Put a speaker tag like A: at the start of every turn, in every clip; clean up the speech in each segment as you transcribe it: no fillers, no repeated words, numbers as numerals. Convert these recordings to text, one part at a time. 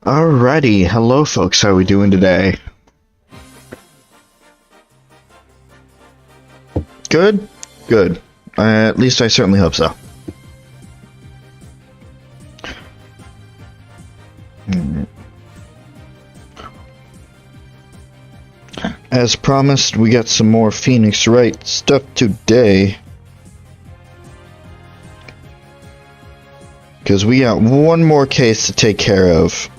A: Alrighty, hello folks, how are we doing today? Good? Good. At least I certainly hope so. As promised, we got some more Phoenix Wright stuff today. Because we got one more case to take care of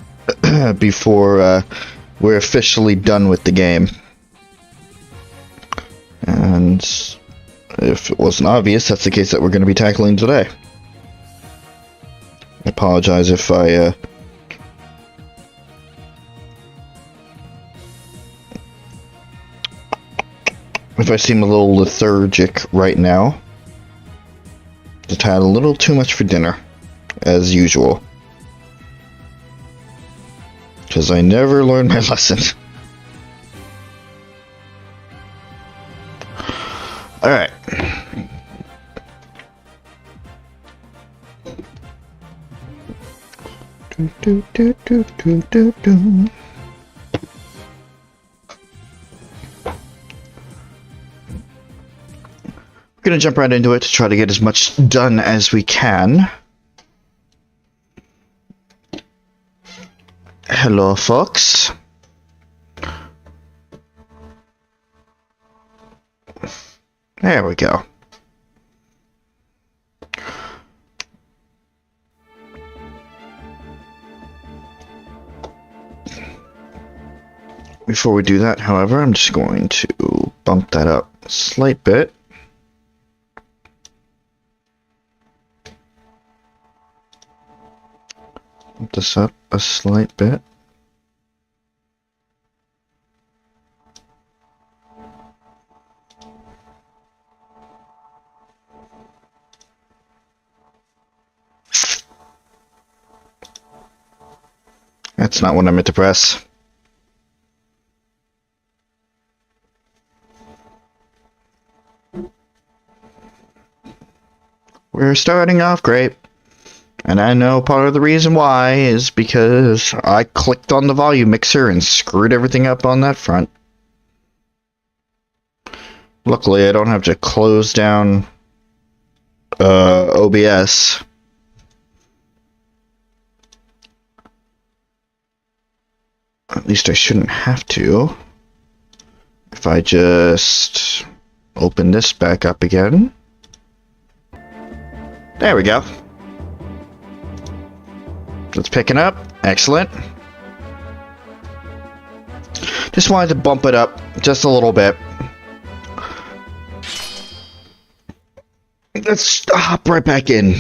A: before we're officially done with the game. And if it wasn't obvious, that's the case that we're going to be tackling today. I apologize if I seem a little lethargic right now. Just had a little too much for dinner, as usual. Because I never learned my lesson. Alright. We're gonna jump right into it to try to get as much done as we can. Hello, folks. There we go. Before we do that, however, I'm just going to bump that up a slight bit. Bump this up a slight bit. That's not what I meant to press. We're starting off great. And I know part of the reason why is because I clicked on the volume mixer and screwed everything up on that front. Luckily, I don't have to close down OBS. At least I shouldn't have to. If I just open this back up again. There we go. It's picking up. Excellent. Just wanted to bump it up just a little bit. Let's hop right back in.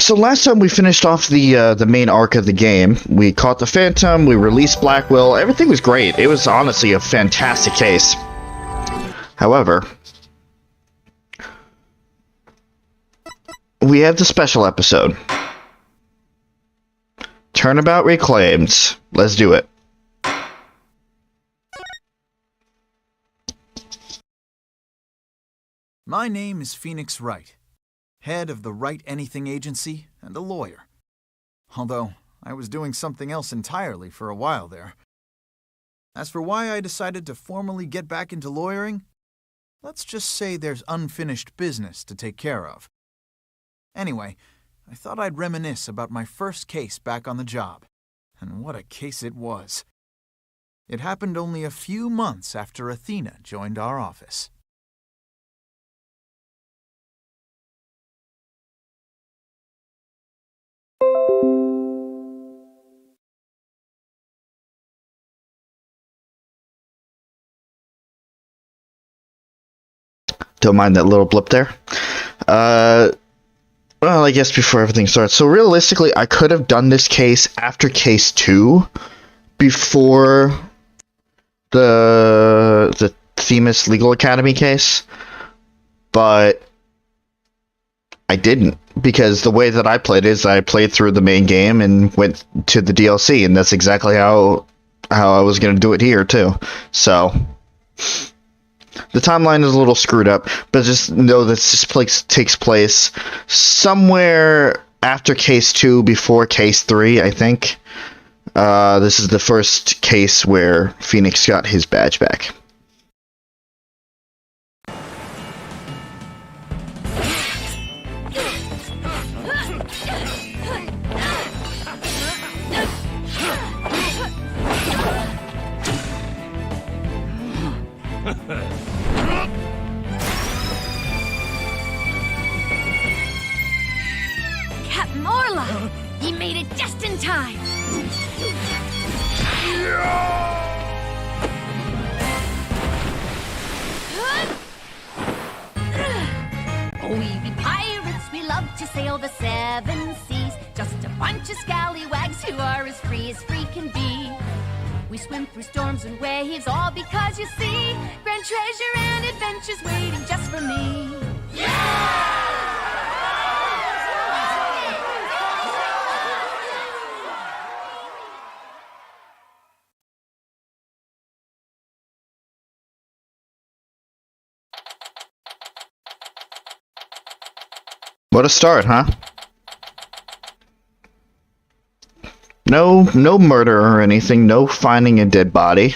A: So last time we finished off the main arc of the game. We caught the Phantom, we released Blackwell, everything was great. It was honestly a fantastic case. However, we have the special episode. Turnabout reclaimed. Let's do it.
B: My name is Phoenix Wright, head of the Wright Anything Agency and a lawyer. Although, I was doing something else entirely for a while there. As for why I decided to formally get back into lawyering, let's just say there's unfinished business to take care of. Anyway, I thought I'd reminisce about my first case back on the job. And what a case it was. It happened only a few months after Athena joined our office.
A: Don't mind that little blip there. Well, I guess before everything starts. So realistically, I could have done this case after case 2, before the Themis Legal Academy case, but I didn't, because the way that I played is I played through the main game and went to the DLC, and that's exactly how I was going to do it here too. So the timeline is a little screwed up, but just know that this takes place somewhere after case 2, before case 3, I think. This is the first case where Phoenix got his badge back.
C: Captain Orla! He made it just in time! We be pirates, we love to sail the seven seas. Just a bunch of scallywags who are as free can be. We swim through storms and waves, all because you see grand treasure and adventures waiting just for me.
A: What a start, huh? No murder or anything, no finding a dead body.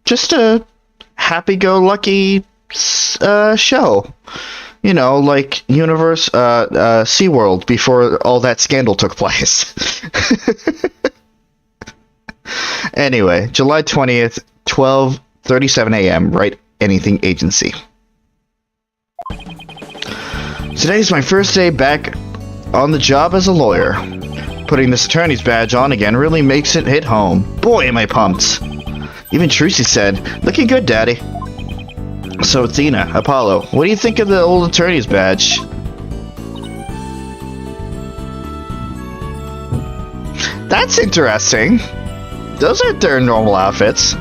A: Just a happy-go-lucky show. You know, like SeaWorld before all that scandal took place. Anyway, July 20th, 12:37 a.m., Wright Anything Agency. Today's my first day back on the job as a lawyer. Putting this attorney's badge on again really makes it hit home. Boy, am I pumped. Even Trucy said, "Looking good, Daddy." So, Athena, Apollo, what do you think of the old attorney's badge? That's interesting. Those aren't their normal outfits.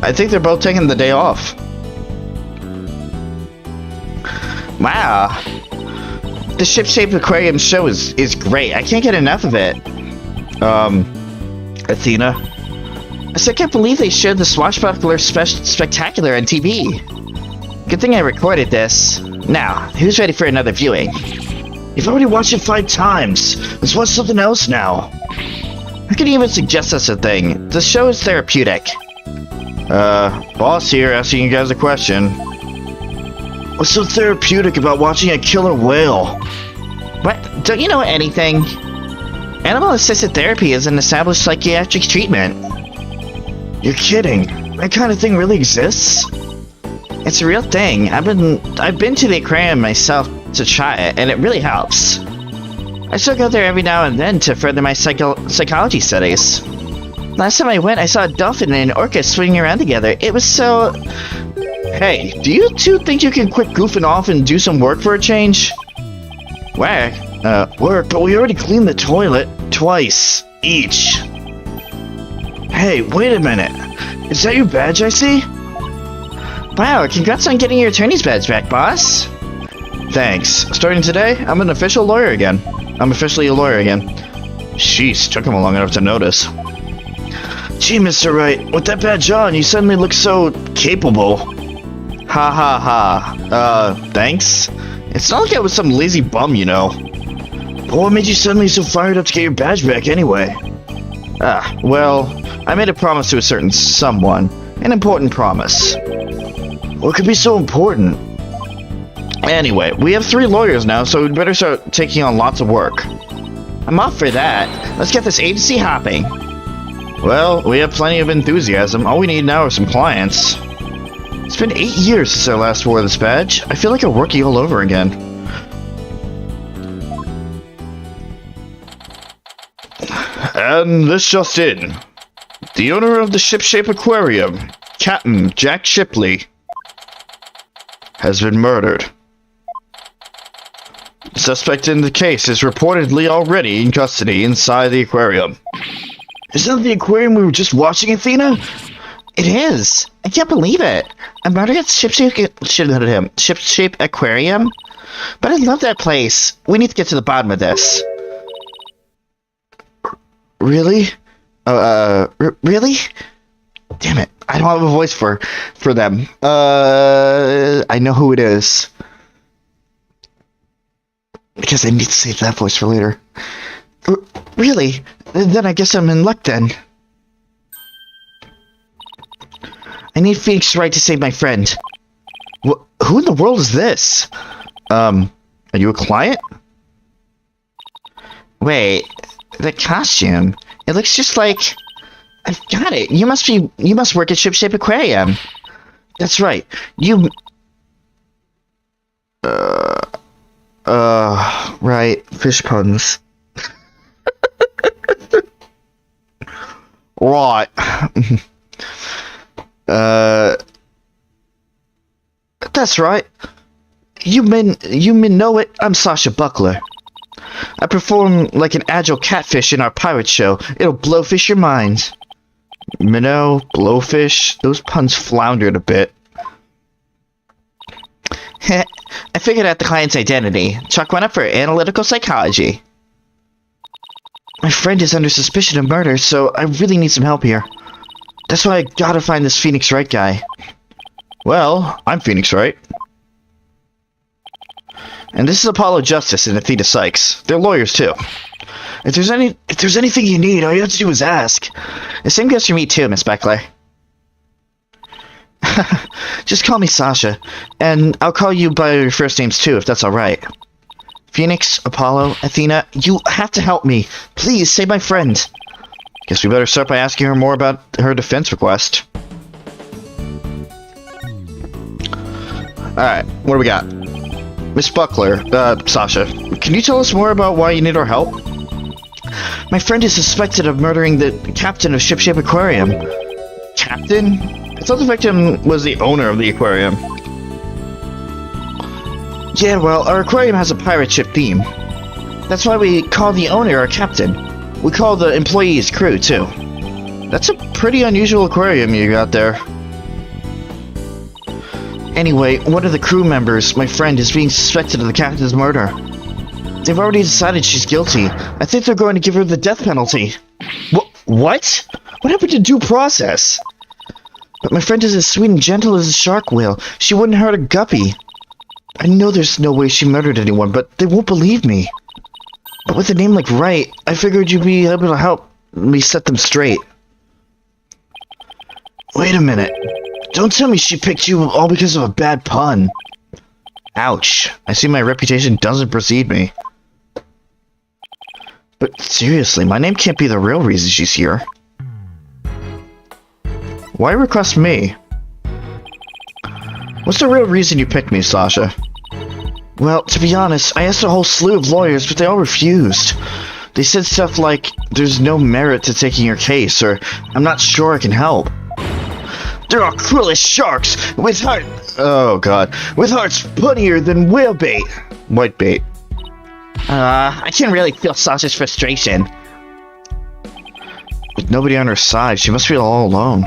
A: I think they're both taking the day off. Wow. The ship-shaped aquarium show is great. I can't get enough of it. Athena. I still can't believe they showed the Swashbuckler Spectacular on TV. Good thing I recorded this. Now, who's ready for another viewing? You've already watched it 5 times. Let's watch something else now. How can you even suggest such a thing? The show is therapeutic. Boss here asking you guys a question. What's so therapeutic about watching a killer whale? What? Don't you know anything? Animal-assisted therapy is an established psychiatric treatment. You're kidding. That kind of thing really exists? It's a real thing. I've been to the aquarium myself to try it, and it really helps. I still go there every now and then to further my psychology studies. Last time I went, I saw a dolphin and an orca swimming around together. It was so... Hey, do you two think you can quit goofing off and do some work for a change? Work? Work, but we already cleaned the toilet twice each. Hey, wait a minute. Is that your badge I see? Wow, congrats on getting your attorney's badge back, boss. Thanks. Starting today, I'm an official lawyer again. I'm officially a lawyer again. Sheesh, took him long enough to notice. Gee, Mr. Wright, with that badge on, you suddenly look so capable. Ha ha ha. Thanks? It's not like I was some lazy bum, you know. But what made you suddenly so fired up to get your badge back anyway? Well, I made a promise to a certain someone. An important promise. What could be so important? Anyway, we have 3 lawyers now, so we'd better start taking on lots of work. I'm off for that. Let's get this agency hopping. Well, we have plenty of enthusiasm. All we need now are some clients. It's been 8 years since I last wore this badge. I feel like a rookie all over again. And this just in. The owner of the ship-shaped aquarium, Captain Jack Shipley, has been murdered. The suspect in the case is reportedly already in custody inside the aquarium. Isn't that the aquarium we were just watching, Athena? It is. I can't believe it. A murder at ship-shaped aquarium? But I love that place. We need to get to the bottom of this. Really? Really? Damn it. I don't have a voice for them. I know who it is. Because I need to save that voice for later. Really? Then I guess I'm in luck then. I need Phoenix Wright to save my friend. Who in the world is this? Are you a client? Wait, the costume. It looks just like... I've got it. You must work at Shipshape Aquarium. That's right. Right. Fish puns. Right. That's right. You men know it. I'm Sasha Buckler. I perform like an agile catfish in our pirate show. It'll blowfish your mind. Minnow, blowfish, those puns floundered a bit. I figured out the client's identity. Chalk one up for analytical psychology. My friend is under suspicion of murder, so I really need some help here. That's why I gotta find this Phoenix Wright guy. Well, I'm Phoenix Wright. And this is Apollo Justice and Athena Sykes. They're lawyers too. If there's anything you need, all you have to do is ask. The same goes for me too, Miss Beckler. Just call me Sasha, and I'll call you by your first names too, if that's alright. Phoenix, Apollo, Athena, you have to help me. Please, save my friend. Guess we better start by asking her more about her defense request. Alright, what do we got? Miss Buckler, Sasha, can you tell us more about why you need our help? My friend is suspected of murdering the captain of Shipshape Aquarium. Captain? I thought the victim was the owner of the aquarium. Yeah, well, our aquarium has a pirate ship theme. That's why we call the owner our captain. We call the employees crew, too. That's a pretty unusual aquarium you got there. Anyway, one of the crew members, my friend, is being suspected of the captain's murder. They've already decided she's guilty. I think they're going to give her the death penalty. What? What happened to due process? But my friend is as sweet and gentle as a shark whale. She wouldn't hurt a guppy. I know there's no way she murdered anyone, but they won't believe me. But with a name like Wright, I figured you'd be able to help me set them straight. Wait a minute. Don't tell me she picked you all because of a bad pun. Ouch. I see my reputation doesn't precede me. But seriously, my name can't be the real reason she's here. Why request me? What's the real reason you picked me, Sasha? Well, to be honest, I asked a whole slew of lawyers, but they all refused. They said stuff like, there's no merit to taking your case, or I'm not sure I can help. There are cruel as sharks, with heart... Oh god. With hearts punnier than whale bait. White bait. I can really feel Sasha's frustration. With nobody on her side, she must feel all alone.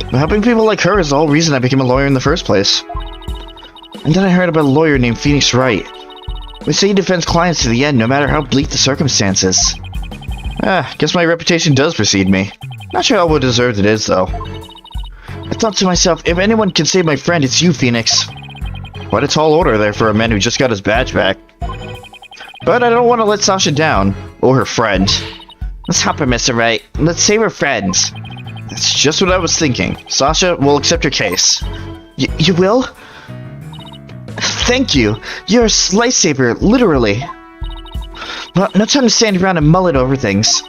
A: But helping people like her is the whole reason I became a lawyer in the first place. And then I heard about a lawyer named Phoenix Wright. They say he defends clients to the end, no matter how bleak the circumstances. Guess my reputation does precede me. Not sure how well deserved it is, though. I thought to myself, if anyone can save my friend, it's you, Phoenix. Quite a tall order there for a man who just got his badge back. But I don't want to let Sasha down, or her friend. Let's help her, Mr. Wright. Let's save her friends. That's just what I was thinking. Sasha, we'll accept your case. You will? Thank you. You're a lifesaver, literally. Well, no time to stand around and mull it over things.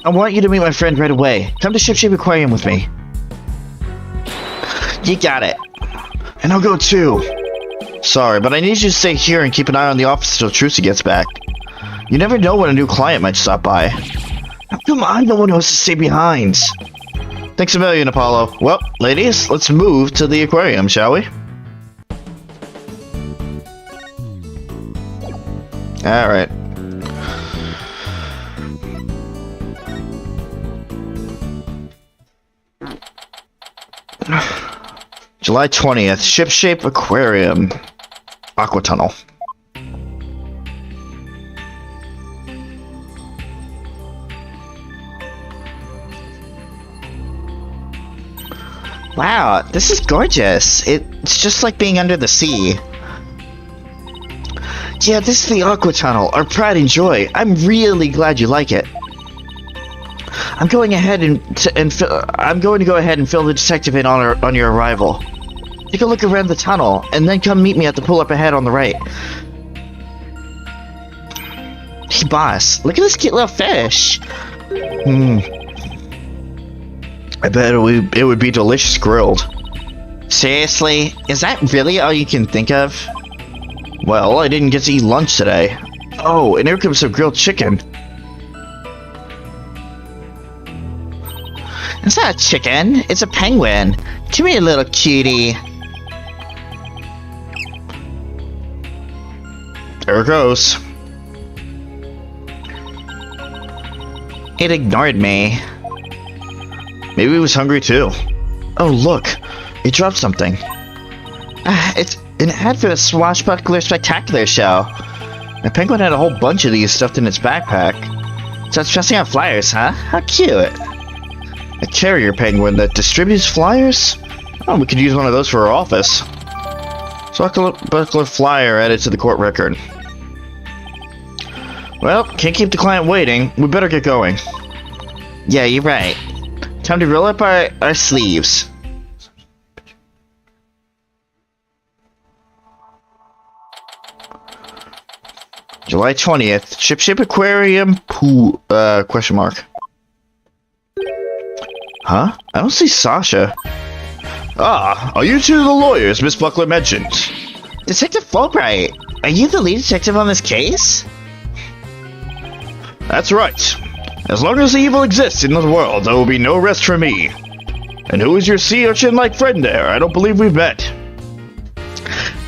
A: I want you to meet my friend right away. Come to Shipshape Aquarium with me. You got it. And I'll go too. Sorry, but I need you to stay here and keep an eye on the office until Suzie gets back. You never know when a new client might stop by. How come I'm the one who has to stay behind? Thanks a million, Apollo. Well, ladies, let's move to the aquarium, shall we? Alright. July 20th, Shipshape Aquarium. Aqua Tunnel. Wow, this is gorgeous. It's just like being under the sea. Yeah, this is the Aqua Tunnel, our pride and joy. I'm really glad you like it. I'm going to go ahead and fill the detective in on your arrival. Take a look around the tunnel, and then come meet me at the pool up ahead on the right. Hey, boss, look at this cute little fish. I bet it would be delicious grilled. Seriously? Is that really all you can think of? Well, I didn't get to eat lunch today. Oh, and here comes some grilled chicken. It's not a chicken, it's a penguin. Come here, little cutie. There it goes. It ignored me. Maybe it was hungry too. Oh, look. It dropped something. It's an ad for the Swashbuckler Spectacular show. The penguin had a whole bunch of these stuffed in its backpack. So it's passing out flyers, huh? How cute. A carrier penguin that distributes flyers? Oh, we could use one of those for our office. Swashbuckler flyer added to the court record. Well, can't keep the client waiting. We better get going. Yeah, you're right. Time to roll up our sleeves. July 20th. Ship Aquarium Pool, question mark. Huh? I don't see Sasha. Ah, are you two the lawyers Miss Buckler mentioned? Detective Fulbright, are you the lead detective on this case? That's right. As long as the evil exists in the world, there will be no rest for me. And who is your sea urchin-like friend there? I don't believe we've met.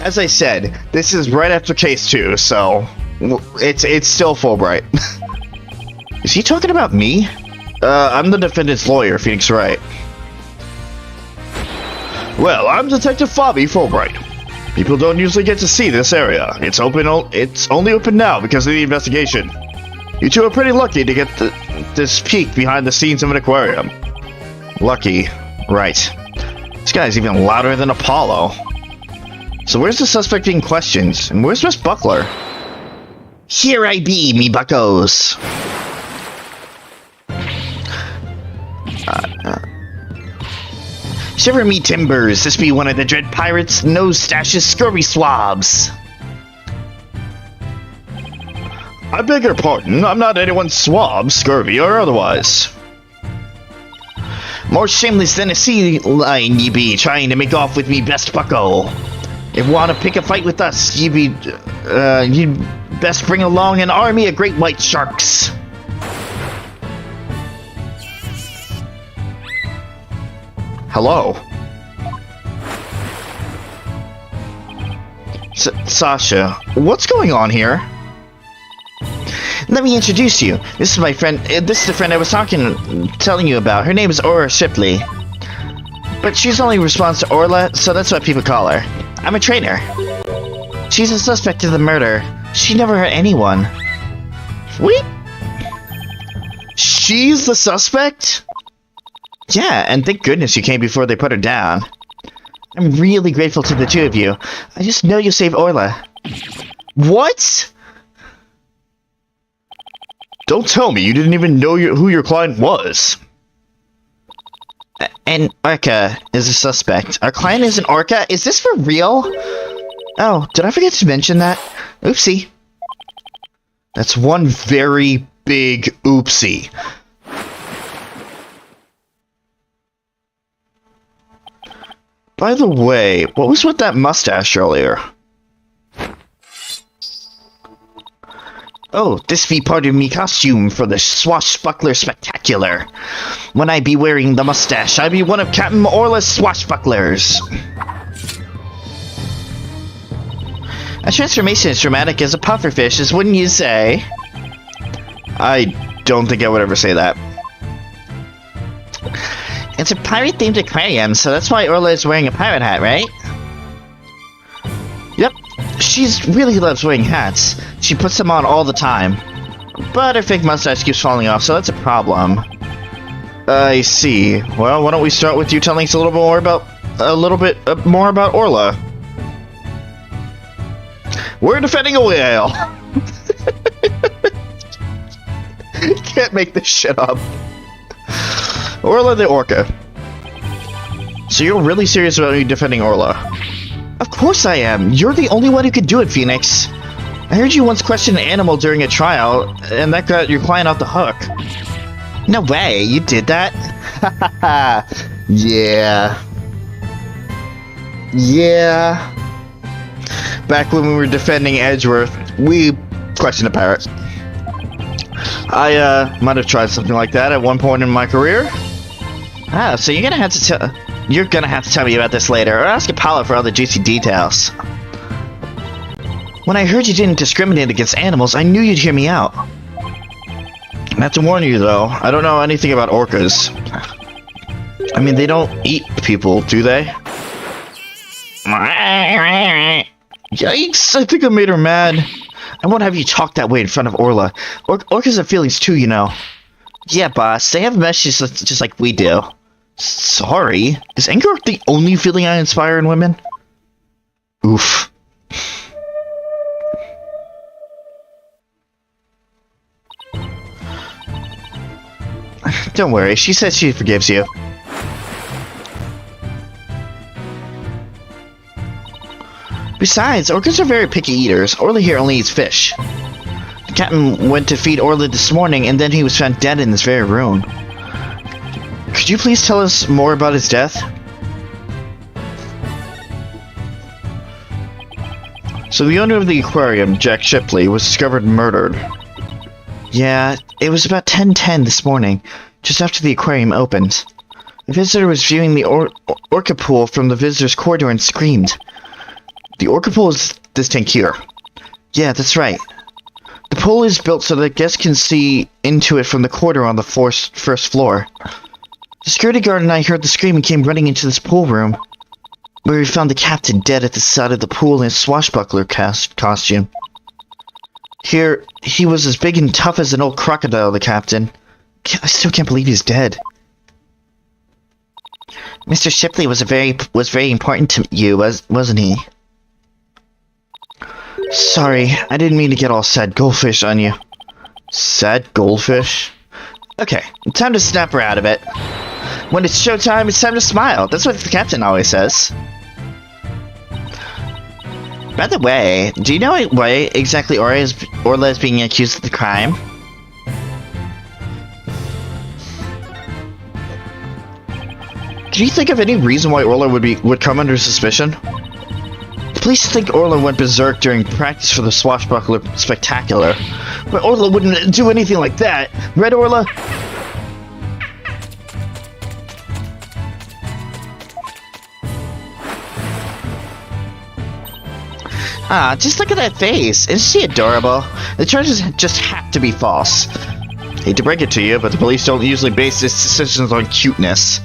A: As I said, this is right after case 2, so it's still Fulbright. Is he talking about me? I'm the defendant's lawyer, Phoenix Wright. Well, I'm Detective Fabi Fulbright. People don't usually get to see this area. It's only open now because of the investigation. You two are pretty lucky to get this peek behind the scenes of an aquarium. Lucky, right. This guy's even louder than Apollo. So where's the suspect being questioned? And where's Miss Buckler? Here I be, me buckos. Shiver me timbers, this be one of the dread pirates' nose stashes scurvy swabs. I beg your pardon, I'm not anyone's swab, scurvy or otherwise. More shameless than a sea lion ye be, trying to make off with me best bucko. If you want to pick a fight with us, you'd best bring along an army of great white sharks. Hello. Sasha, what's going on here? Let me introduce you. This is my friend. This is the friend I was telling you about. Her name is Aura Shipley. But she's only responds to Orla, so that's what people call her. I'm a trainer. She's a suspect of the murder. She never hurt anyone. What? She's the suspect? Yeah, and thank goodness you came before they put her down. I'm really grateful to the two of you. I just know you saved Orla. What? Don't tell me you didn't even know who your client was. And Orca is a suspect. Our client is an Orca? Is this for real? Oh, did I forget to mention that? Oopsie. That's one very big oopsie. By the way, what was with that mustache earlier? Oh, this be part of me costume for the Swashbuckler Spectacular. When I be wearing the mustache, I be one of Captain Orla's swashbucklers. A transformation is dramatic as a pufferfish, is wouldn't you say? I don't think I would ever say that. It's a pirate-themed aquarium, so that's why Orla is wearing a pirate hat, right? Yep, she really loves wearing hats. She puts them on all the time. But her fake mustache keeps falling off, so that's a problem. I see. Well, why don't we start with you telling us a little bit more about Orla? We're defending a whale. Can't make this shit up. Orla the orca. So you're really serious about me defending Orla? Of course I am. You're the only one who could do it, Phoenix. I heard you once question an animal during a trial, and that got your client off the hook. No way, you did that? Yeah. Yeah. Back when we were defending Edgeworth, we questioned a parrot. I might have tried something like that at one point in my career. Ah, so you're gonna have to tell me about this later, or ask Apollo for all the juicy details. When I heard you didn't discriminate against animals, I knew you'd hear me out. I have to warn you, though, I don't know anything about orcas. I mean, they don't eat people, do they? Yikes, I think I made her mad. I won't have you talk that way in front of Orla. Orcas have feelings too, you know. Yeah, boss, they have messages just like we do. Sorry? Is anger the only feeling I inspire in women? Oof. Don't worry, she says she forgives you. Besides, orcas are very picky eaters. Orla here only eats fish. The captain went to feed Orla this morning, and then he was found dead in this very room. Could you please tell us more about his death? So the owner of the aquarium, Jack Shipley, was discovered murdered. Yeah, it was about 10:10 this morning, just after the aquarium opened. A visitor was viewing the orca pool from the visitor's corridor and screamed. The orca pool is this tank here. Yeah, that's right. The pool is built so that guests can see into it from the corridor on the first floor. The security guard and I heard the scream and came running into this pool room, where we found the captain dead at the side of the pool in a swashbuckler costume. Here, he was as big and tough as an old crocodile, the captain. I still can't believe he's dead. Mr. Shipley was very important to you, wasn't he? Sorry, I didn't mean to get all sad goldfish on you. Sad goldfish? Okay, time to snap her out of it. When it's showtime, it's time to smile. That's what the captain always says. By the way, do you know why exactly Orla is being accused of the crime? Do you think of any reason why Orla would come under suspicion? The police think Orla went berserk during practice for the Swashbuckler Spectacular, but Orla wouldn't do anything like that, right, Orla? Ah, just look at that face. Isn't she adorable? The charges just have to be false. Hate to break it to you, but the police don't usually base their decisions on cuteness.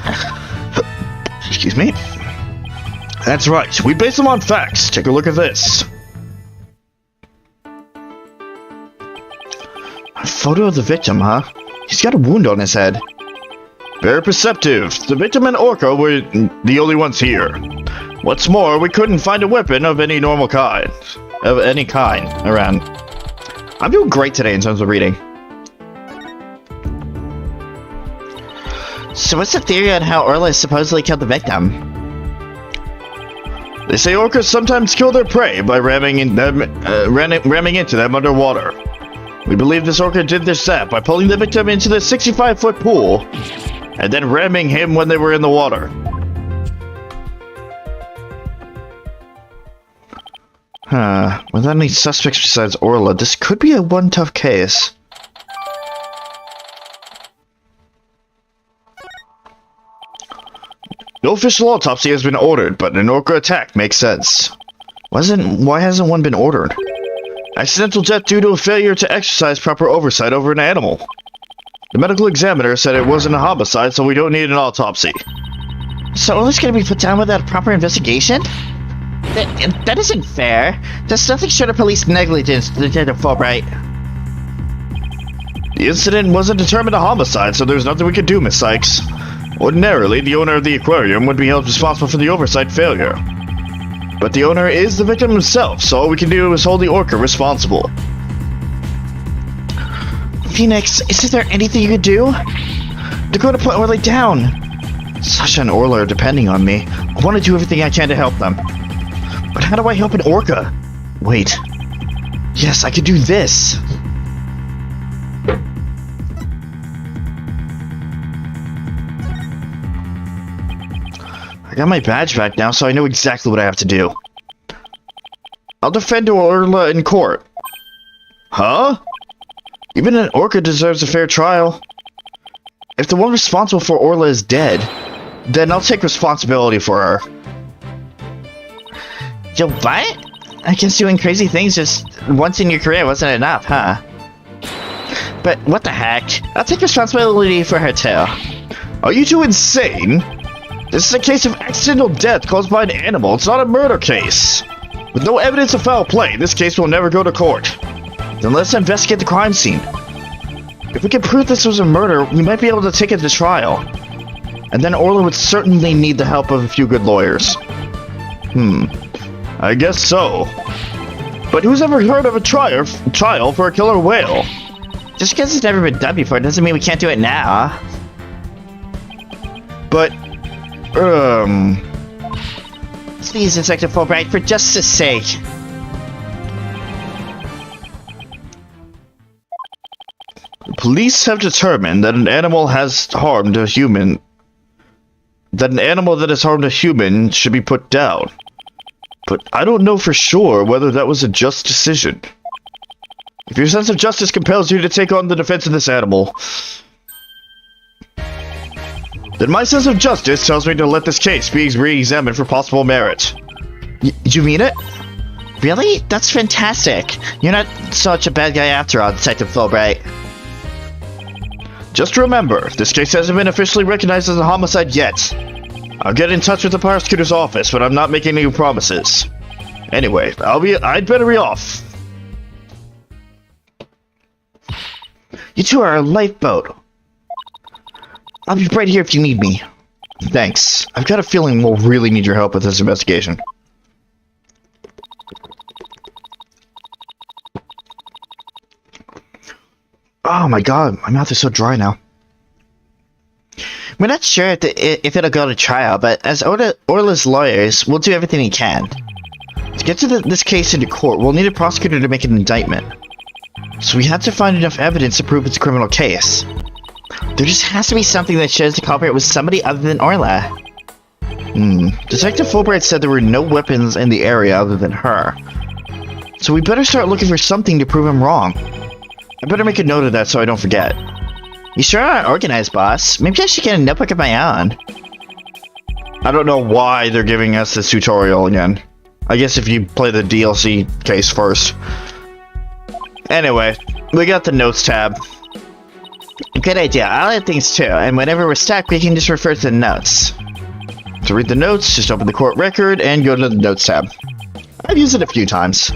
A: Excuse me. That's right. We base them on facts. Take a look at this. A photo of the victim, huh? He's got a wound on his head. Very perceptive. The victim and Orca were the only ones here. What's more, we couldn't find a weapon of any kind around. I'm doing great today in terms of reading. So what's the theory on how Orla supposedly killed the victim? They say orcas sometimes kill their prey by ramming into them underwater. We believe this orca did that by pulling the victim into the 65-foot pool and then ramming him when they were in the water. Without any suspects besides Orla, this could be a one tough case. No official autopsy has been ordered, but an orca attack makes sense. Why hasn't one been ordered? Accidental death due to a failure to exercise proper oversight over an animal. The medical examiner said it wasn't a homicide, so we don't need an autopsy. So Orla's gonna be put down without a proper investigation? That isn't fair. There's nothing short of police negligence that did it for, right? The incident wasn't determined a homicide, so there's nothing we can do, Miss Sykes. Ordinarily, the owner of the aquarium would be held responsible for the oversight failure. But the owner is the victim himself, so all we can do is hold the orca responsible. Phoenix, isn't there anything you could do? They're going to put Orla down. Sasha and Orla are depending on me. I want to do everything I can to help them. But how do I help an orca? Wait. Yes, I could do this. I got my badge back now, so I know exactly what I have to do. I'll defend Orla in court. Huh? Even an orca deserves a fair trial. If the one responsible for Orla is dead, then I'll take responsibility for her. Yo, what? I guess doing crazy things just once in your career wasn't enough, huh? But what the heck? I'll take responsibility for her too. Are you two insane? This is a case of accidental death caused by an animal. It's not a murder case. With no evidence of foul play, this case will never go to court. Then let's investigate the crime scene. If we can prove this was a murder, we might be able to take it to trial. And then Orla would certainly need the help of a few good lawyers. I guess so. But who's ever heard of a trial for a killer whale? Just because it's never been done before doesn't mean we can't do it now. But, please, Inspector Fulbright, for justice' sake. Police have determined that an animal has harmed a human. That an animal that has harmed a human should be put down. But I don't know for sure whether that was a just decision. If your sense of justice compels you to take on the defense of this animal, then my sense of justice tells me to let this case be re-examined for possible merit. You mean it? Really? That's fantastic. You're not such a bad guy after all, Detective Fulbright. Just remember, this case hasn't been officially recognized as a homicide yet. I'll get in touch with the prosecutor's office, but I'm not making any promises. Anyway, I'd better be off. You two are a lifeboat. I'll be right here if you need me. Thanks. I've got a feeling we'll really need your help with this investigation. Oh my god, my mouth is so dry now. We're not sure if it'll go to trial, but as Orla's lawyers, we'll do everything we can. To get to this case into court, we'll need a prosecutor to make an indictment. So we have to find enough evidence to prove it's a criminal case. There just has to be something that shows the culprit was somebody other than Orla. Detective Fulbright said there were no weapons in the area other than her. So we better start looking for something to prove him wrong. I better make a note of that so I don't forget. You sure aren't organized, boss. Maybe I should get a notebook of my own. I don't know why they're giving us this tutorial again. I guess if you play the DLC case first. Anyway, we got the notes tab. Good idea. I'll add things too, and whenever we're stuck, we can just refer to the notes. To read the notes, just open the court record and go to the notes tab. I've used it a few times.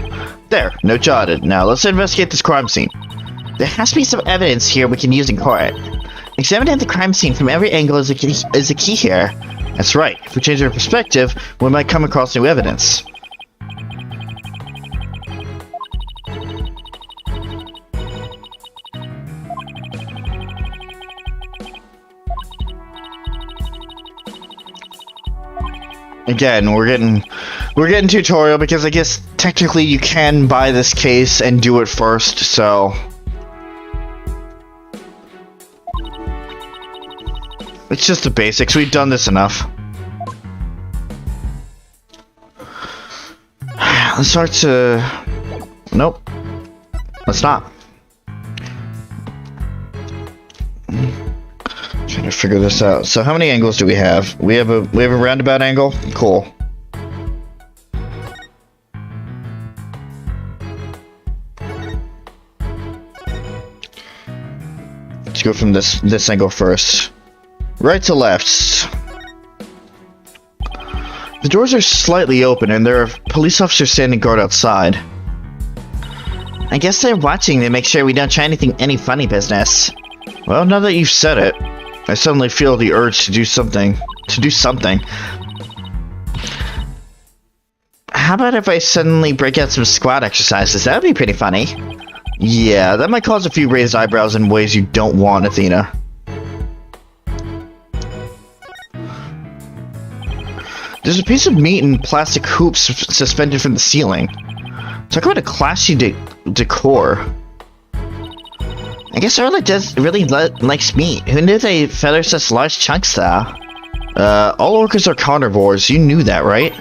A: There, note jotted. Now let's investigate this crime scene. There has to be some evidence here we can use in court. Examining the crime scene from every angle is a key here. That's right. If we change our perspective, we might come across new evidence. Again, we're getting tutorial because I guess technically you can buy this case and do it first, so it's just the basics. We've done this enough. Let's start to... Nope. Let's not. Trying to figure this out. So how many angles do we have? We have a roundabout angle? Cool. Let's go from this angle first. Right to left. The doors are slightly open and there are police officers standing guard outside. I guess they're watching to make sure we don't try any funny business. Well, now that you've said it, I suddenly feel the urge to do something. how about if I suddenly break out some squat exercises? That would be pretty funny. Yeah, that might cause a few raised eyebrows in ways you don't want, Athena. There's a piece of meat in plastic hoops suspended from the ceiling. Talk about a classy decor. I guess Orla does really likes meat. Who knew they feather such large chunks, though? All orcas are carnivores. You knew that, right?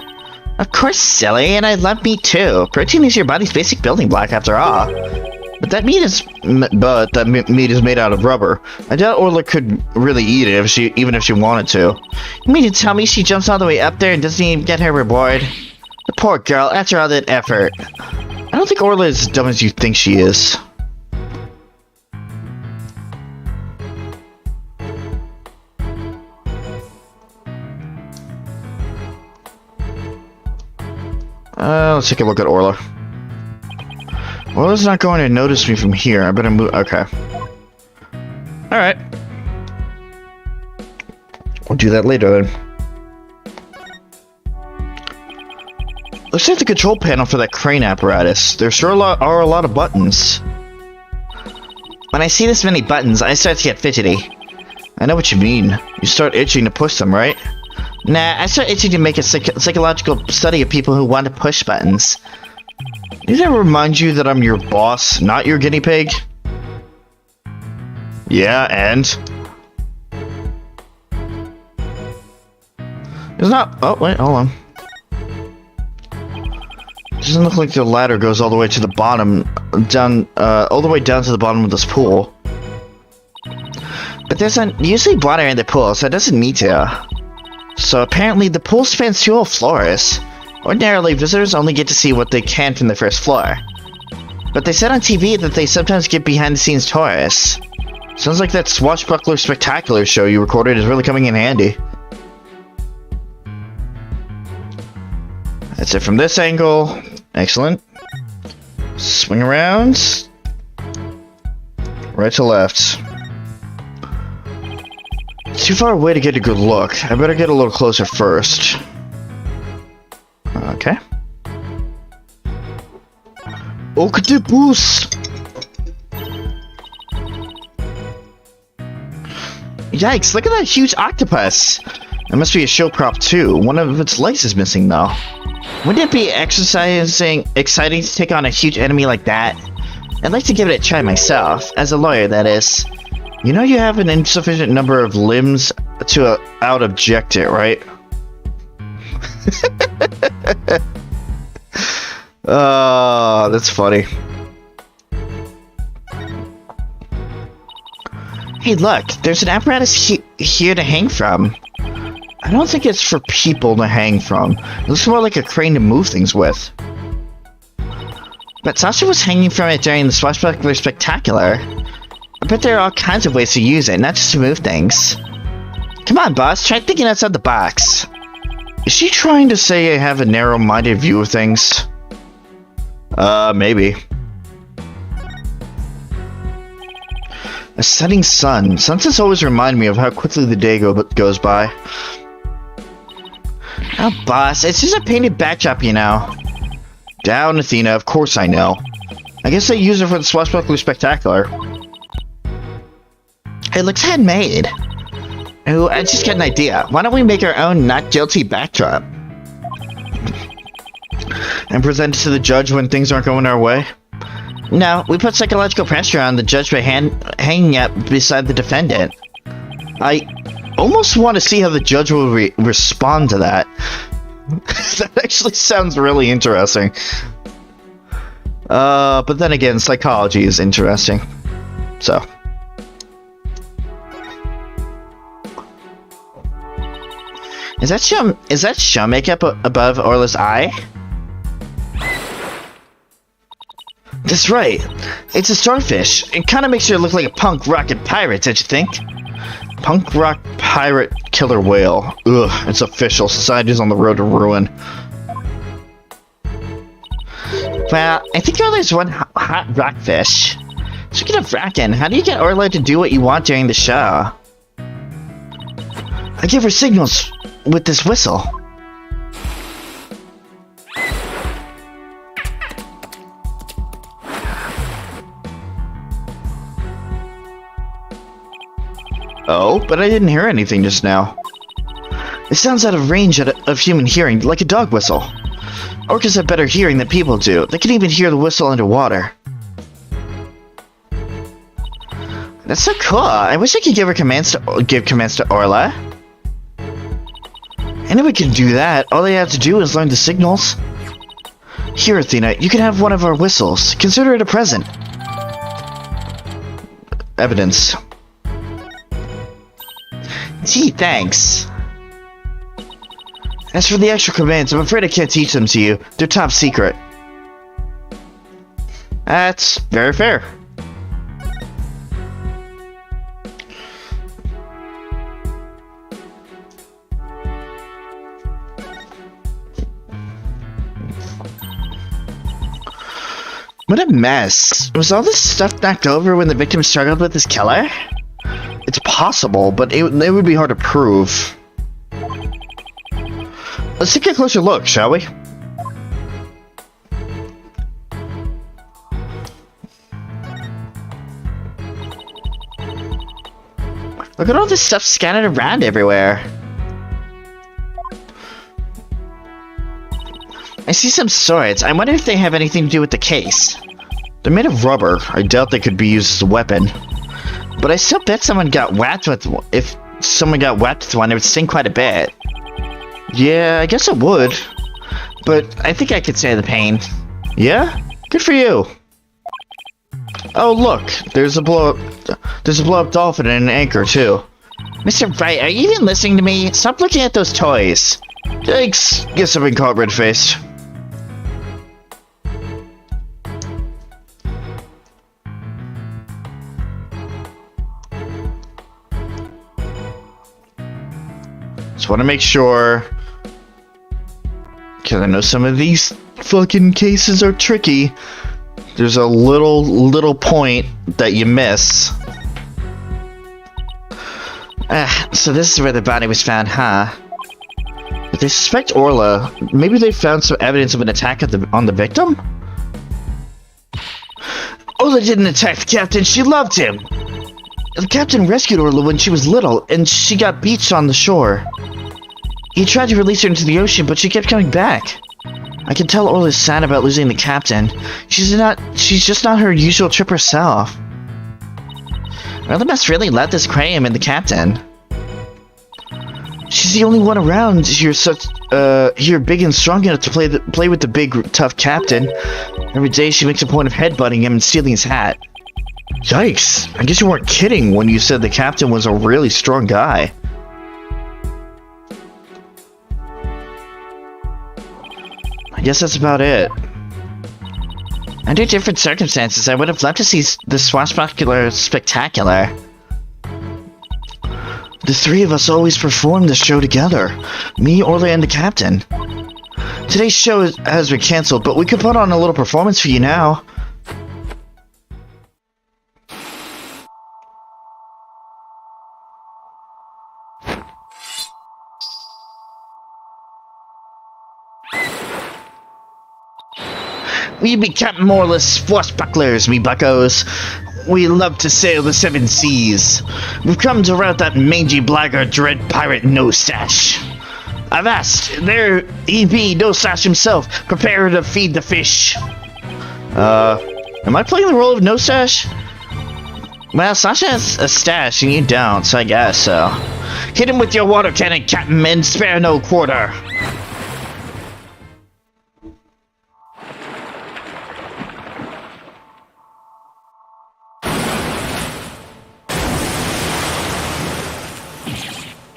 A: Of course, silly, and I love meat too. Protein is your body's basic building block, after all. But that meat is made out of rubber. I doubt Orla could really eat it even if she wanted to. You mean to tell me she jumps all the way up there and doesn't even get her reward? The poor girl, after all that effort. I don't think Orla is as dumb as you think she is. Let's take a look at Orla. Orla's not going to notice me from here. I better move. Okay. Alright. We'll do that later then. Looks like the control panel for that crane apparatus. There sure are a lot of buttons. When I see this many buttons, I start to get fidgety. I know what you mean. You start itching to push them, right? Nah, I start itching to make a psychological study of people who want to push buttons. Does that remind you that I'm your boss, not your guinea pig? Yeah, and? It's not... Oh, wait, hold on. It doesn't look like the ladder goes all the way to the bottom, all the way down to the bottom of this pool. But there's usually water in the pool, so it doesn't need to. So apparently the pool spans 2 whole floors. Ordinarily, visitors only get to see what they can from the first floor. But they said on TV that they sometimes get behind-the-scenes tours. Sounds like that Swashbuckler Spectacular show you recorded is really coming in handy. That's it from this angle. Excellent. Swing around. Right to left. It's too far away to get a good look. I better get a little closer first. Okay. Octopus! Yikes, look at that huge octopus! It must be a show prop too. One of its legs is missing though. Wouldn't it be exciting to take on a huge enemy like that? I'd like to give it a try myself, as a lawyer that is. You know you have an insufficient number of limbs to out-object it, right? Oh, that's funny. Hey, look, there's an apparatus here to hang from. I don't think it's for people to hang from. It looks more like a crane to move things with. But Sasha was hanging from it during the Swashbuckler Spectacular. I bet there are all kinds of ways to use it, not just to move things. Come on, boss, try thinking outside the box. Is she trying to say I have a narrow-minded view of things? Maybe. A setting sun. Sunsets always remind me of how quickly the day goes by. Oh, boss, it's just a painted backdrop, you know. Down, Athena, of course I know. I guess they use it for the Swashbuckler Spectacular. It looks handmade. Oh, I just got an idea. Why don't we make our own not guilty backdrop? And present it to the judge when things aren't going our way? No, we put psychological pressure on the judge by hanging up beside the defendant. I almost want to see how the judge will respond to that. That actually sounds really interesting. But then again, psychology is interesting. So... Is that shell makeup above Orla's eye? That's right. It's a starfish. It kind of makes her look like a punk rocket pirate, don't you think? Punk rock pirate killer whale. Ugh, it's official. Society's on the road to ruin. Well, I think Orla's one hot rockfish. Speaking of rockin', how do you get Orla to do what you want during the show? I give her signals with this whistle. Oh, but I didn't hear anything just now. It sounds out of range of human hearing, like a dog whistle. Orcas have better hearing than people do. They can even hear the whistle underwater. That's so cool. I wish I could give commands to Orla. Anyone can do that. All they have to do is learn the signals. Here, Athena, you can have one of our whistles. Consider it a present. Evidence. Gee, thanks. As for the extra commands, I'm afraid I can't teach them to you. They're top secret. That's very fair. What a mess. Was all this stuff knocked over when the victim struggled with his killer? It's possible, but it would be hard to prove. Let's take a closer look, shall we? Look at all this stuff scattered around everywhere. I see some swords. I wonder if they have anything to do with the case. They're made of rubber. I doubt they could be used as a weapon. But I still bet someone got whacked with one. If someone got whacked with one, it would sting quite a bit. Yeah, I guess it would. But I think I could stand the pain. Yeah? Good for you. Oh, look. There's a blow-up dolphin and an anchor, too. Mr. Wright, are you even listening to me? Stop looking at those toys. Thanks. Guess I've been caught red-faced. Just want to make sure, because I know some of these fucking cases are tricky. There's a little point that you miss. So this is where the body was found, huh? If they suspect Orla, maybe they found some evidence of an attack on the victim? Orla didn't attack the captain, she loved him! The captain rescued Orla when she was little, and she got beached on the shore. He tried to release her into the ocean, but she kept coming back. I can tell Orla's sad about losing the captain. She's just not her usual tripper self. Orla must really love this aquarium and the captain. She's the only one around here big and strong enough to play with the big, tough captain. Every day she makes a point of headbutting him and stealing his hat. Yikes, I guess you weren't kidding when you said the captain was a really strong guy. I guess that's about it. Under different circumstances, I would have loved to see the swashbuckler spectacular. The three of us always perform the show together. Me, Orla, and the captain. Today's show has been cancelled, but we could put on a little performance for you now. We become more or less swashbucklers, me buckos. We love to sail the seven seas. We've come to rout that mangy blackguard dread pirate No-Stash. I've asked, there he be, No-Stash himself, prepare to feed the fish. Am I playing the role of No-Stash? Well, Sasha has a stash and you don't, so I guess so. Hit him with your water cannon, Captain, and spare no quarter.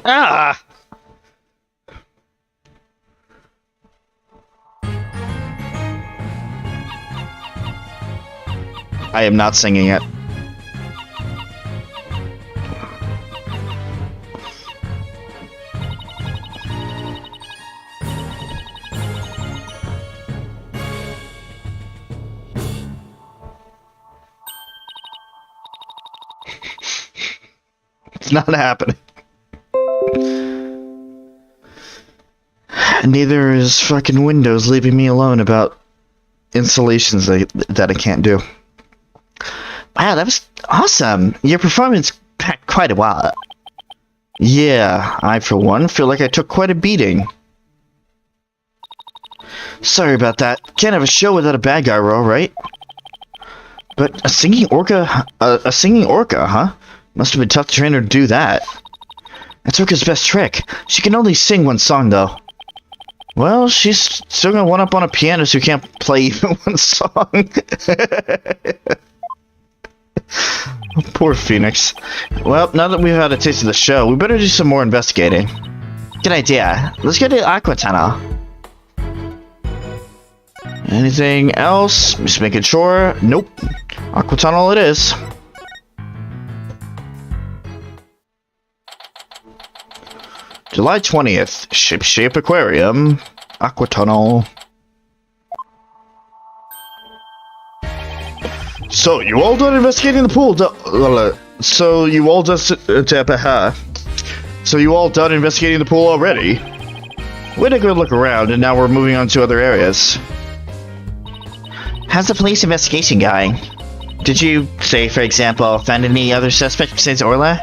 A: Ah! I am not singing it. It's not happening. Neither is fucking Windows leaving me alone about installations that I can't do. Wow, that was awesome. Your performance packed quite a while. Yeah, I for one feel like I took quite a beating. Sorry about that. Can't have a show without a bad guy role, right? But a singing orca, huh? Must have been tough to train her to do that. That's Orca's best trick. She can only sing one song, though. Well, she's still gonna one up on a pianist who can't play even one song. Poor Phoenix. Well, now that we've had a taste of the show, we better do some more investigating. Good idea. Let's go to the Aqua Tunnel. Anything else? Just making sure. Nope. Aqua Tunnel it is. July 20th. Ship-shape aquarium. Aqua Tunnel. So, you all done investigating the pool? So, you all done investigating the pool already? We had a good look around, and now we're moving on to other areas. How's the police investigation going? Did you, say, for example, find any other suspects besides Orla?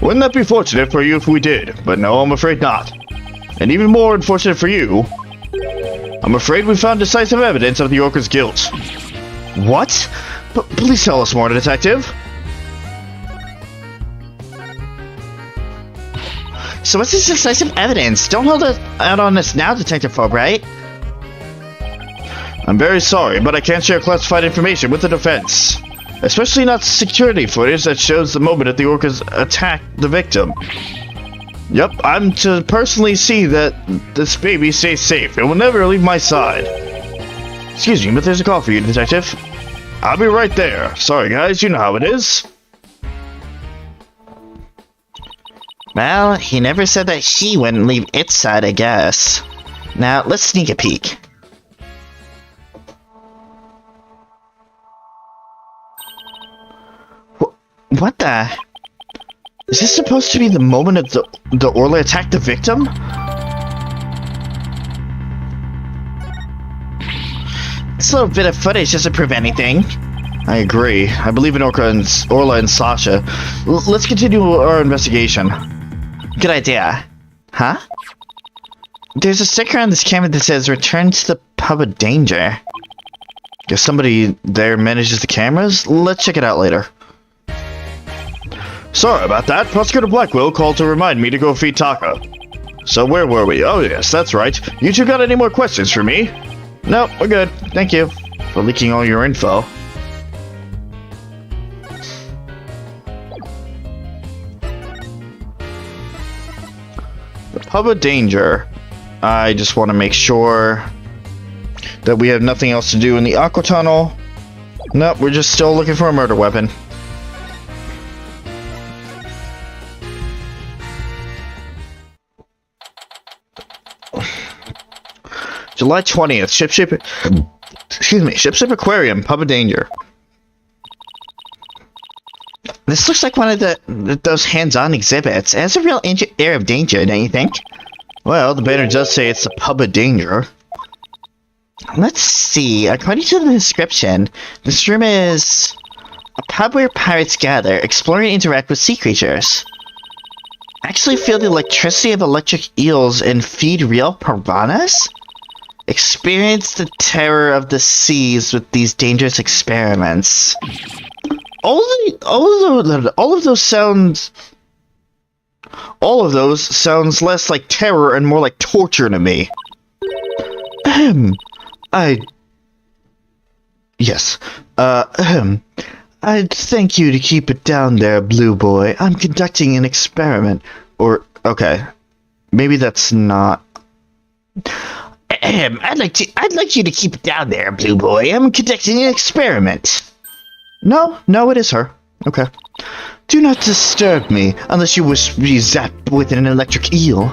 A: Wouldn't that be fortunate for you if we did? But no, I'm afraid not. And even more unfortunate for you, I'm afraid we found decisive evidence of the Orca's guilt. What? Please tell us more, detective. So what's this decisive evidence? Don't hold it out on us now, Detective Fulbright. I'm very sorry, but I can't share classified information with the defense. Especially not security footage that shows the moment that the Orcas attack the victim. Yep, I'm to personally see that this baby stays safe and will never leave my side. Excuse me, but there's a call for you, Detective. I'll be right there. Sorry, guys, you know how it is. Well, he never said that she wouldn't leave its side, I guess. Now, let's sneak a peek. What the? Is this supposed to be the moment of the Orla attacked the victim? This little bit of footage doesn't prove anything. I agree. I believe in Orla and Sasha. Let's continue our investigation. Good idea. Huh? There's a sticker on this camera that says, "Return to the pub of danger." Guess somebody there manages the cameras? Let's check it out later. Sorry about that. Prosecutor Blackwell called to remind me to go feed Taka. So where were we? Oh yes, that's right. You two got any more questions for me? No, we're good. Thank you for leaking all your info. The Pub of Danger. I just want to make sure that we have nothing else to do in the Aqua Tunnel. Nope, we're just still looking for a murder weapon. July 20th, Ship-shape Aquarium, Pub of Danger. This looks like one of those hands-on exhibits. It has a real air of danger, don't you think? Well, the banner does say it's the Pub of Danger. Let's see. According to the description, this room is a pub where pirates gather, explore and interact with sea creatures. Actually feel the electricity of electric eels and feed real piranhas? Experience the terror of the seas with these dangerous experiments. All of those sounds less like terror and more like torture to me. I'd thank you to keep it down there, Blue Boy. I'm conducting an experiment. Or, okay. Maybe that's not... I'd like you to keep it down there, Blue Boy. I'm conducting an experiment. No, it is her. Okay. Do not disturb me, unless you wish to be zapped with an electric eel.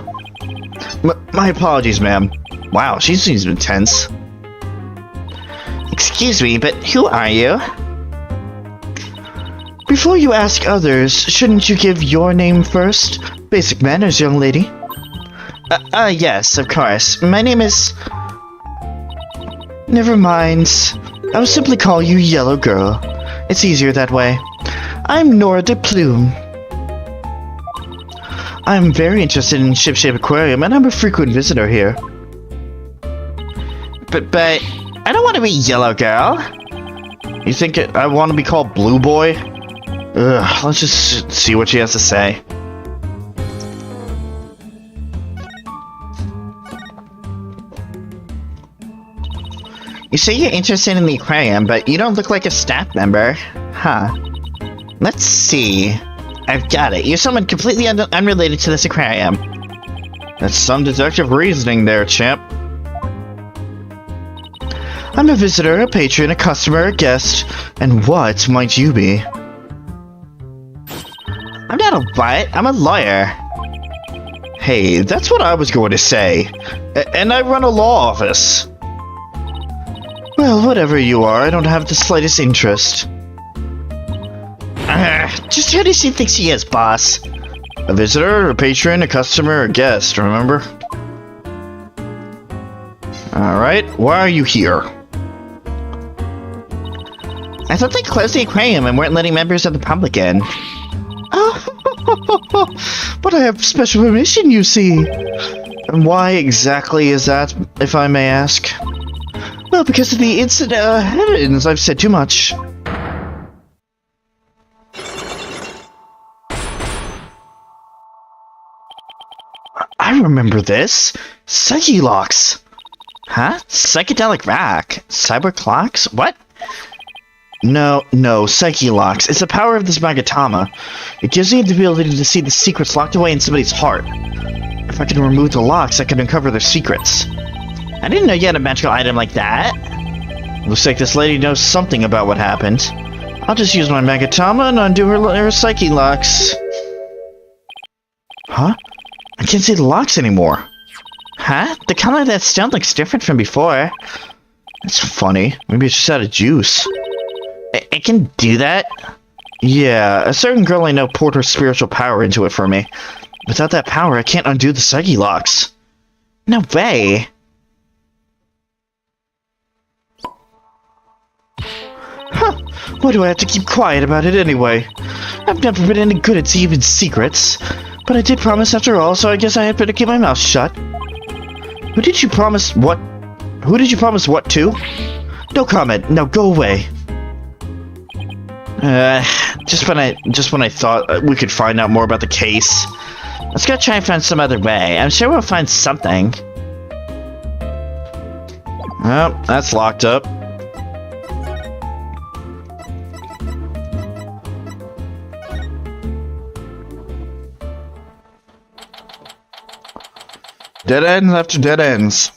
A: My apologies, ma'am. Wow, she seems intense. Excuse me, but who are you? Before you ask others, shouldn't you give your name first? Basic manners, young lady. Yes, of course. My name is... Never mind. I will simply call you Yellow Girl. It's easier that way. I'm Nora de Plume. I'm very interested in Ship-Shape Aquarium, and I'm a frequent visitor here. But, I don't want to be Yellow Girl. You think I want to be called Blue Boy? Ugh, let's just see what she has to say. You say you're interested in the aquarium, but you don't look like a staff member. Huh. Let's see. I've got it. You're someone completely unrelated to this aquarium. That's some deductive reasoning there, champ. I'm a visitor, a patron, a customer, a guest, and what might you be? I'm not a what? I'm a lawyer. Hey, that's what I was going to say. And I run a law office. Well, whatever you are, I don't have the slightest interest. Just who does she think she is, boss? A visitor, a patron, a customer, a guest, remember? Alright, why are you here? I thought they closed the aquarium and weren't letting members of the public in. Oh, but I have special permission, you see. And why exactly is that, if I may ask? Well, because of the incident, heavens, I've said too much. I remember this. Psyche locks. Huh? Psychedelic rack. Cyber clocks? What? No, Psyche locks. It's the power of this Magatama. It gives me the ability to see the secrets locked away in somebody's heart. If I can remove the locks, I can uncover their secrets. I didn't know you had a magical item like that. Looks like this lady knows something about what happened. I'll just use my Magatama and undo her Psyche locks. Huh? I can't see the locks anymore. Huh? The color of that stone looks different from before. That's funny. Maybe it's just out of juice. I can do that? Yeah, a certain girl I know poured her spiritual power into it for me. Without that power, I can't undo the Psyche locks. No way. Huh. Why do I have to keep quiet about it anyway? I've never been any good at keeping secrets. But I did promise after all, so I guess I had better keep my mouth shut. Who did you promise what? Who did you promise what to? No comment. Now go away. Just when I thought we could find out more about the case. Let's go try and find some other way. I'm sure we'll find something. Oh, that's locked up. Dead ends after dead ends.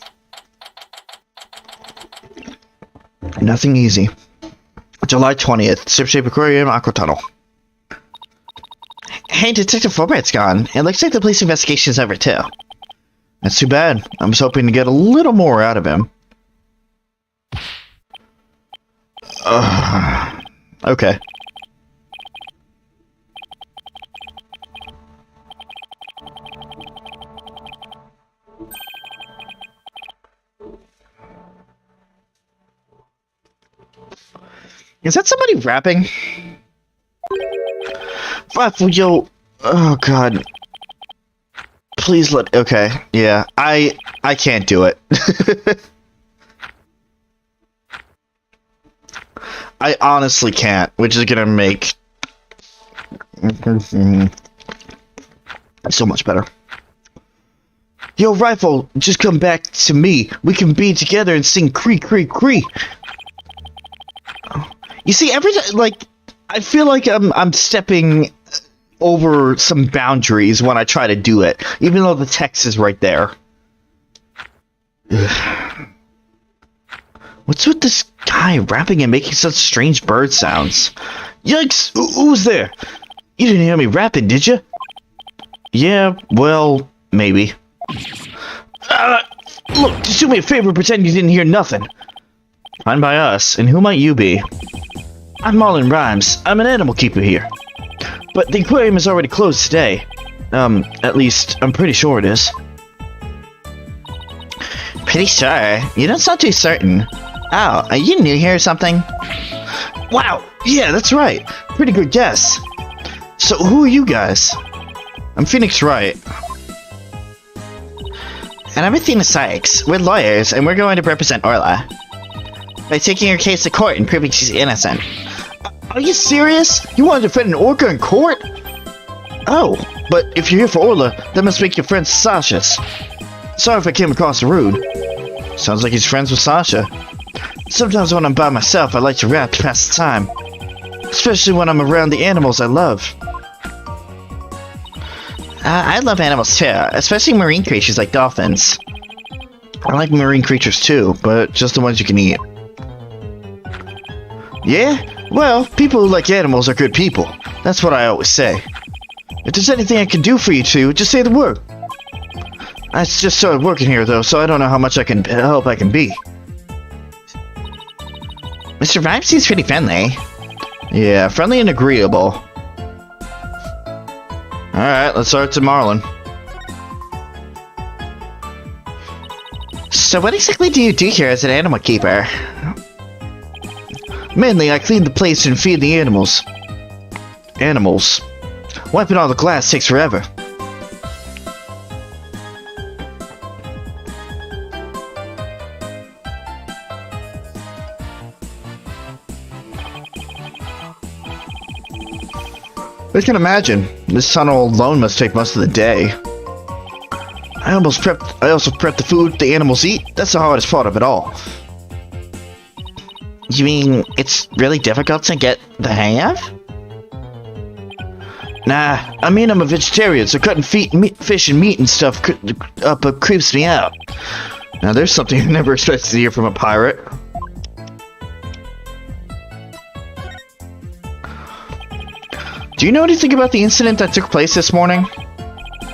A: Nothing easy. July 20th, Ship-Shape Aquarium, Aqua Tunnel. Hey, Detective Fulbright's gone. It looks like the police investigation is over too. That's too bad. I was hoping to get a little more out of him. Okay. Is that somebody rapping? Yo, oh god. Please let, okay, yeah, I can't do it. I honestly can't, which is gonna make so much better. Yo, Rifle, just come back to me. We can be together and sing Cree Cree Cree. You see, every time, like, I feel like I'm stepping over some boundaries when I try to do it, even though the text is right there. What's with this guy rapping and making such strange bird sounds? Yikes! Who's there? You didn't hear me rapping, did you? Yeah, well, maybe. Look, just do me a favor, pretend you didn't hear nothing. Fine by us, and who might you be? I'm Marlon Rhymes. I'm an animal keeper here. But the aquarium is already closed today. At least, I'm pretty sure it is. Pretty sure? You don't sound too certain. Oh, are you new here or something? Wow, yeah, that's right. Pretty good guess. So, who are you guys? I'm Phoenix Wright.
D: And I'm Athena Sykes. We're lawyers, and we're going to represent Orla by taking her case to court and proving she's innocent.
A: Are you serious? You want to defend an orca in court? Oh, but if you're here for Orla, that must make you friends with Sasha's. Sorry if I came across rude. Sounds like he's friends with Sasha. Sometimes when I'm by myself, I like to rap to pass the time. Especially when I'm around the animals I love.
D: I love animals too, especially marine creatures like dolphins.
A: I like marine creatures too, but just the ones you can eat. Yeah? Well, people who like animals are good people. That's what I always say. If there's anything I can do for you two, just say the word. I just started working here though, so I don't know how much help I can be.
D: Mr. Vibe seems pretty friendly.
A: Yeah, friendly and agreeable. Alright, let's start to Marlin.
D: So what exactly do you do here as an animal keeper?
A: Mainly, I clean the place and feed the animals. Animals. Wiping all the glass takes forever. I can imagine. This tunnel alone must take most of the day. I also prep the food the animals eat. That's the hardest part of it all.
D: You mean it's really difficult to get the hang of?
A: Nah, I mean I'm a vegetarian, so cutting fish and meat and stuff creeps me out. Now there's something I never expected to hear from a pirate. Do you know anything about the incident that took place this morning?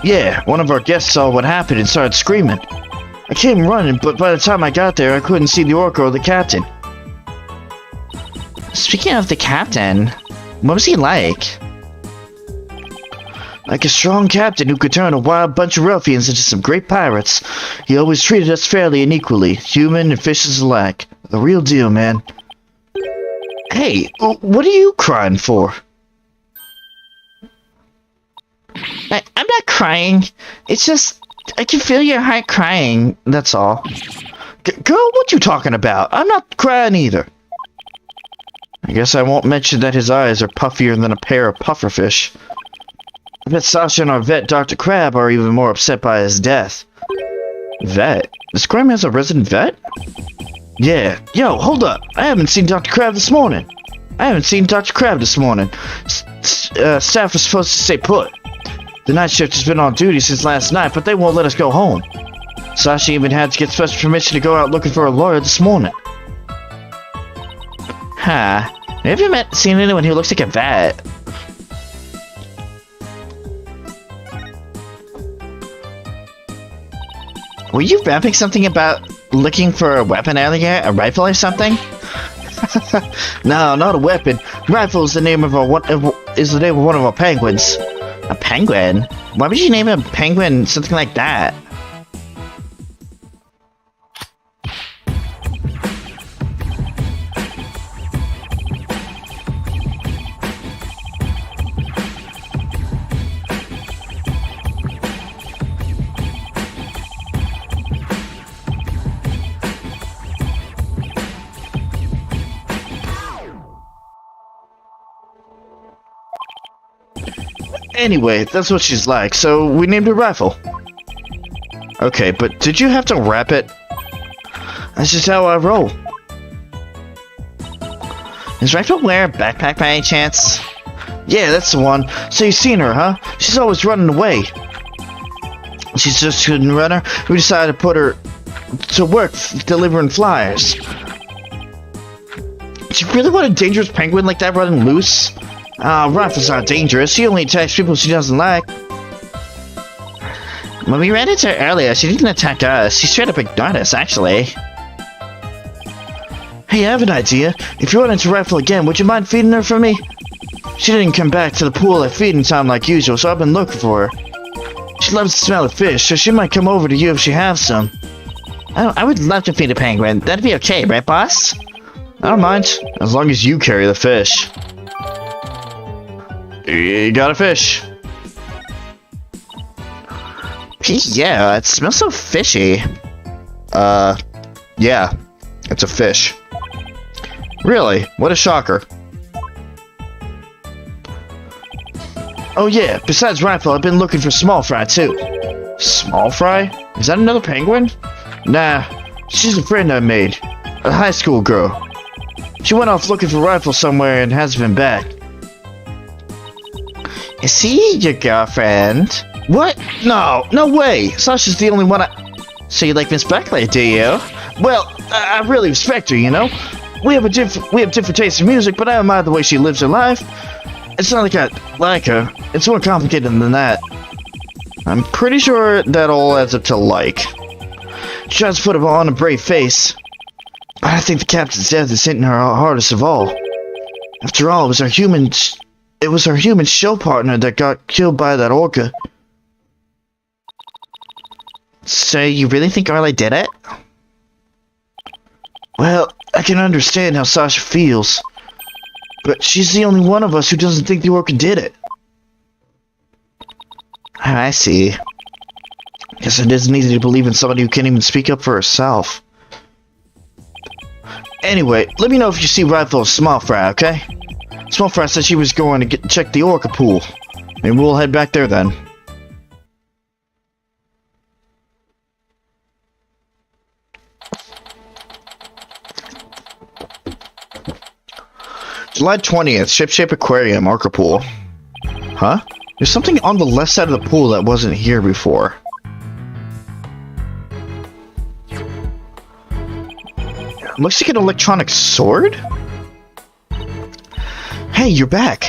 A: Yeah, one of our guests saw what happened and started screaming. I came running, but by the time I got there, I couldn't see the orca or the captain.
D: Speaking of the captain, what was he like?
A: Like a strong captain who could turn a wild bunch of ruffians into some great pirates. He always treated us fairly and equally, human and fishes alike. The real deal, man. Hey, what are you crying for?
D: I'm not crying. It's just, I can feel your heart crying, that's all.
A: Girl, what you talking about? I'm not crying either. I guess I won't mention that his eyes are puffier than a pair of pufferfish. I bet Sasha and our vet, Dr. Crab, are even more upset by his death. Vet? This crime has a resident vet? Yeah. Yo, hold up. I haven't seen Dr. Crab this morning. Staff was supposed to stay put. The night shift has been on duty since last night, but they won't let us go home. Sasha even had to get special permission to go out looking for a lawyer this morning.
D: Huh. Have you seen anyone who looks like a vet? Were you rapping something about looking for a weapon earlier? A rifle or something?
A: No, not a weapon. Rifle is the name of one of our penguins.
D: A penguin? Why would you name a penguin something like that?
A: Anyway, that's what she's like, so we named her Rifle. Okay, but did you have to wrap it? That's just how I roll.
D: Does Rifle wear a backpack by any chance?
A: Yeah, that's the one. So you've seen her, huh? She's always running away. She's just a good runner. We decided to put her to work delivering flyers. Do you really want a dangerous penguin like that running loose? Rifle's not dangerous. She only attacks people she doesn't like.
D: When we ran into her earlier, she didn't attack us. She straight up ignored us, actually.
A: Hey, I have an idea. If you run into Rifle again, would you mind feeding her for me? She didn't come back to the pool at feeding time like usual, so I've been looking for her. She loves the smell of fish, so she might come over to you if she has some.
D: I would love to feed a penguin. That'd be okay, right, boss?
A: I don't mind, as long as you carry the fish. You got a fish. Yeah, it smells so fishy. Yeah, it's a fish. Really? What a shocker. Oh yeah, besides Rifle, I've been looking for Small Fry too. Small Fry? Is that another penguin? Nah, she's a friend I made. A high school girl. She went off looking for Rifle somewhere and hasn't been back. Is he your girlfriend? What? No, no way! Sasha's the only one So you like Miss Beckley, do you? Well, I really respect her, you know? We have different tastes in music, but I admire the way she lives her life. It's not like I like her. It's more complicated than that. I'm pretty sure that all adds up to like. She tries to put on a brave face. I think the captain's death is hitting her hardest of all. After all, it was our human show partner that got killed by that orca. So you really think Arlie did it? Well, I can understand how Sasha feels. But she's the only one of us who doesn't think the orca did it. I see. Guess it isn't easy to believe in somebody who can't even speak up for herself. Anyway, let me know if you see Rifle or Small Fry, okay? Small Fry said she was going to check the orca pool. Maybe we'll head back there then. July 20th, Ship Aquarium, Orca Pool. Huh? There's something on the left side of the pool that wasn't here before. Looks like an electronic sword? Hey, you're back!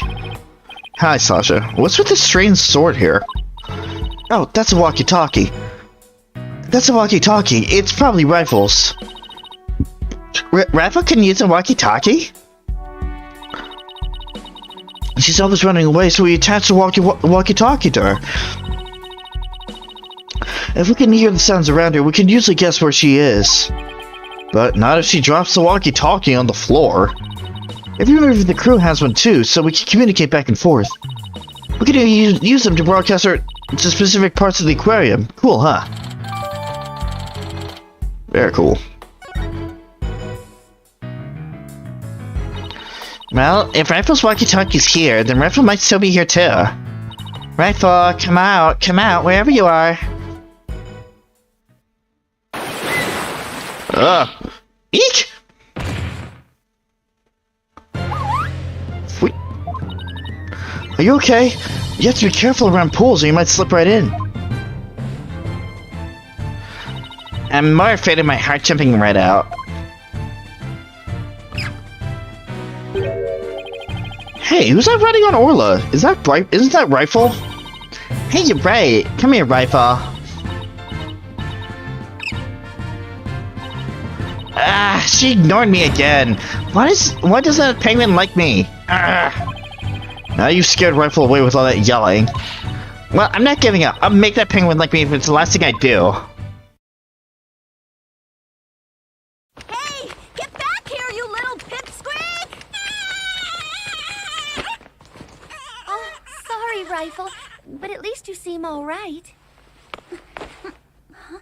A: Hi, Sasha. What's with this strange sword here? Oh, that's a walkie-talkie. That's a walkie-talkie. It's probably Rifle's. Rifle can use a walkie-talkie? She's always running away, so we attached a walkie-talkie to her. If we can hear the sounds around her, we can usually guess where she is. But not if she drops the walkie-talkie on the floor. Everyone in the crew has one too, so we can communicate back and forth. We can use them to broadcast her to specific parts of the aquarium. Cool, huh? Very cool. Well, if Rifle's walkie-talkie's here, then Rifle might still be here too. Rifle, come out, wherever you are. Eek! Wait. Are you okay? You have to be careful around pools or you might slip right in. I'm more afraid of my heart jumping right out. Hey, who's that riding on Orla? Isn't that Rifle? Hey, you're right. Come here, Rifle. Ah, she ignored me again. Why doesn't that penguin like me? Ah. Now you've scared Rifle away with all that yelling. Well, I'm not giving up. I'll make that penguin like me if it's the last thing I do.
C: Hey, get back here, you little pipsqueak! Oh, sorry, Rifle, but at least you seem all right. Huh?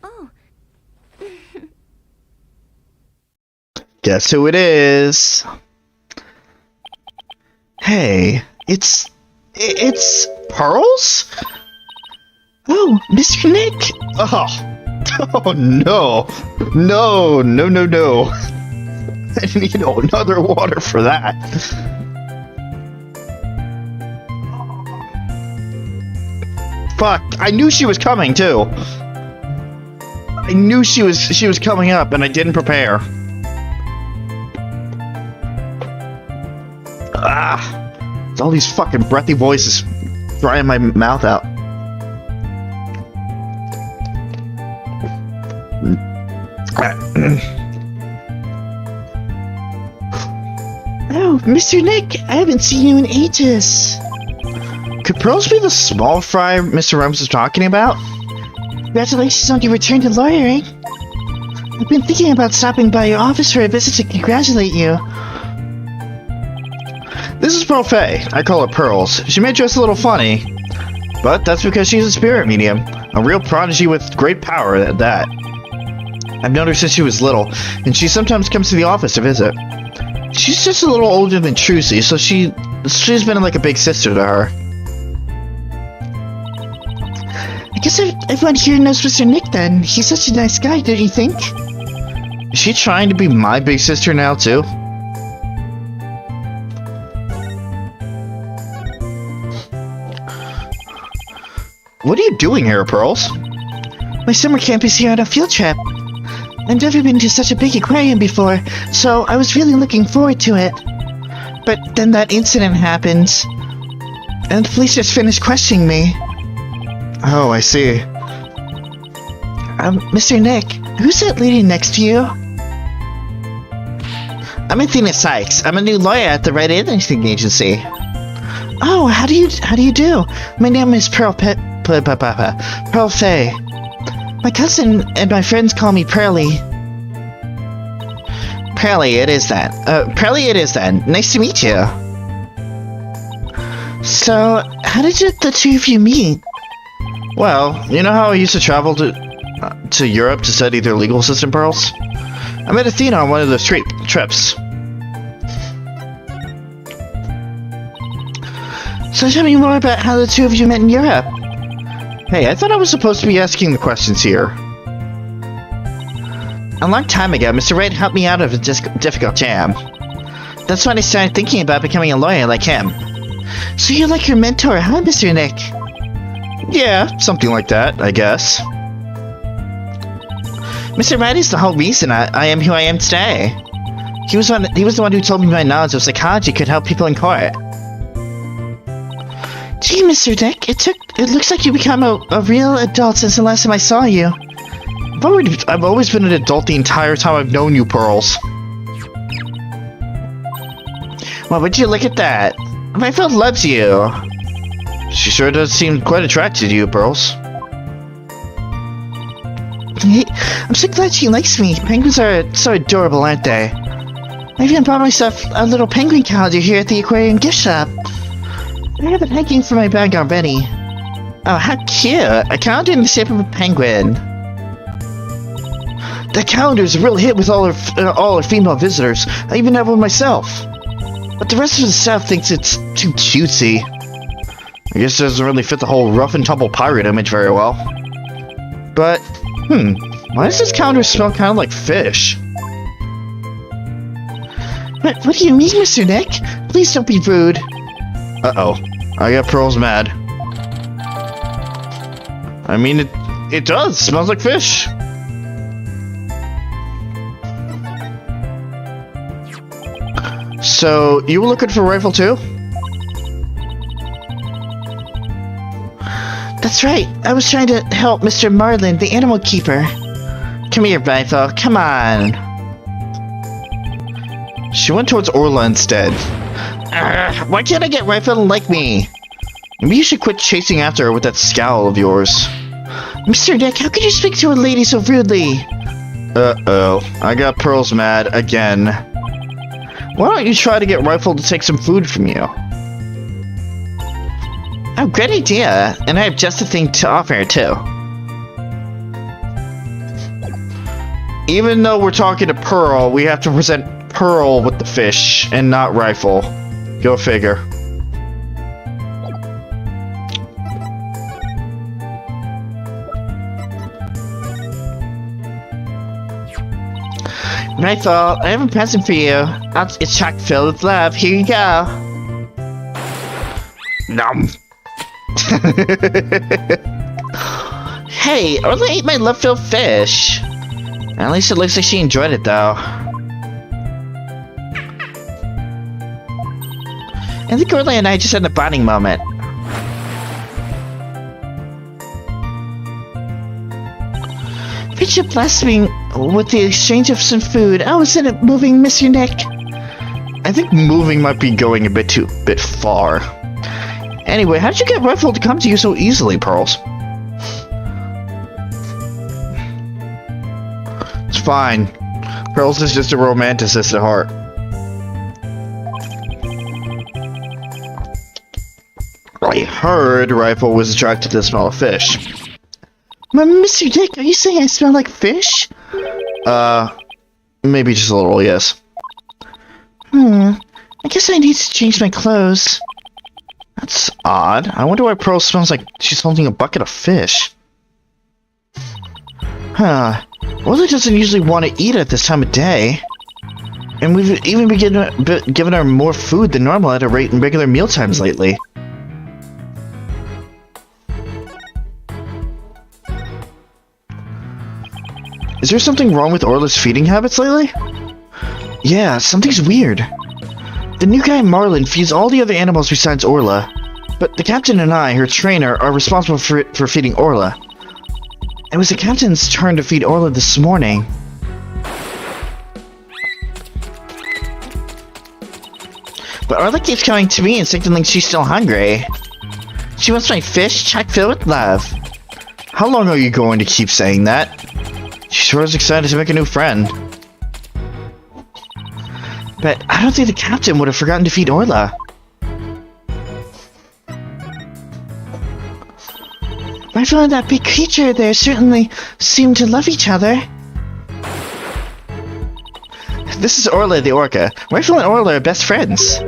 C: Oh.
A: Guess who it is? Hey, it's Pearls? Oh, Mr. Nick! Oh no! No! I need another water for that. Fuck! I knew she was coming too. I knew she was coming up, and I didn't prepare. Ah! It's all these fucking breathy voices drying my mouth out. Oh, Mr. Nick, I haven't seen you in ages. Could Pearls be the small fry Mr. Rums was talking about? Congratulations on your return to lawyering. I've been thinking about stopping by your office for a visit to congratulate you. This is Pearl Faye. I call her Pearls. She may dress a little funny, but that's because she's a spirit medium. A real prodigy with great power at that. I've known her since she was little, and she sometimes comes to the office to visit. She's just a little older than Suzie, so she's been like a big sister to her.
D: I guess everyone here knows Mr. Nick then. He's such a nice guy, don't you think?
A: Is she trying to be my big sister now, too? What are you doing here, Pearls?
D: My summer camp is here on a field trip. I've never been to such a big aquarium before, so I was really looking forward to it. But then that incident happened, and the police just finished questioning me.
A: Oh, I see.
D: Mr. Nick, who's that lady next to you?
A: I'm Athena Sykes. I'm a new lawyer at the Wright Agency.
D: Oh, how do you do? My name is Pearl Faye. My cousin and my friends call me Pearly.
A: Pearly, it is then. Nice to meet you.
D: So, how did the two of you meet?
A: Well, you know how I used to travel to Europe to study their legal system, Pearls? I met Athena on one of those trips.
D: So tell me more about how the two of you met in Europe.
A: Hey, I thought I was supposed to be asking the questions here.
D: A long time ago, Mr. Wright helped me out of a difficult jam. That's when I started thinking about becoming a lawyer like him. So you're like your mentor, huh, Mr. Nick?
A: Yeah, something like that, I guess.
D: Mr. Wright is the whole reason I am who I am today. He was the one who told me my knowledge of psychology could help people in court. Gee, Mr. Nick, it looks like you become a real adult since the last time I saw you.
A: I've always been an adult the entire time I've known you, Pearls.
D: Well, would you look at that? Rifle loves you.
A: She sure does seem quite attracted to you, Pearls.
D: I'm so glad she likes me. Penguins are so adorable, aren't they? I even bought myself a little penguin calendar here at the aquarium gift shop. I have it hanging from my bag already. Oh, how cute! A calendar in the shape of a penguin.
A: That calendar is a real hit with all our female visitors. I even have one myself. But the rest of the staff thinks it's too cutesy. I guess it doesn't really fit the whole rough and tumble pirate image very well. But, why does this calendar smell kind of like fish?
D: What do you mean, Mr. Nick? Please don't be rude.
A: Uh-oh. I got Pearls mad. I mean, it does. Smells like fish. So, you were looking for a rifle too?
D: That's right. I was trying to help Mr. Marlin, the animal keeper. Come here, Rifle. Come on.
A: She went towards Orla instead.
D: Why can't I get Rifle to like me?
A: Maybe you should quit chasing after her with that scowl of yours.
D: Mr. Nick, how could you speak to a lady so rudely?
A: Uh-oh. I got Pearls mad again. Why don't you try to get Rifle to take some food from you?
D: Oh, great idea. And I have just the thing to offer her, too.
A: Even though we're talking to Pearl, we have to present Pearl with the fish and not Rifle. Go figure.
D: Rifle, I have a present for you. It's chock filled with love. Here you go.
A: Nom.
D: Hey, Orla ate my love-filled fish. At least it looks like she enjoyed it, though. I think Orla and I just had a bonding moment. Friendship blessed me with the exchange of some food. I was in it moving, Mr. Nick.
A: I think moving might be going a bit far. Anyway, how'd you get Rifle to come to you so easily, Pearls? It's fine. Pearls is just a romanticist at heart. I heard Rifle was attracted to the smell of fish.
D: Mr. Dick, are you saying I smell like fish?
A: Maybe just a little, yes.
D: I guess I need to change my clothes.
A: That's odd. I wonder why Pearl smells like she's holding a bucket of fish. Huh. Orla doesn't usually want to eat at this time of day. And we've even been giving her more food than normal at a rate in regular meal times lately. Is there something wrong with Orla's feeding habits lately? Yeah, something's weird. The new guy Marlin feeds all the other animals besides Orla, but the captain and I, her trainer, are responsible for feeding Orla. It was the captain's turn to feed Orla this morning. But Orla keeps coming to me and signaling she's still hungry. She wants my fish chock filled with love. How long are you going to keep saying that? She sure is excited to make a new friend. But I don't think the captain would have forgotten to feed Orla. Rifle and that big creature there certainly seem to love each other. This is Orla the orca. Rifle and Orla are best friends.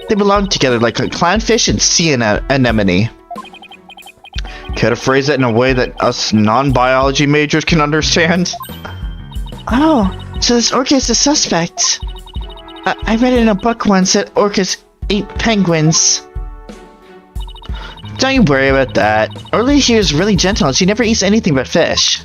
A: They belong together like a clownfish and sea anemone. Care to phrase it in a way that us non-biology majors can understand? Oh, so this orca is the suspect. I read in a book once that orcas eat penguins. Don't you worry about that. Orla here is really gentle and she never eats anything but fish.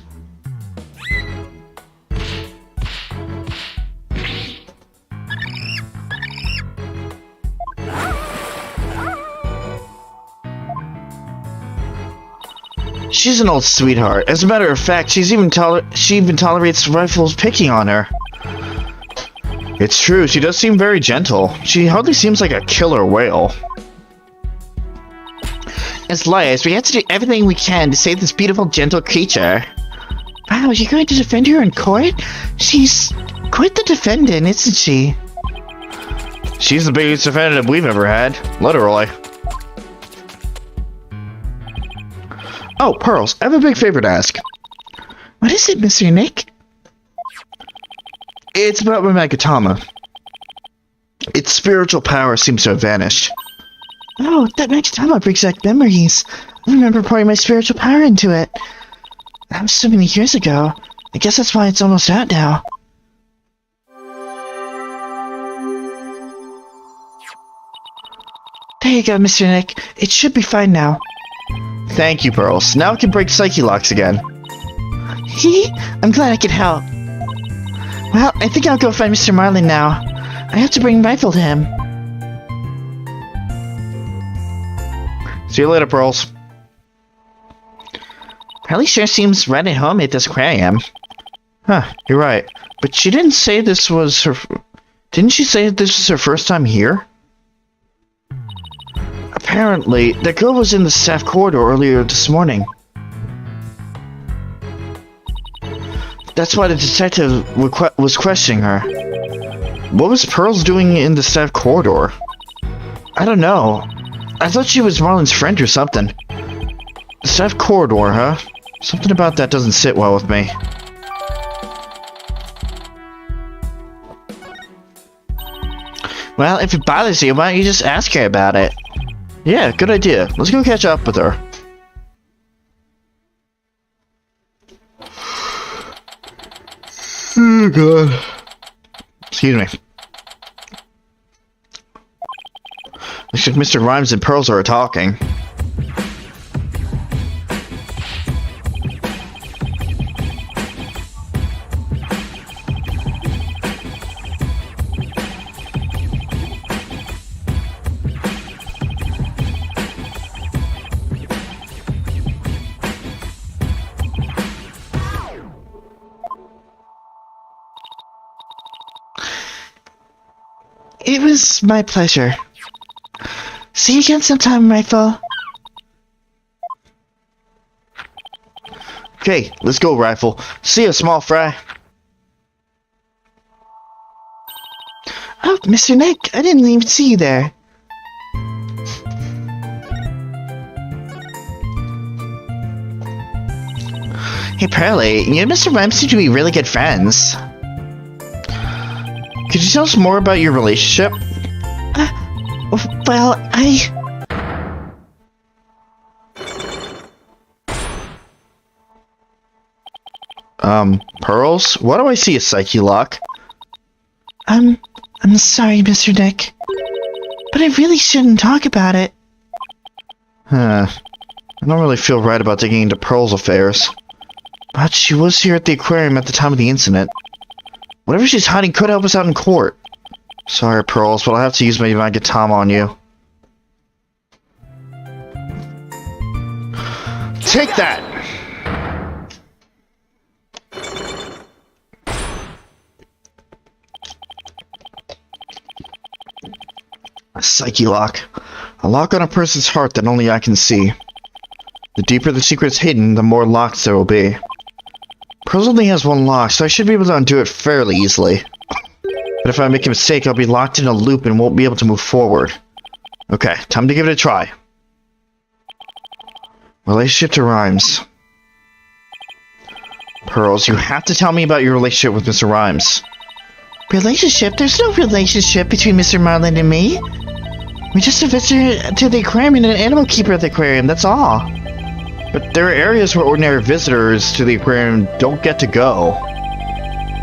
A: She's an old sweetheart. As a matter of fact, she even tolerates Rifle's picking on her. It's true, she does seem very gentle. She hardly seems like a killer whale. As lawyers, we have to do everything we can to save this beautiful, gentle creature. Wow, you're going to defend her in court? She's quite the defendant, isn't she? She's the biggest defendant we've ever had. Literally. Oh, Pearls, I have a big favor to ask. What is it, Mr. Nick? It's about my Magatama. Its spiritual power seems to have vanished. Oh, that Magatama brings back memories. I remember pouring my spiritual power into it. That was so many years ago. I guess that's why it's almost out now. There you go, Mr. Nick. It should be fine now. Thank you, Pearls. Now I can break Psyche locks again. I'm glad I could help. Well, I think I'll go find Mr. Marlin now. I have to bring Rifle to him. See you later, Pearls. Pearlie sure seems right at home at this aquarium. Huh, you're right. But she didn't say this was her... Didn't she say this was her first time here? Apparently, the girl was in the staff corridor earlier this morning. That's why the detective was questioning her. What was Pearls doing in the staff corridor? I don't know. I thought she was Marlin's friend or something. The staff corridor, huh? Something about that doesn't sit well with me. Well, if it bothers you, why don't you just ask her about it? Yeah, good idea. Let's go catch up with her. Oh, God. Excuse me. Looks like Mr. Rhymes and Pearls are talking. It was my pleasure. See you again sometime, Rifle. Okay, let's go, Rifle. See you, small fry. Oh, Mr. Nick, I didn't even see you there.
D: Hey, Pearly, you and Mr. Rhymes seem to be really good friends.
A: Could you tell us more about your relationship?
D: Well,
A: Pearls? Why do I see a psyche lock?
D: I'm sorry, Mr. Nick. But I really shouldn't talk about it.
A: I don't really feel right about digging into Pearl's affairs. But she was here at the aquarium at the time of the incident. Whatever she's hiding could help us out in court. Sorry, Pearls, but I'll have to use my Magatama on you. Take that! A psyche lock. A lock on a person's heart that only I can see. The deeper the secret is hidden, the more locks there will be. Pearls only has one lock, so I should be able to undo it fairly easily. But if I make a mistake, I'll be locked in a loop and won't be able to move forward. Okay, time to give it a try. Relationship to Rhymes. Pearls, you have to tell me about your relationship with Mr. Rhymes.
D: Relationship? There's no relationship between Mr. Marlin and me. We're just a visitor to the aquarium and an animal keeper at the aquarium, that's all.
A: But there are areas where ordinary visitors to the aquarium don't get to go.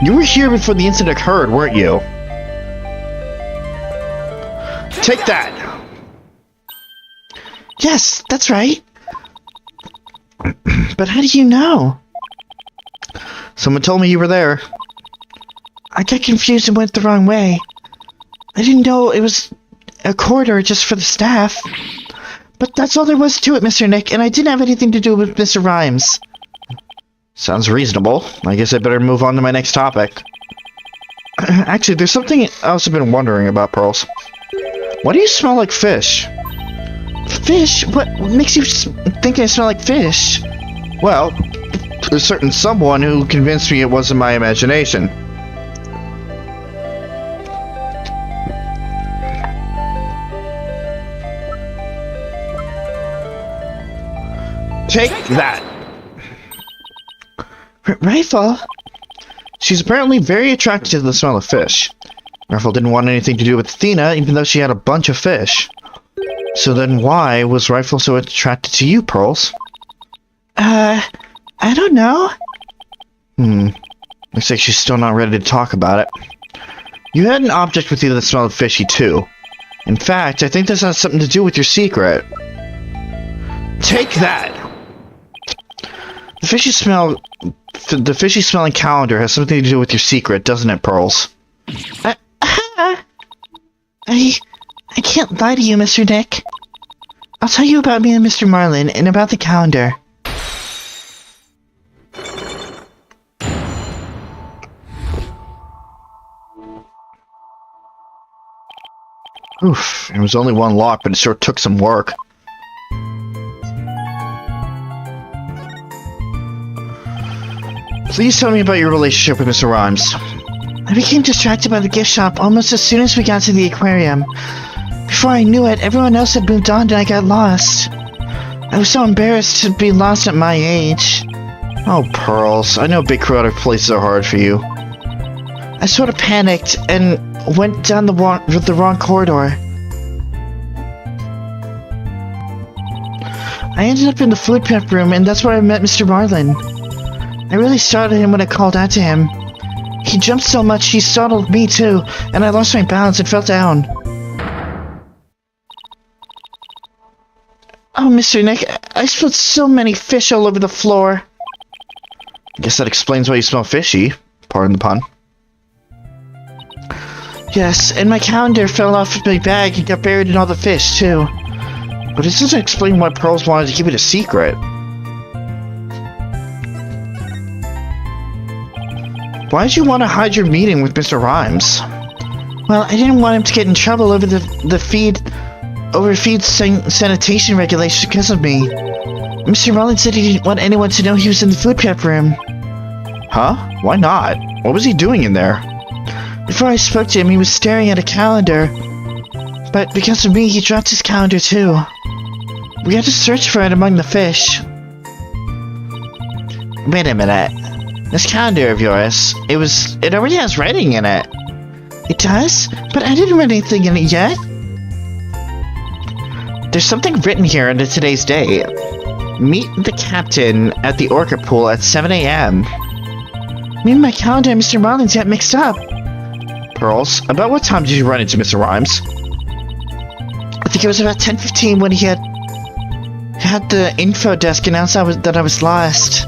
A: You were here before the incident occurred, weren't you? Take that!
D: Yes, that's right. But how do you know?
A: Someone told me you were there.
D: I got confused and went the wrong way. I didn't know it was a corridor just for the staff. But that's all there was to it, Mr. Nick, and I didn't have anything to do with Mr. Rhymes.
A: Sounds reasonable. I guess I better move on to my next topic. Actually, there's something else I've been wondering about, Pearls. Why do you smell like fish?
D: Fish? What makes you think I smell like fish?
A: Well, there's certain someone who convinced me it wasn't my imagination. Take that!
D: Rifle?
A: She's apparently very attracted to the smell of fish. Rifle didn't want anything to do with Athena, even though she had a bunch of fish. So then why was Rifle so attracted to you, Pearls?
D: I don't know.
A: Looks like she's still not ready to talk about it. You had an object with you that smelled fishy, too. In fact, I think this has something to do with your secret. Take that! The fishy smelling calendar has something to do with your secret, doesn't it, Pearls?
D: I can't lie to you, Mr. Nick. I'll tell you about me and Mr. Marlin, and about the calendar.
A: Oof, it was only one lock, but it sure took some work. Please tell me about your relationship with Mr. Rhymes.
D: I became distracted by the gift shop almost as soon as we got to the aquarium. Before I knew it, everyone else had moved on and I got lost. I was so embarrassed to be lost at my age.
A: Oh, Pearls, I know big crowded places are hard for you.
D: I sort of panicked and went down the wrong corridor. I ended up in the food prep room, and that's where I met Mr. Marlin. I really startled him when I called out to him. He jumped so much he startled me too, and I lost my balance and fell down. Oh, Mr. Nick, I spilled so many fish all over the floor.
A: I guess that explains why you smell fishy. Pardon the pun.
D: Yes, and my calendar fell off my bag and got buried in all the fish, too.
A: But it doesn't explain why Pearls wanted to keep it a secret. Why did you want to hide your meeting with Mr. Rhymes?
D: Well, I didn't want him to get in trouble over the feed sanitation regulations because of me. Mr. Marlin said he didn't want anyone to know he was in the food prep room.
A: Huh? Why not? What was he doing in there?
D: Before I spoke to him, he was staring at a calendar. But because of me, he dropped his calendar too. We had to search for it among the fish. Wait a minute. This calendar of yours, it already has writing in it. It does? But I didn't write anything in it yet. There's something written here under today's date. Meet the captain at the orca pool at 7 a.m. Me and my calendar and Mr. Marlin's got mixed up. Pearls, about what time did you run into Mr. Rhymes? I think it was about 10:15 when he had the info desk announce that I was lost.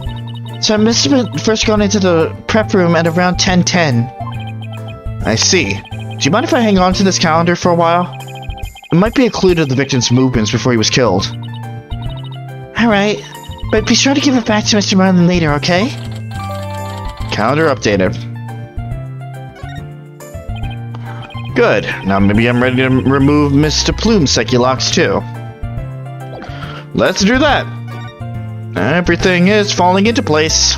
D: So I must have been first gone into the prep room at around 10:10. I see. Do you mind if I hang on to this calendar for a while? It might be a clue to the victim's movements before he was killed. Alright, but be sure to give it back to Mr. Marlin later, okay? Calendar updated. Good. Now maybe I'm ready to remove Mr. Plume's psyche locks too. Let's do that. Everything is falling into place.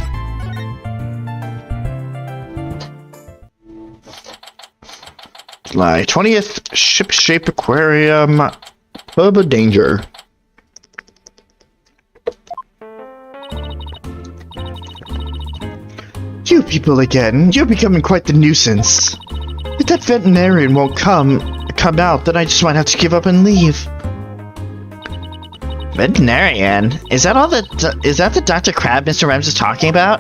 D: July 20th, Ship-Shape Aquarium, Club of Danger. You people again, you're becoming quite the nuisance. If that veterinarian won't come out, then I just might have to give up and leave. Veterinarian? Is that the Dr. Crab Mr. Rhymes is talking about?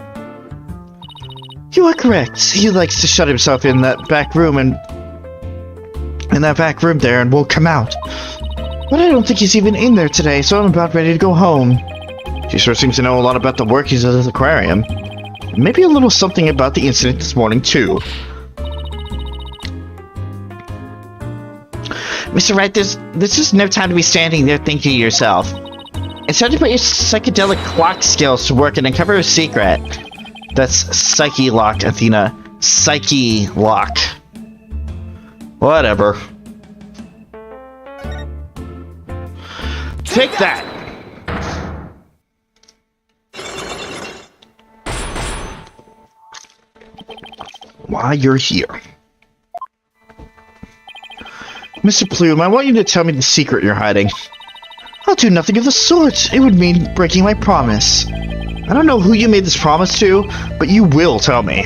D: You are correct. He likes to shut himself in that back room there and won't come out. But I don't think he's even in there today, so I'm about ready to go home. She sure seems to know a lot about the workings of this aquarium. Maybe a little something about the incident this morning, too. Mr. Wright, this is no time to be standing there thinking to yourself. It's time to put your psychedelic clock skills to work and uncover a secret. That's Psyche Lock, Athena. Psyche Lock. Whatever. Take that! Why you're here. Mr. Plume, I want you to tell me the secret you're hiding. I'll do nothing of the sort. It would mean breaking my promise. I don't know who you made this promise to, but you will tell me.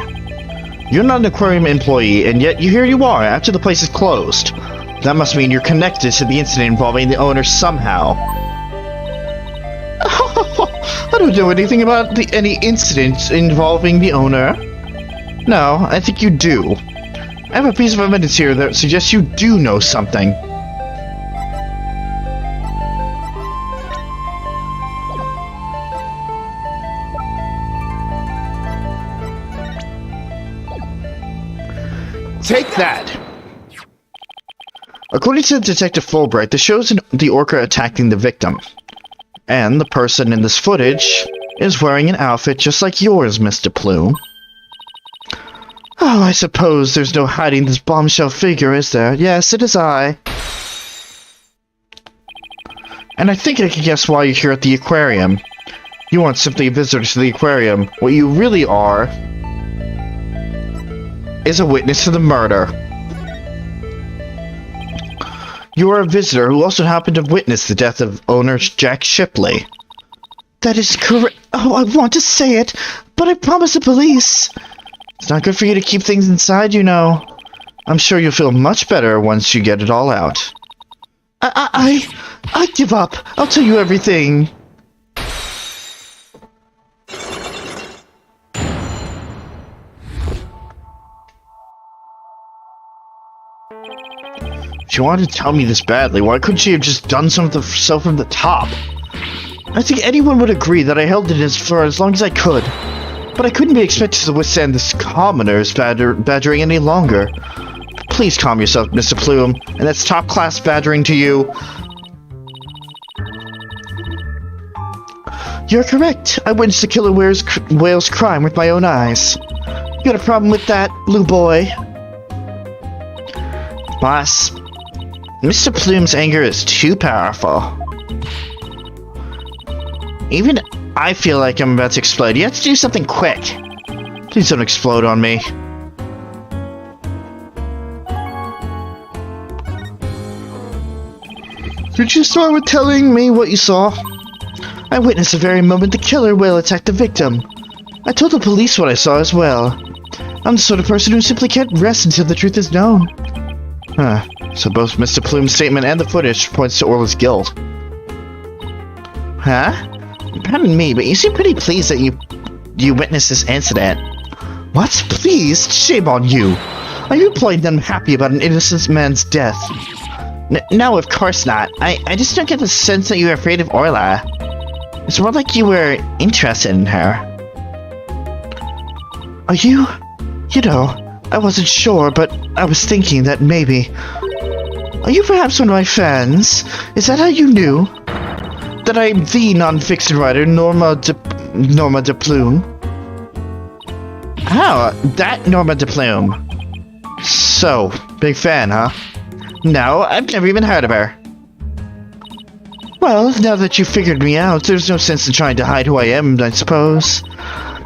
D: You're not an aquarium employee, and yet here you are after the place is closed. That must mean you're connected to the incident involving the owner somehow. I don't know anything about any incident involving the owner. No, I think you do. I have a piece of evidence here that suggests you do know something. Take that! According to Detective Fulbright, this shows the orca attacking the victim. And the person in this footage is wearing an outfit just like yours, Mr. Plume. Oh, I suppose there's no hiding this bombshell figure, is there? Yes, it is I. And I think I can guess why you're here at the aquarium. You aren't simply a visitor to the aquarium. What you really are is a witness to the murder. You are a visitor who also happened to witness the death of owner Jack Shipley. That is correct. Oh, I want to say it, but I promise the police. It's not good for you to keep things inside, you know. I'm sure you'll feel much better once you get it all out. I give up. I'll tell you everything. She wanted to tell me this badly. Why couldn't she have just done something so from the top? I think anyone would agree that I held it for as long as I could. But I couldn't be expected to withstand this commoner's badgering any longer. Please calm yourself, Mr. Plume, and that's top-class badgering to you. You're correct. I witnessed the killer whale's crime with my own eyes. You got a problem with that, blue boy? Boss, Mr. Plume's anger is too powerful. Even I feel like I'm about to explode. You have to do something quick. Please don't explode on me. Could you start with telling me what you saw? I witnessed the very moment the killer whale attacked the victim. I told the police what I saw as well. I'm the sort of person who simply can't rest until the truth is known.
A: Huh. So both Mr. Plume's statement and the footage points to Orla's guilt.
D: Huh? Pardon me, but you seem pretty pleased that you witnessed this incident.
A: What? Pleased? Shame on you. Are you implying that I'm happy about an innocent man's death?
D: No, of course not. I just don't get the sense that you were afraid of Orla. It's more like you were interested in her.
A: Are you? You know, I wasn't sure, but I was thinking that maybe... Are you perhaps one of my fans? Is that how you knew? That I'm the non-fiction writer, Norma de Plume?
D: Oh, that Norma de Plume.
A: So, big fan, huh?
D: No, I've never even heard of her.
A: Well, now that you figured me out, there's no sense in trying to hide who I am, I suppose.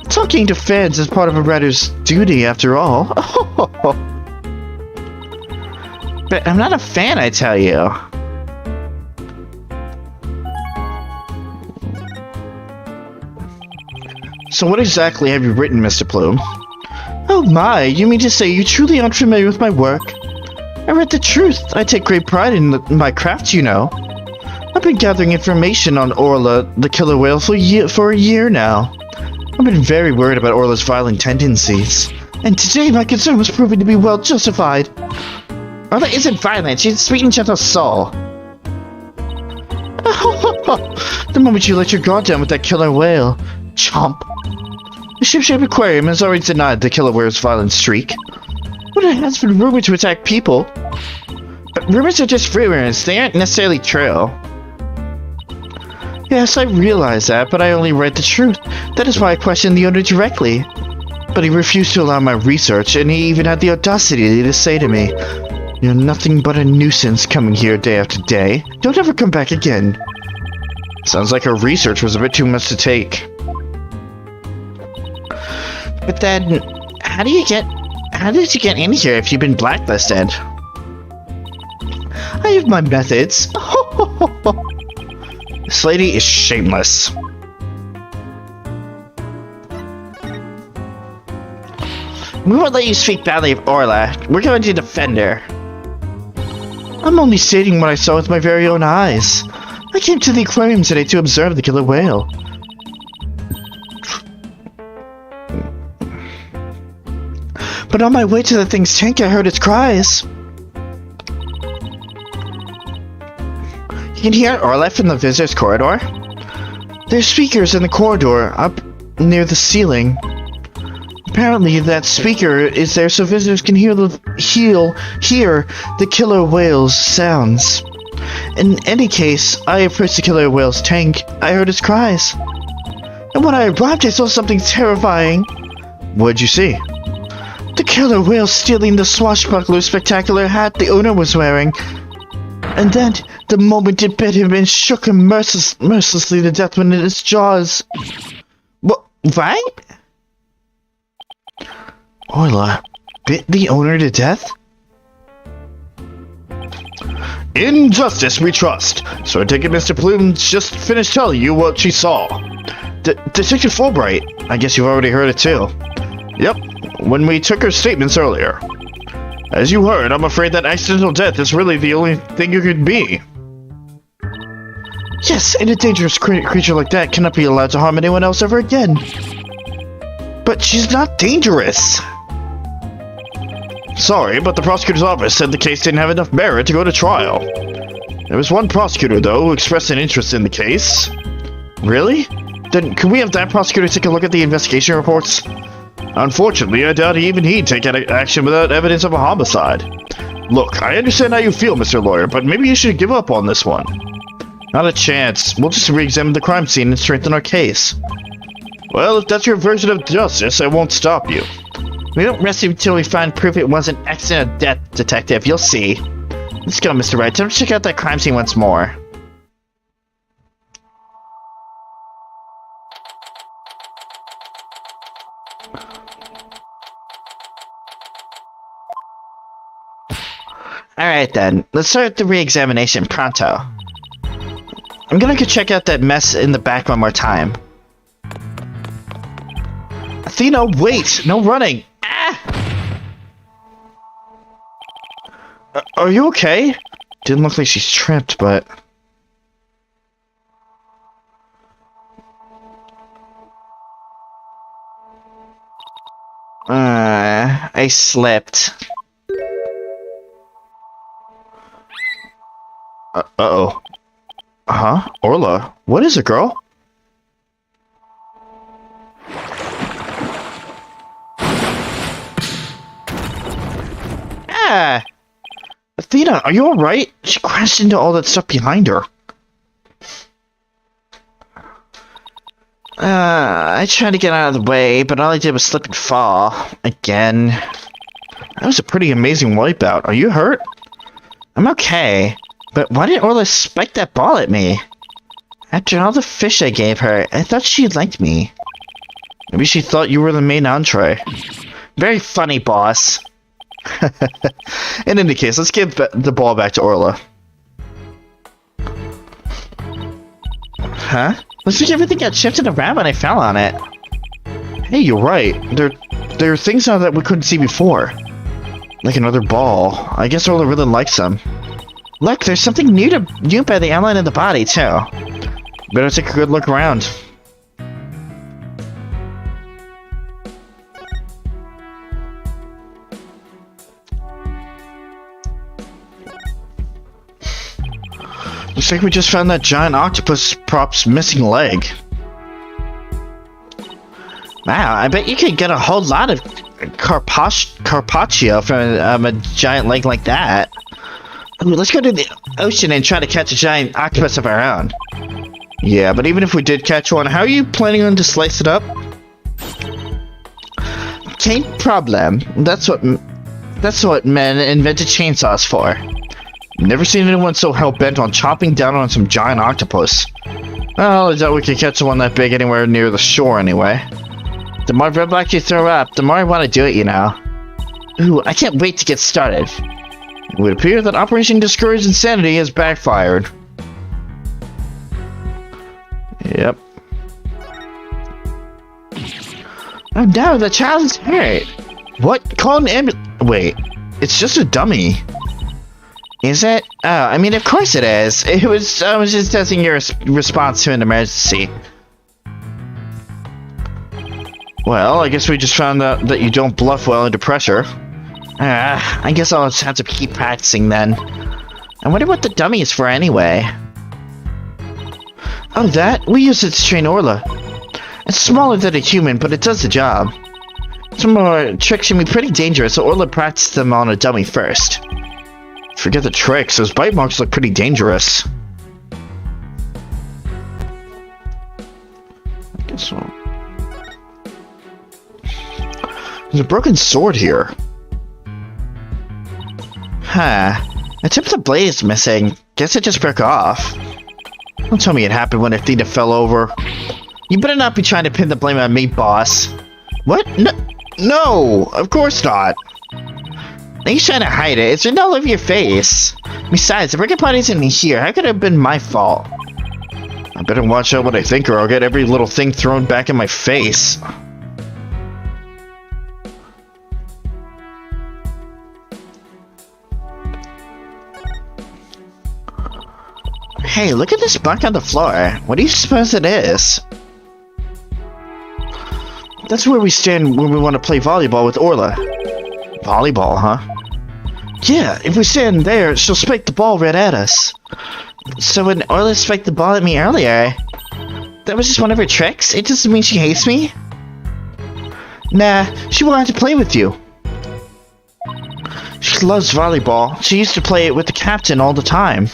A: Talking to fans is part of a writer's duty, after all.
D: But I'm not a fan, I tell you.
A: So what exactly have you written, Mr. Plume?
D: Oh my, you mean to say you truly aren't familiar with my work? I read the truth. I take great pride in my craft, you know. I've been gathering information on Orla, the killer whale, for a year now. I've been very worried about Orla's violent tendencies. And today my concern was proven to be well justified. Orla isn't violent, she's a sweet and gentle soul.
A: The moment you let your guard down with that killer whale. Chomp. The ship-shaped aquarium has already denied the killer whale's violent streak.
D: But it has been rumored to attack people. But rumors are just rumors, they aren't necessarily true.
A: Yes, I realize that, but I only write the truth. That is why I questioned the owner directly. But he refused to allow my research, and he even had the audacity to say to me, "You're nothing but a nuisance coming here day after day. Don't ever come back again." Sounds like her research was a bit too much to take.
D: But then, how did you get in here if you've been blacklisted?
A: I have my methods. This lady is shameless.
D: We won't let you speak badly of Orla. We're going to defend her.
A: I'm only stating what I saw with my very own eyes. I came to the aquarium today to observe the killer whale. But on my way to the thing's tank, I heard its cries.
D: You can hear Orla from the visitor's corridor?
A: There's speakers in the corridor, up near the ceiling. Apparently, that speaker is there so visitors can hear the killer whale's sounds. In any case, I approached the killer whale's tank. I heard its cries. And when I arrived, I saw something terrifying. What'd you see? The killer whale stealing the swashbuckler spectacular hat the owner was wearing. And then, the moment it bit him and shook him mercilessly to death within its jaws.
D: What?
A: Orla bit the owner to death? In justice we trust. So I take it Mr. Plume just finished telling you what she saw. Detective Fulbright, I guess you've already heard it too. Yep, when we took her statements earlier. As you heard, I'm afraid that accidental death is really the only thing you could be. Yes, and a dangerous creature like that cannot be allowed to harm anyone else ever again. But she's not dangerous. Sorry, but the prosecutor's office said the case didn't have enough merit to go to trial. There was one prosecutor, though, who expressed an interest in the case. Really? Then could we have that prosecutor take a look at the investigation reports? Unfortunately, I doubt even he'd take action without evidence of a homicide. Look, I understand how you feel, Mr. Lawyer, but maybe you should give up on this one. Not a chance. We'll just re-examine the crime scene and strengthen our case. Well, if that's your version of justice, I won't stop you.
D: We don't rest until we find proof it was an accidental death, Detective. You'll see. Let's go, Mr. Wright. Time to check out that crime scene once more. Alright then, let's start the re-examination pronto. I'm gonna go check out that mess in the back one more time.
A: Athena, wait! No running! Ah! Are you okay? Didn't look like she's tripped, but... I slipped. Uh-oh. Huh? Orla, what is it, girl? Ah! Athena, are you alright? She crashed into all that stuff behind her. I tried to get out of the way, but all I did was slip and fall. Again. That was a pretty amazing wipeout. Are you hurt? I'm okay. But why did Orla spike that ball at me? After all the fish I gave her, I thought she liked me. Maybe she thought you were the main entree. Very funny, boss. In any case, let's give the ball back to Orla. Huh? Looks like everything got shifted around when I fell on it. Hey, you're right. There are things now that we couldn't see before. Like another ball. I guess Orla really likes them. Look, there's something new by the outline of the body, too. Better take a good look around. Looks like we just found that giant octopus prop's missing leg. Wow, I bet you could get a whole lot of carpaccio from a giant leg like that. Ooh, let's go to the ocean and try to catch a giant octopus of our own. Yeah, but even if we did catch one, how are you planning on to slice it up? Tain't problem. That's what men invented chainsaws for. Never seen anyone so hell-bent on chopping down on some giant octopus. Well, I doubt we could catch one that big anywhere near the shore anyway. The more red black you throw up, the more I want to do it, you know. Ooh, I can't wait to get started. It would appear that Operation Discourage Insanity has backfired. Yep. Oh no, the child is hurt. What? Call an ambulance. Wait, it's just a dummy. Is it? Oh, I mean, of course it is. I was just testing your response to an emergency. Well, I guess we just found out that you don't bluff well under pressure. I guess I'll just have to keep practicing then. I wonder what the dummy is for anyway. Oh, that? We use it to train Orla. It's smaller than a human, but it does the job. Some more tricks can be pretty dangerous, so Orla practiced them on a dummy first. Forget the tricks, those bite marks look pretty dangerous. I guess so. There's a broken sword here. Huh. The tip of the blade is missing. Guess it just broke off. Don't tell me it happened when Athena fell over. You better not be trying to pin the blame on me, boss. What? No, of course not. Now you're trying to hide it. It's written all over your face. Besides, the broken part isn't here. How could it have been my fault? I better watch out what I think or I'll get every little thing thrown back in my face. Hey, look at this mark on the floor. What do you suppose it is? That's where we stand when we want to play volleyball with Orla. Volleyball, huh? Yeah, if we stand there, she'll spike the ball right at us. So when Orla spiked the ball at me earlier, that was just one of her tricks? It doesn't mean she hates me? Nah, she wanted to play with you. She loves volleyball. She used to play it with the captain all the time.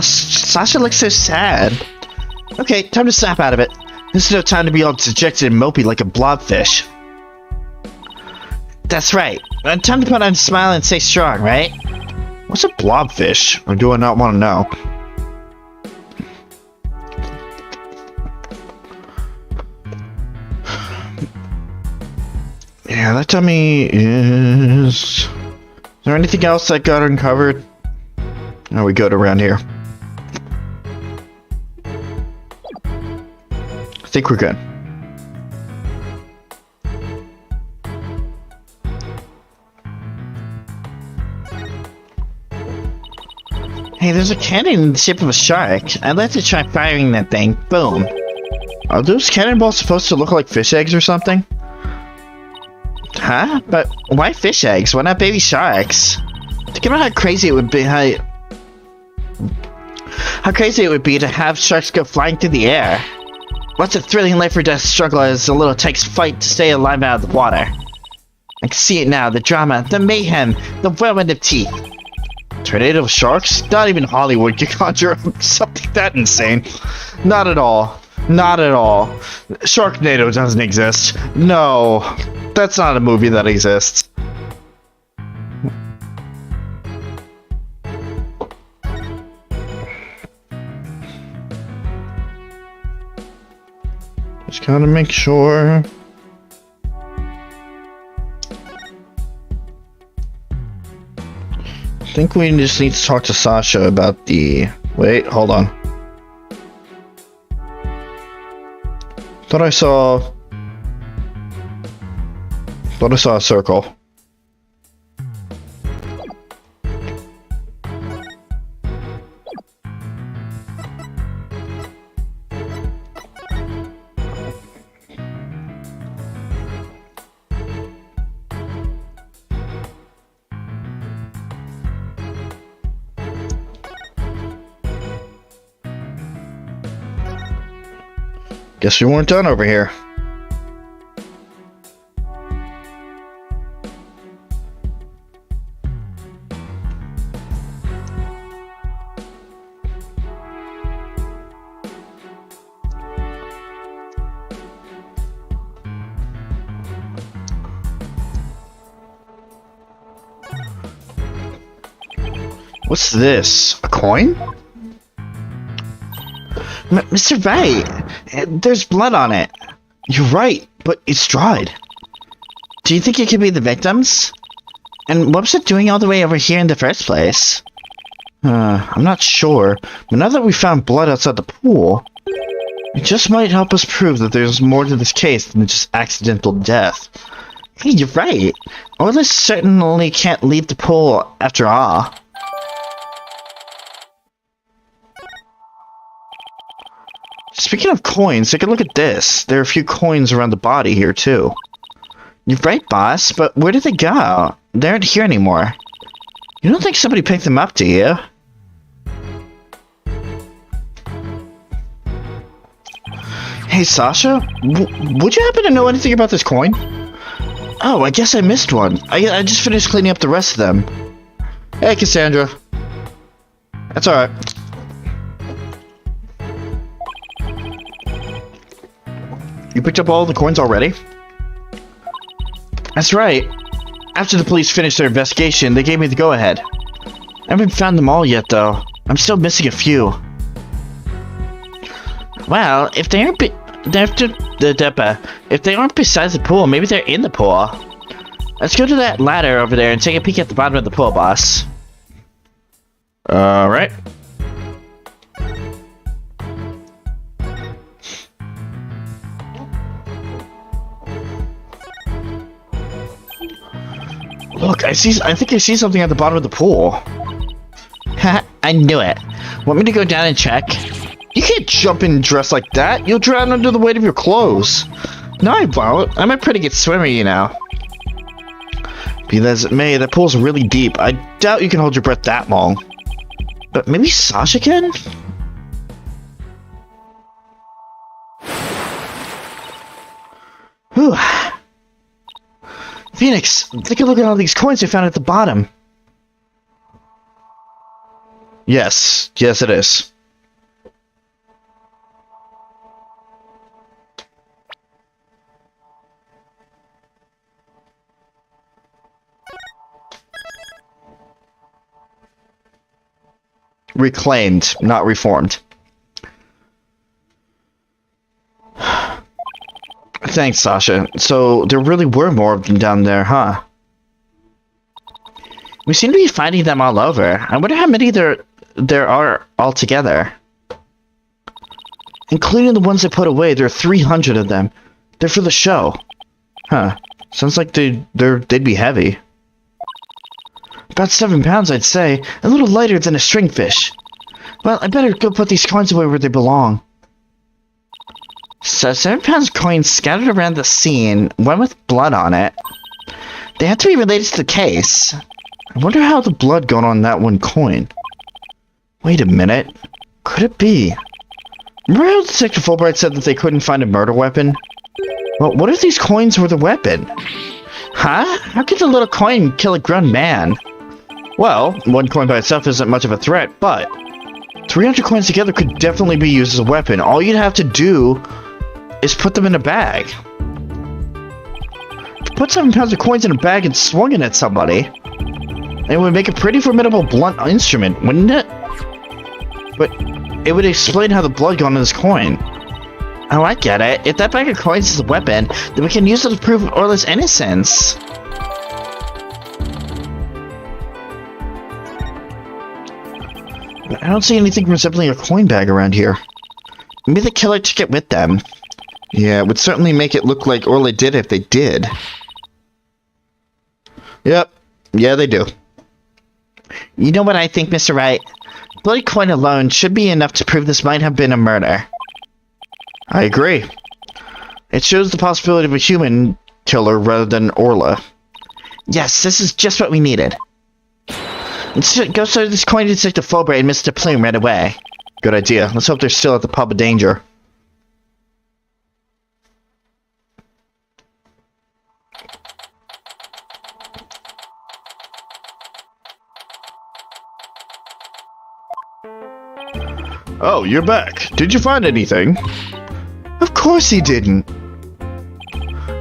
A: Sasha looks so sad. Okay, time to snap out of it. This is no time to be all dejected and mopey like a blobfish. That's right. Time to put on a smile and stay strong, right? What's a blobfish? Or do I not want to know? Yeah, that dummy is... Is there anything else that got uncovered? Now we go to around here. think we're good.
D: Hey, there's a cannon in the shape of a shark. I'd like to try firing that thing. Boom.
A: Are those cannonballs supposed to look like fish eggs or something?
D: Huh? But why fish eggs? Why not baby sharks? Think about how crazy it would be. How crazy it would be to have sharks go flying through the air. What's a thrilling life or death struggle as the little tykes fight to stay alive out of the water. I can see it now. The drama, the mayhem, the whirlwind of teeth.
A: Tornado of sharks? Not even Hollywood can conjure up something that insane. Not at all. Not at all. Sharknado doesn't exist. No. That's not a movie that exists. Just gotta make sure. I think we just need to talk to Sasha about the... Wait, hold on. Thought I saw a circle. Guess we weren't done over here. What's this? A coin?
D: Mr. Wright, there's blood on it.
A: You're right, but it's dried.
D: Do you think it could be the victims? And what was it doing all the way over here in the first place?
A: I'm not sure, but now that we found blood outside the pool, it just might help us prove that there's more to this case than just accidental death.
D: Hey, you're right. Orlis certainly can't leave the pool after all.
A: Speaking of coins, take a look at this. There are a few coins around the body here, too.
D: You're right, boss, but where did they go? They aren't here anymore.
A: You don't think somebody picked them up, do you? Hey, Sasha? Would you happen to know anything about this coin? Oh, I guess I missed one. I just finished cleaning up the rest of them. Hey, Cassandra. That's alright. You picked up all the coins already?
D: That's right. After the police finished their investigation, they gave me the go-ahead. I haven't found them all yet, though. I'm still missing a few. Well, if they aren't if they aren't besides the pool, maybe they're in the pool. Let's go to that ladder over there and take a peek at the bottom of the pool, boss.
A: Alright. Look, I think I see something at the bottom of the pool.
D: Ha! I knew it. Want me to go down and check?
A: You can't jump in dressed like that. You'll drown under the weight of your clothes.
D: No, I won't. I'm a pretty good swimmer, you know.
A: Be that as it may, that pool's really deep. I doubt you can hold your breath that long.
D: But maybe Sasha can?
A: Whew. Phoenix, take a look at all these coins I found at the bottom. Yes it is. Reclaimed, not reformed. Thanks, Sasha. So, there really were more of them down there, huh?
D: We seem to be finding them all over. I wonder how many there are altogether. Including the ones I put away, there are 300 of them. They're for the show.
A: Huh. Sounds like they'd be heavy.
D: About 7 pounds, I'd say. A little lighter than a stringfish. Well, I better go put these coins away where they belong. So, 7 pounds coins scattered around the scene, one with blood on it. They have to be related to the case.
A: I wonder how the blood got on that one coin. Wait a minute. Could it be?
D: Remember how Detective Fulbright said that they couldn't find a murder weapon?
A: Well, what if these coins were the weapon?
D: Huh? How could a little coin kill a grown man?
A: Well, one coin by itself isn't much of a threat, but 300 coins together could definitely be used as a weapon. All you'd have to do is put them in a bag.
D: Put 7 pounds of coins in a bag and swung it at somebody.
A: It would make a pretty formidable blunt instrument, wouldn't it? But it would explain how the blood got on this coin.
D: Oh, I get it. If that bag of coins is a weapon, then we can use it to prove Orla's innocence.
A: I don't see anything resembling a coin bag around here.
D: Maybe the killer took it with them.
A: Yeah, it would certainly make it look like Orla did if they did. Yep. Yeah, they do.
D: You know what I think, Mr. Wright? Bloody coin alone should be enough to prove this might have been a murder.
A: I agree. It shows the possibility of a human killer rather than Orla.
D: Yes, this is just what we needed. Let's go start this coin to Detective Fulbright and Mr. Plume right away.
A: Good idea. Let's hope they're still at the pub of danger. Oh, you're back. Did you find anything?
D: Of course he didn't.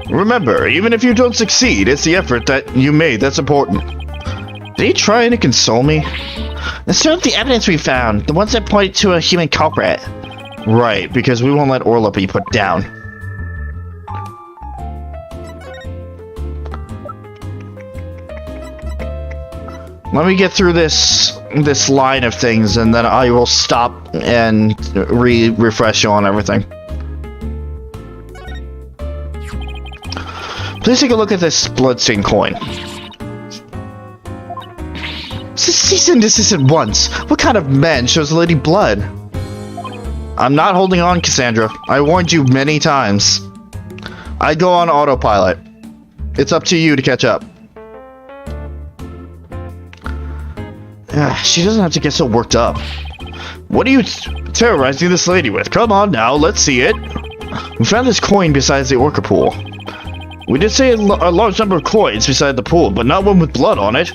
A: Remember, even if you don't succeed, it's the effort that you made that's important. Did he try to console me?
D: Let's start with the evidence we found, the ones that point to a human culprit.
A: Right, because we won't let Orla be put down. Let me get through this line of things, and then I will stop and refresh you on everything. Please take a look at this bloodstained coin.
D: Cease and desist at once. What kind of man shows the lady blood?
A: I'm not holding on, Cassandra. I warned you many times. I go on autopilot. It's up to you to catch up.
D: She doesn't have to get so worked up.
A: What are you terrorizing this lady with? Come on now, let's see it. We found this coin besides the orca pool. We did say a large number of coins beside the pool, but not one with blood on it.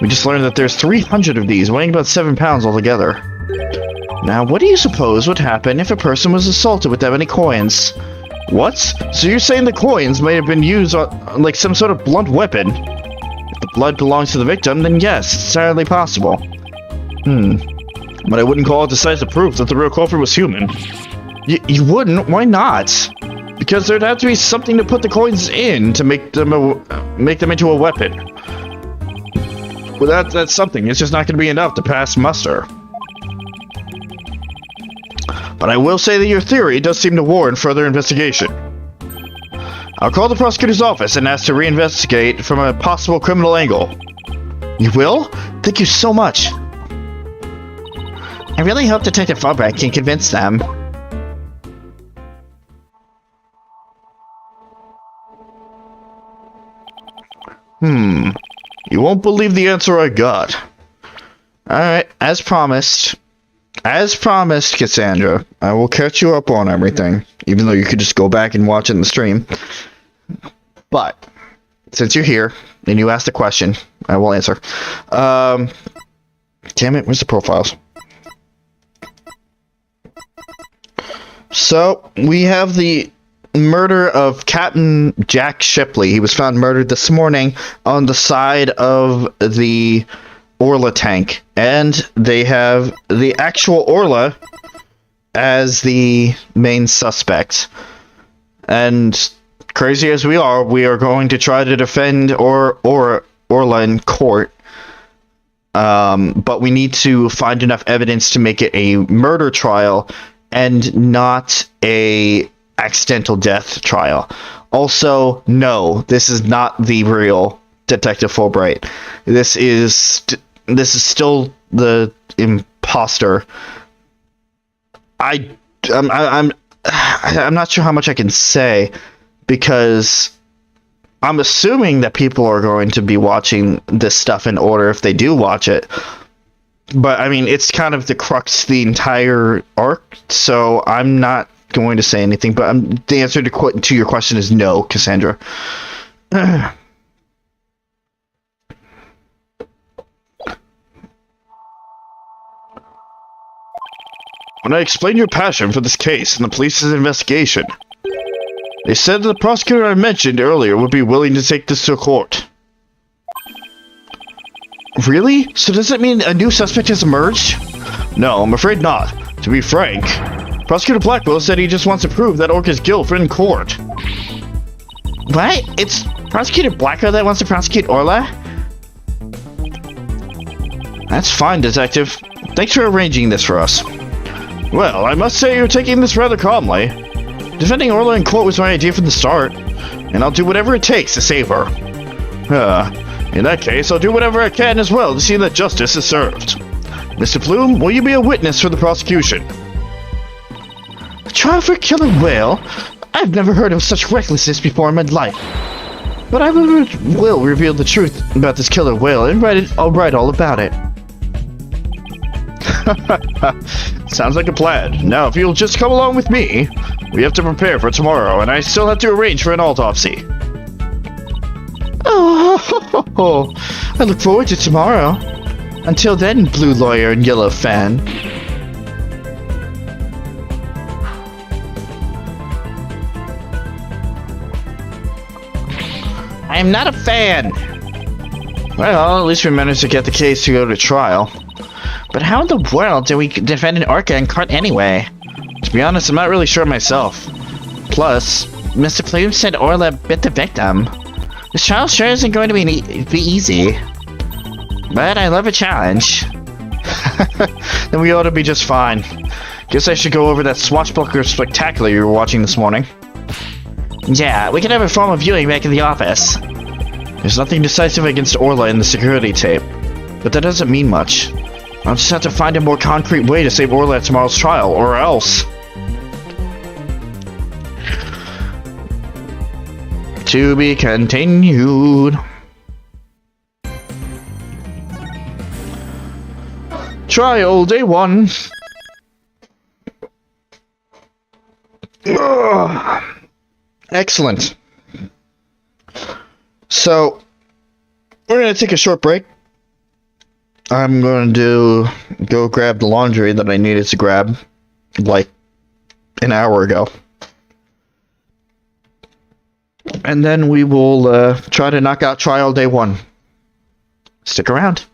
A: We just learned that there's 300 of these, weighing about 7 pounds altogether. Now, what do you suppose would happen if a person was assaulted with that many coins? What? So you're saying the coins may have been used on, like, some sort of blunt weapon? If the blood belongs to the victim, then yes, it's entirely possible. But I wouldn't call it decisive proof that the real culprit was human. You wouldn't? Why not? Because there'd have to be something to put the coins in to make them into a weapon. Well, that's something. It's just not going to be enough to pass muster. But I will say that your theory does seem to warrant further investigation. I'll call the prosecutor's office and ask to reinvestigate from a possible criminal angle.
D: You will? Thank you so much. I really hope Detective Fulbright can convince them.
A: You won't believe the answer I got. Alright, as promised. As promised, Cassandra, I will catch you up on everything, even though you could just go back and watch it in the stream. But, since you're here, and you asked a question, I will answer. Damn it, where's the profiles? So, we have the murder of Captain Jack Shipley. He was found murdered this morning on the side of the Orla tank, and they have the actual Orla as the main suspect. And crazy as we are going to try to defend Orla in court, but we need to find enough evidence to make it a murder trial and not a accidental death trial. Also, no, this is not the real Detective Fulbright. This is still the imposter. I'm not sure how much I can say, because I'm assuming that people are going to be watching this stuff in order if they do watch it. But I mean, it's kind of the crux of the entire arc, so I'm not going to say anything. But the answer to your question is no, Cassandra. When I explained your passion for this case and the police's investigation, they said that the prosecutor I mentioned earlier would be willing to take this to court. Really? So does that mean a new suspect has emerged? No, I'm afraid not. To be frank, Prosecutor Blackwell said he just wants to prove that Orca's guilt in court.
D: What? It's Prosecutor Blackwell that wants to prosecute Orla?
A: That's fine, Detective. Thanks for arranging this for us. Well, I must say you're taking this rather calmly. Defending Orla in court was my idea from the start, and I'll do whatever it takes to save her. In that case, I'll do whatever I can as well to see that justice is served. Mr. Plume, will you be a witness for the prosecution?
D: A trial for a killer whale? I've never heard of such recklessness before in my life. But I will reveal the truth about this killer whale and I'll write all about it.
A: Sounds like a plan. Now, if you'll just come along with me, we have to prepare for tomorrow, and I still have to arrange for an autopsy.
D: Oh, I look forward to tomorrow. Until then, blue lawyer and yellow fan. I am not a fan.
A: Well, at least we managed to get the case to go to trial.
D: But how in the world do we defend an Orca in court anyway?
A: To be honest, I'm not really sure myself.
D: Plus, Mr. Plume said Orla bit the victim. This trial sure isn't going to be easy. But I love a challenge.
A: Then we ought to be just fine. Guess I should go over that Swashbuckler spectacular you were watching this morning.
D: Yeah, we can have a formal viewing back in the office.
A: There's nothing decisive against Orla in the security tape, but that doesn't mean much. I'll just have to find a more concrete way to save Orla at tomorrow's trial, or else. To be continued. Trial day 1. Ugh. Excellent. So, we're going to take a short break. I'm going to go grab the laundry that I needed to grab, like, an hour ago. And then we will try to knock out trial day 1. Stick around.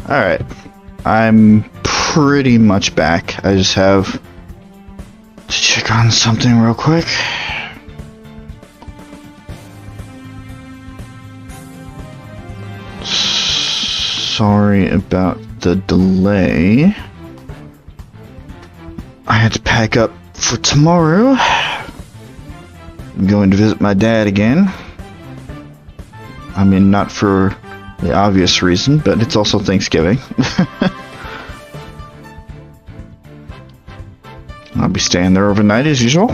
A: Alright. I'm pretty much back. I just have to check on something real quick. Sorry about the delay. I had to pack up for tomorrow. I'm going to visit my dad again. I mean, not for the obvious reason, but it's also Thanksgiving. I'll be staying there overnight as usual.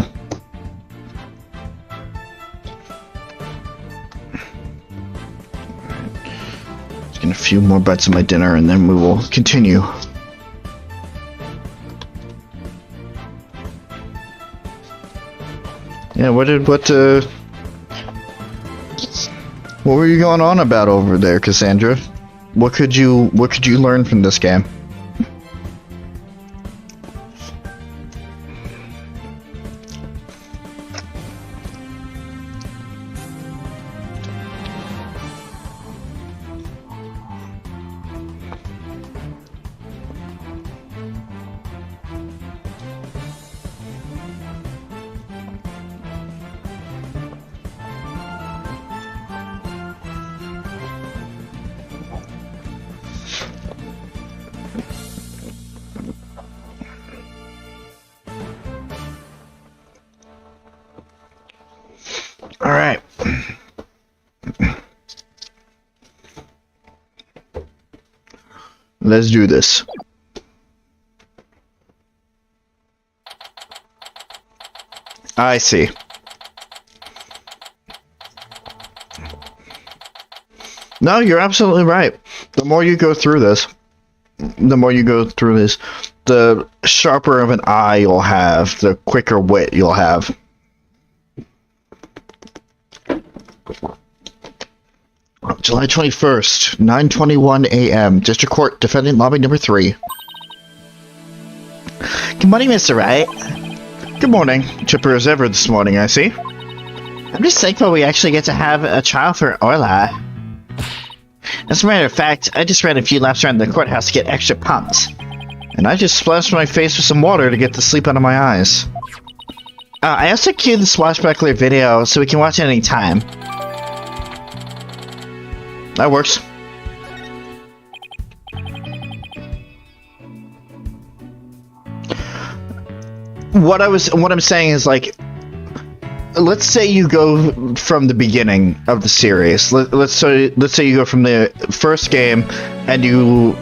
A: Just getting a few more bites of my dinner and then we will continue. Yeah, what were you going on about over there, Cassandra? What could you learn from this game? All right. Let's do this. I see. No, you're absolutely right. The more you go through this, the sharper of an eye you'll have, the quicker wit you'll have. July 21st, 9:21 a.m. District Court, defendant lobby number 3.
D: Good morning, Mr. Wright.
A: Good morning. Chipper as ever this morning, I see.
D: I'm just thankful we actually get to have a trial for Orla. As a matter of fact, I just ran a few laps around the courthouse to get extra pumped.
A: And I just splashed my face with some water to get the sleep out of my eyes.
D: I also queued the swashbuckler video so we can watch it any time.
A: That works. What I'm saying is, like, let's say you go from the beginning of the series. Let's say you go from the first game and you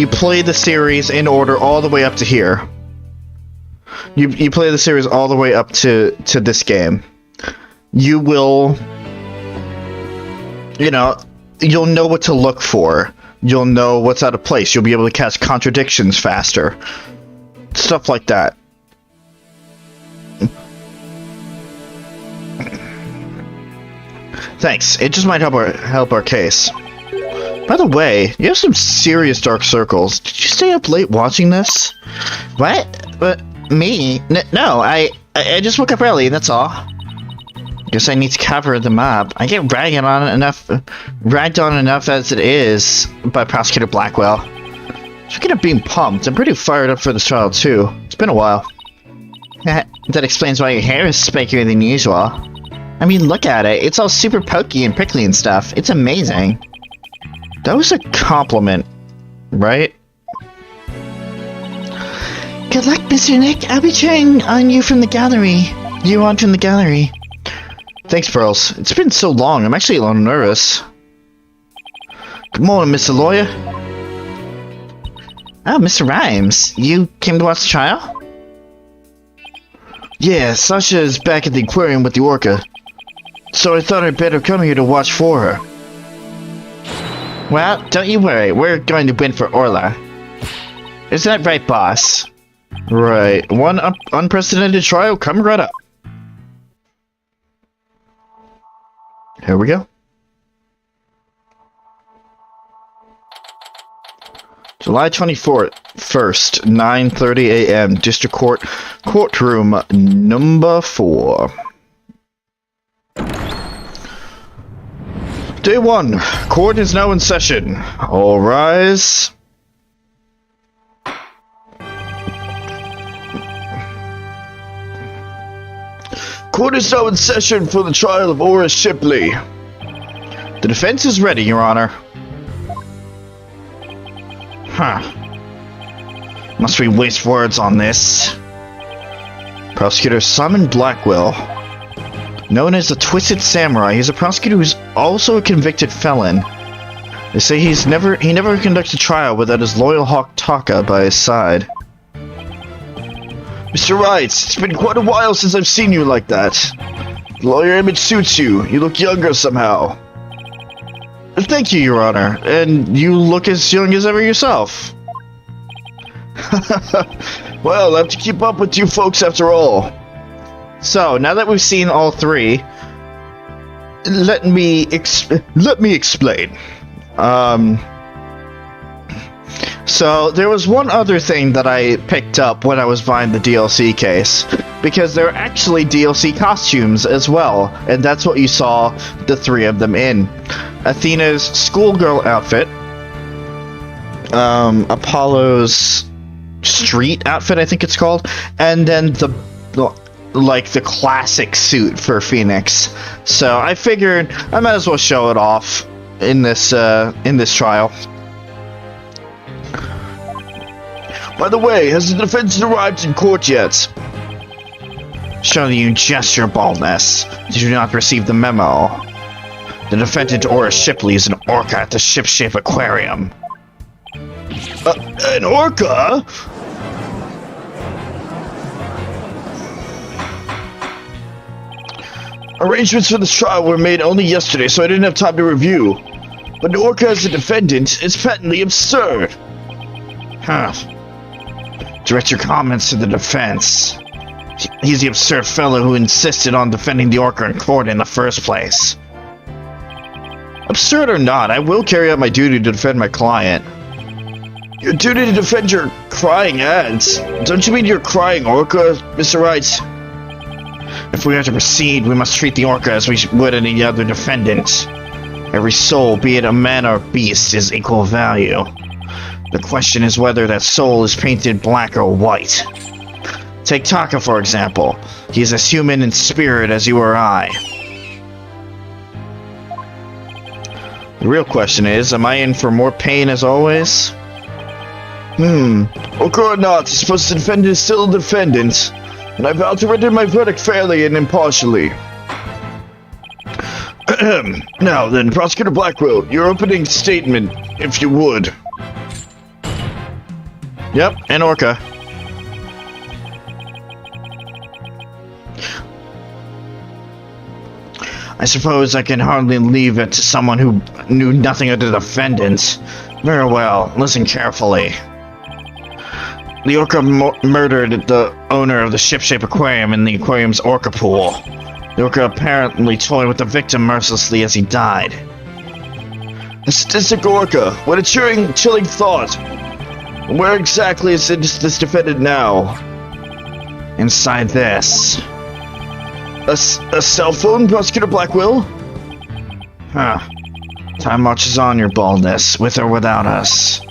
A: play the series in order all the way up to here. You play the series all the way up to this game. You will, you'll know what to look for. You'll know what's out of place. You'll be able to catch contradictions faster. Stuff like that. Thanks. It just might help our case. By the way, you have some serious dark circles. Did you stay up late watching this?
D: What? Me? No, I just woke up early, that's all. Guess I need to cover them up. I get ragged on enough as it is by Prosecutor Blackwell.
A: Speaking of being pumped, I'm pretty fired up for this trial too. It's been a while.
D: That explains why your hair is spikier than usual. I mean, look at it. It's all super pokey and prickly and stuff. It's amazing.
A: That was a compliment, right?
D: Good luck, Mr. Nick. I'll be cheering on you from the gallery. From the gallery.
A: Thanks, Pearls. It's been so long. I'm actually a little nervous. Good morning, Mr. Lawyer.
D: Oh, Mr. Rhymes. You came to watch the trial?
A: Yeah, Sasha is back at the aquarium with the orca. So I thought I'd better come here to watch for her.
D: Well, don't you worry. We're going to win for Orla. Is that right, boss?
A: Right. One unprecedented trial coming right up. Here we go. July 24th, 9:30 a.m. District Court, courtroom number 4. Day 1. Court is now in session. All rise. Court is now in session for the trial of Horace Shipley. The defense is ready, Your Honor. Must we waste words on this? Prosecutor Simon Blackwell. Known as the Twisted Samurai, he's a prosecutor who's also a convicted felon. They say he never conducts a trial without his loyal hawk Taka by his side. Mr. Wright, it's been quite a while since I've seen you like that. The lawyer image suits you. You look younger somehow. Thank you, Your Honor. And you look as young as ever yourself. Well, I have to keep up with you folks after all. So, now that we've seen all three, let me explain. So, there was one other thing that I picked up when I was buying the DLC case, because there are actually DLC costumes as well, and that's what you saw the three of them in. Athena's schoolgirl outfit, Apollo's street outfit, I think it's called, and then the classic suit for Phoenix. So I figured I might as well show it off in this trial. By the way, has the defense arrived in court yet? Showing you just your baldness. Did you not receive the memo? The defendant Horace Shipley is an orca at the ship-shape aquarium. An orca? Arrangements for this trial were made only yesterday, so I didn't have time to review. But an orca as a defendant is patently absurd. Direct your comments to the defense. He's the absurd fellow who insisted on defending the orca in court in the first place. Absurd or not, I will carry out my duty to defend my client. Your duty to defend your crying ads? Don't you mean your crying orca, Mr. Wright? If we are to proceed, we must treat the orca as we would any other defendant. Every soul, be it a man or beast, is equal value. The question is whether that soul is painted black or white. Take Taka, for example. He is as human in spirit as you or I. The real question is, am I in for more pain as always? Orca or not, I suppose the defendant is still a defendant, and I vow to render my verdict fairly and impartially. Now then, Prosecutor Blackwell, your opening statement, if you would. Yep, an orca. I suppose I can hardly leave it to someone who knew nothing of the defendant. Very well, listen carefully. The orca murdered the owner of the ship-shape aquarium in the aquarium's orca pool. The orca apparently toyed with the victim mercilessly as he died. A sadistic orca, what a chilling thought! Where exactly is this defendant now? Inside this. A cell phone, Prosecutor Blackwell? Time marches on, your baldness, with or without us.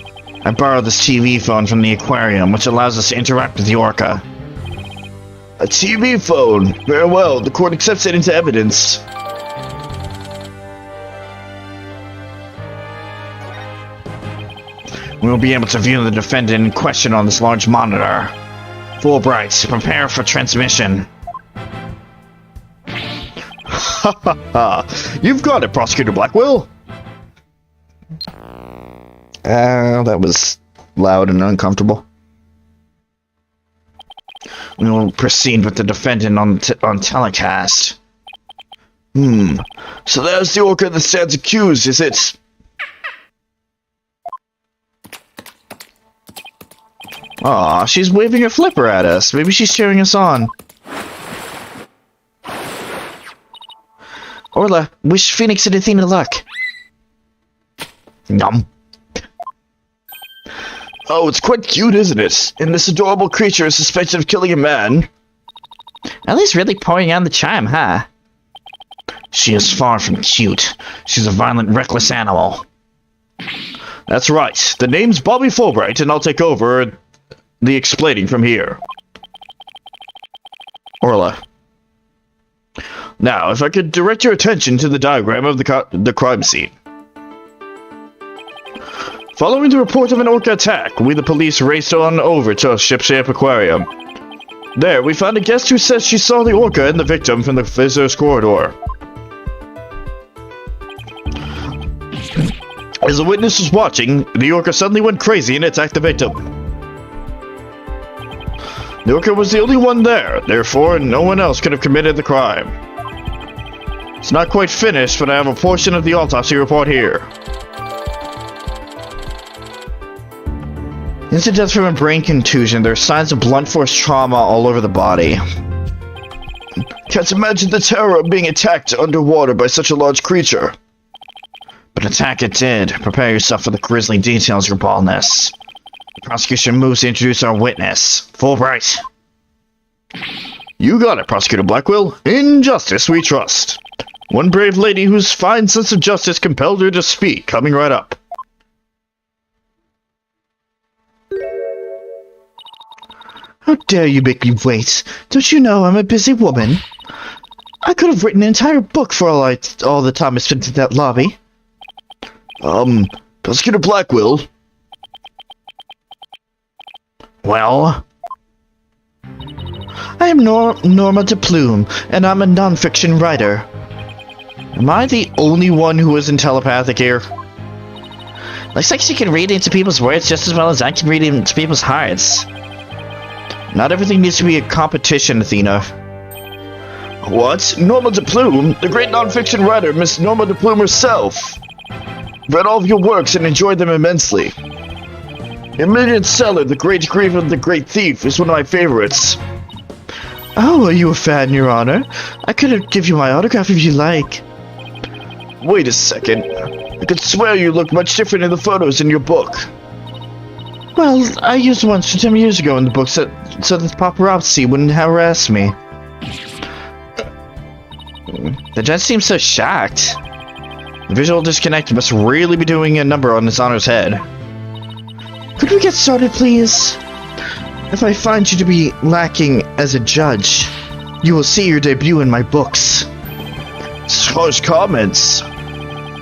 A: I borrowed this TV phone from the aquarium, which allows us to interact with the orca. A TV phone? Very well, the court accepts it into evidence. We will be able to view the defendant in question on this large monitor. Fulbright, prepare for transmission. Ha ha ha! You've got it, Prosecutor Blackwell! That was loud and uncomfortable. We will proceed with the defendant on telecast. So there's the orca that stands accused, is it? Aw, she's waving her flipper at us. Maybe she's cheering us on. Orla, wish Phoenix and Athena luck. Yum. Oh, it's quite cute, isn't it? And this adorable creature is suspected of killing a man. Ellie's really pouring on the charm, huh?
D: She is far from cute. She's a violent, reckless animal.
A: That's right. The name's Bobby Fulbright, and I'll take over the explaining from here. Orla. Now, if I could direct your attention to the diagram of the crime scene. Following the report of an orca attack, we the police raced on over to Shipshape Aquarium. There, we found a guest who says she saw the orca and the victim from the visitor's corridor. As the witness was watching, the orca suddenly went crazy and attacked the victim. The orca was the only one there, therefore no one else could have committed the crime. It's not quite finished, but I have a portion of the autopsy report here.
D: Instant death from a brain contusion. There are signs of blunt force trauma all over the body.
A: Can't imagine the terror of being attacked underwater by such a large creature.
D: But attack it did. Prepare yourself for the grisly details, your baldness. The prosecution moves to introduce our witness, Fulbright.
A: You got it, Prosecutor Blackwell. In justice we trust. One brave lady whose fine sense of justice compelled her to speak, coming right up.
D: How dare you make me wait? Don't you know I'm a busy woman? I could have written an entire book for all the time I spent in that lobby.
A: Prosecutor Blackwell.
D: Well? I am Norma de Plume, and I'm a non-fiction writer. Am I the only one who isn't telepathic here? Looks like she can read into people's words just as well as I can read into people's hearts. Not everything needs to be a competition, Athena.
A: What? Norma de Plume? The great non-fiction writer, Miss Norma de Plume herself. Read all of your works and enjoyed them immensely. Emilia Seller, The Great Grief of the Great Thief, is one of my favorites.
D: Oh, are you a fan, Your Honor? I could give you my autograph if you like.
A: Wait a second. I could swear you look much different in the photos in your book.
D: Well, I used one from 10 years ago in the book so that paparazzi wouldn't harass me. The judge seems so shocked. The visual disconnect must really be doing a number on His Honor's head. Could we get started, please? If I find you to be lacking as a judge, you will see your debut in my books.
A: Harsh comments.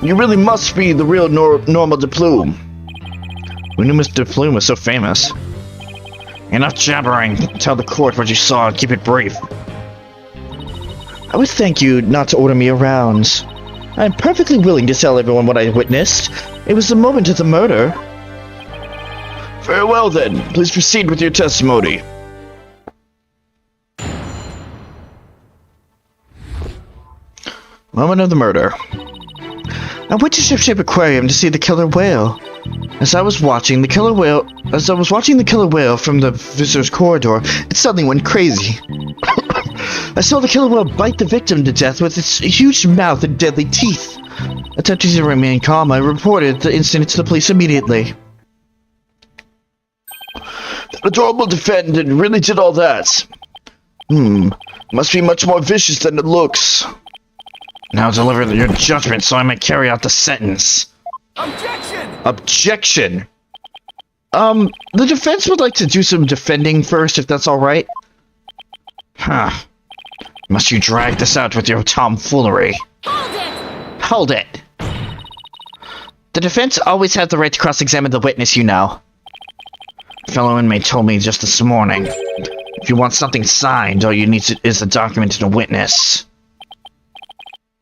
A: You really must be the real Norma de Plume.
D: We knew Miss de Plume was so famous. Enough jabbering. Tell the court what you saw and keep it brief. I would thank you not to order me around. I am perfectly willing to tell everyone what I witnessed. It was the moment of the murder.
A: Very well then. Please proceed with your testimony.
D: Moment of the murder. I went to Shipshape Aquarium to see the killer whale. As I was watching the killer whale from the visitor's corridor, it suddenly went crazy. I saw the killer whale bite the victim to death with its huge mouth and deadly teeth. Attempting to remain calm, I reported the incident to the police immediately.
A: The adorable defendant really did all that. Must be much more vicious than it looks.
D: Now deliver your judgment so I may carry out the sentence. Objection! The defense would like to do some defending first, if that's alright. Huh. Must you drag this out with your tomfoolery? Hold it! The defense always has the right to cross-examine the witness, you know. A fellow inmate told me just this morning. If you want something signed, all you need is a document and a witness.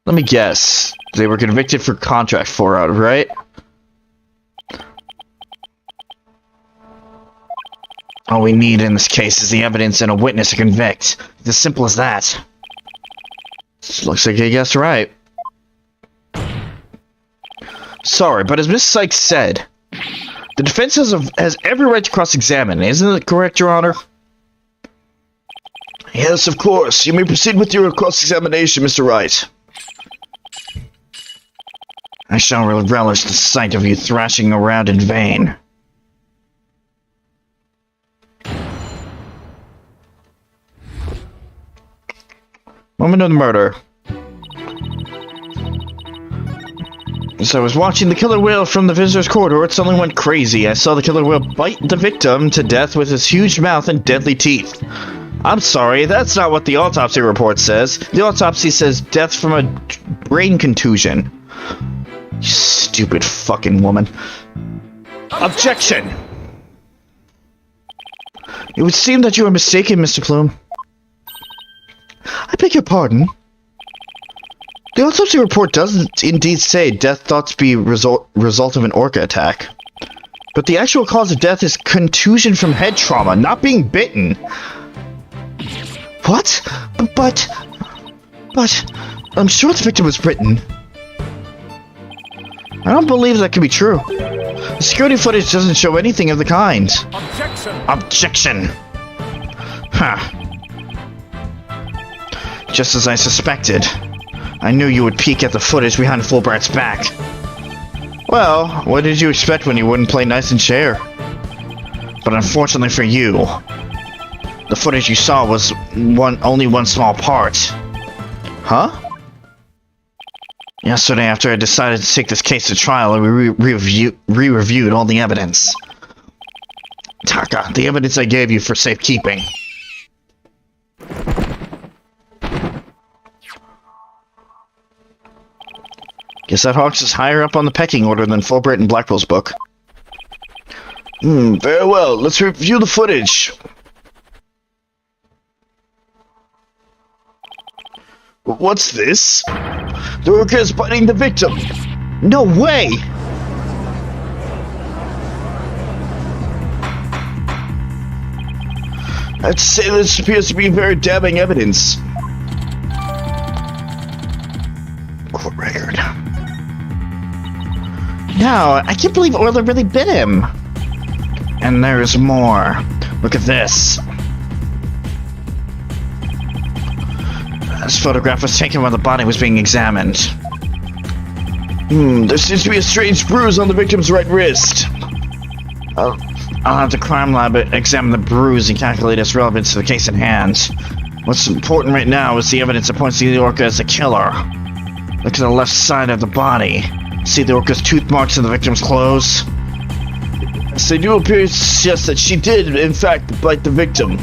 A: Let me guess. They were convicted for contract fraud, right?
D: All we need in this case is the evidence and a witness to convict. It's as simple as that.
A: Looks like you guessed right.
D: Sorry, but as Miss Sykes said, the defense has every right to cross-examine. Isn't it correct, Your Honor?
A: Yes, of course. You may proceed with your cross-examination, Mr. Wright.
D: I shall relish the sight of you thrashing around in vain. Moment of the murder.
A: As I was watching the killer whale from the visitor's corridor, it suddenly went crazy. I saw the killer whale bite the victim to death with his huge mouth and deadly teeth. I'm sorry, that's not what the autopsy report says. The autopsy says death from a brain contusion. You stupid fucking woman. Objection! It would seem that you are mistaken, Mr. Plume. I beg your pardon? The autopsy report does indeed say death thought to be result of an orca attack. But the actual cause of death is contusion from head trauma, not being bitten. What? But I'm sure the victim was bitten. I don't believe that can be true. The security footage doesn't show anything of the kind.
E: Objection!
A: Objection! Huh. Just as I suspected. I knew you would peek at the footage behind Fulbright's back. Well, what did you expect when you wouldn't play nice and share? But unfortunately for you, the footage you saw was only one small part. Huh? Yesterday, after I decided to take this case to trial, we re-reviewed all the evidence. Taka, the evidence I gave you for safekeeping. Guess that Hawks is higher up on the pecking order than Fulbright and Blackwell's book. Very well. Let's review the footage. What's this? The orca is biting the victim. No way! I'd say this appears to be very damning evidence. Court record. No, I can't believe Orla really bit him. And there's more. Look at this. This photograph was taken while the body was being examined. There seems to be a strange bruise on the victim's right wrist. I'll have the crime lab examine the bruise and calculate its relevance to the case in hand. What's important right now is the evidence that points to the orca as the killer. Look to the left side of the body. See the orca's tooth marks in the victim's clothes? Yes, they do appear to suggest that she did, in fact, bite the victim.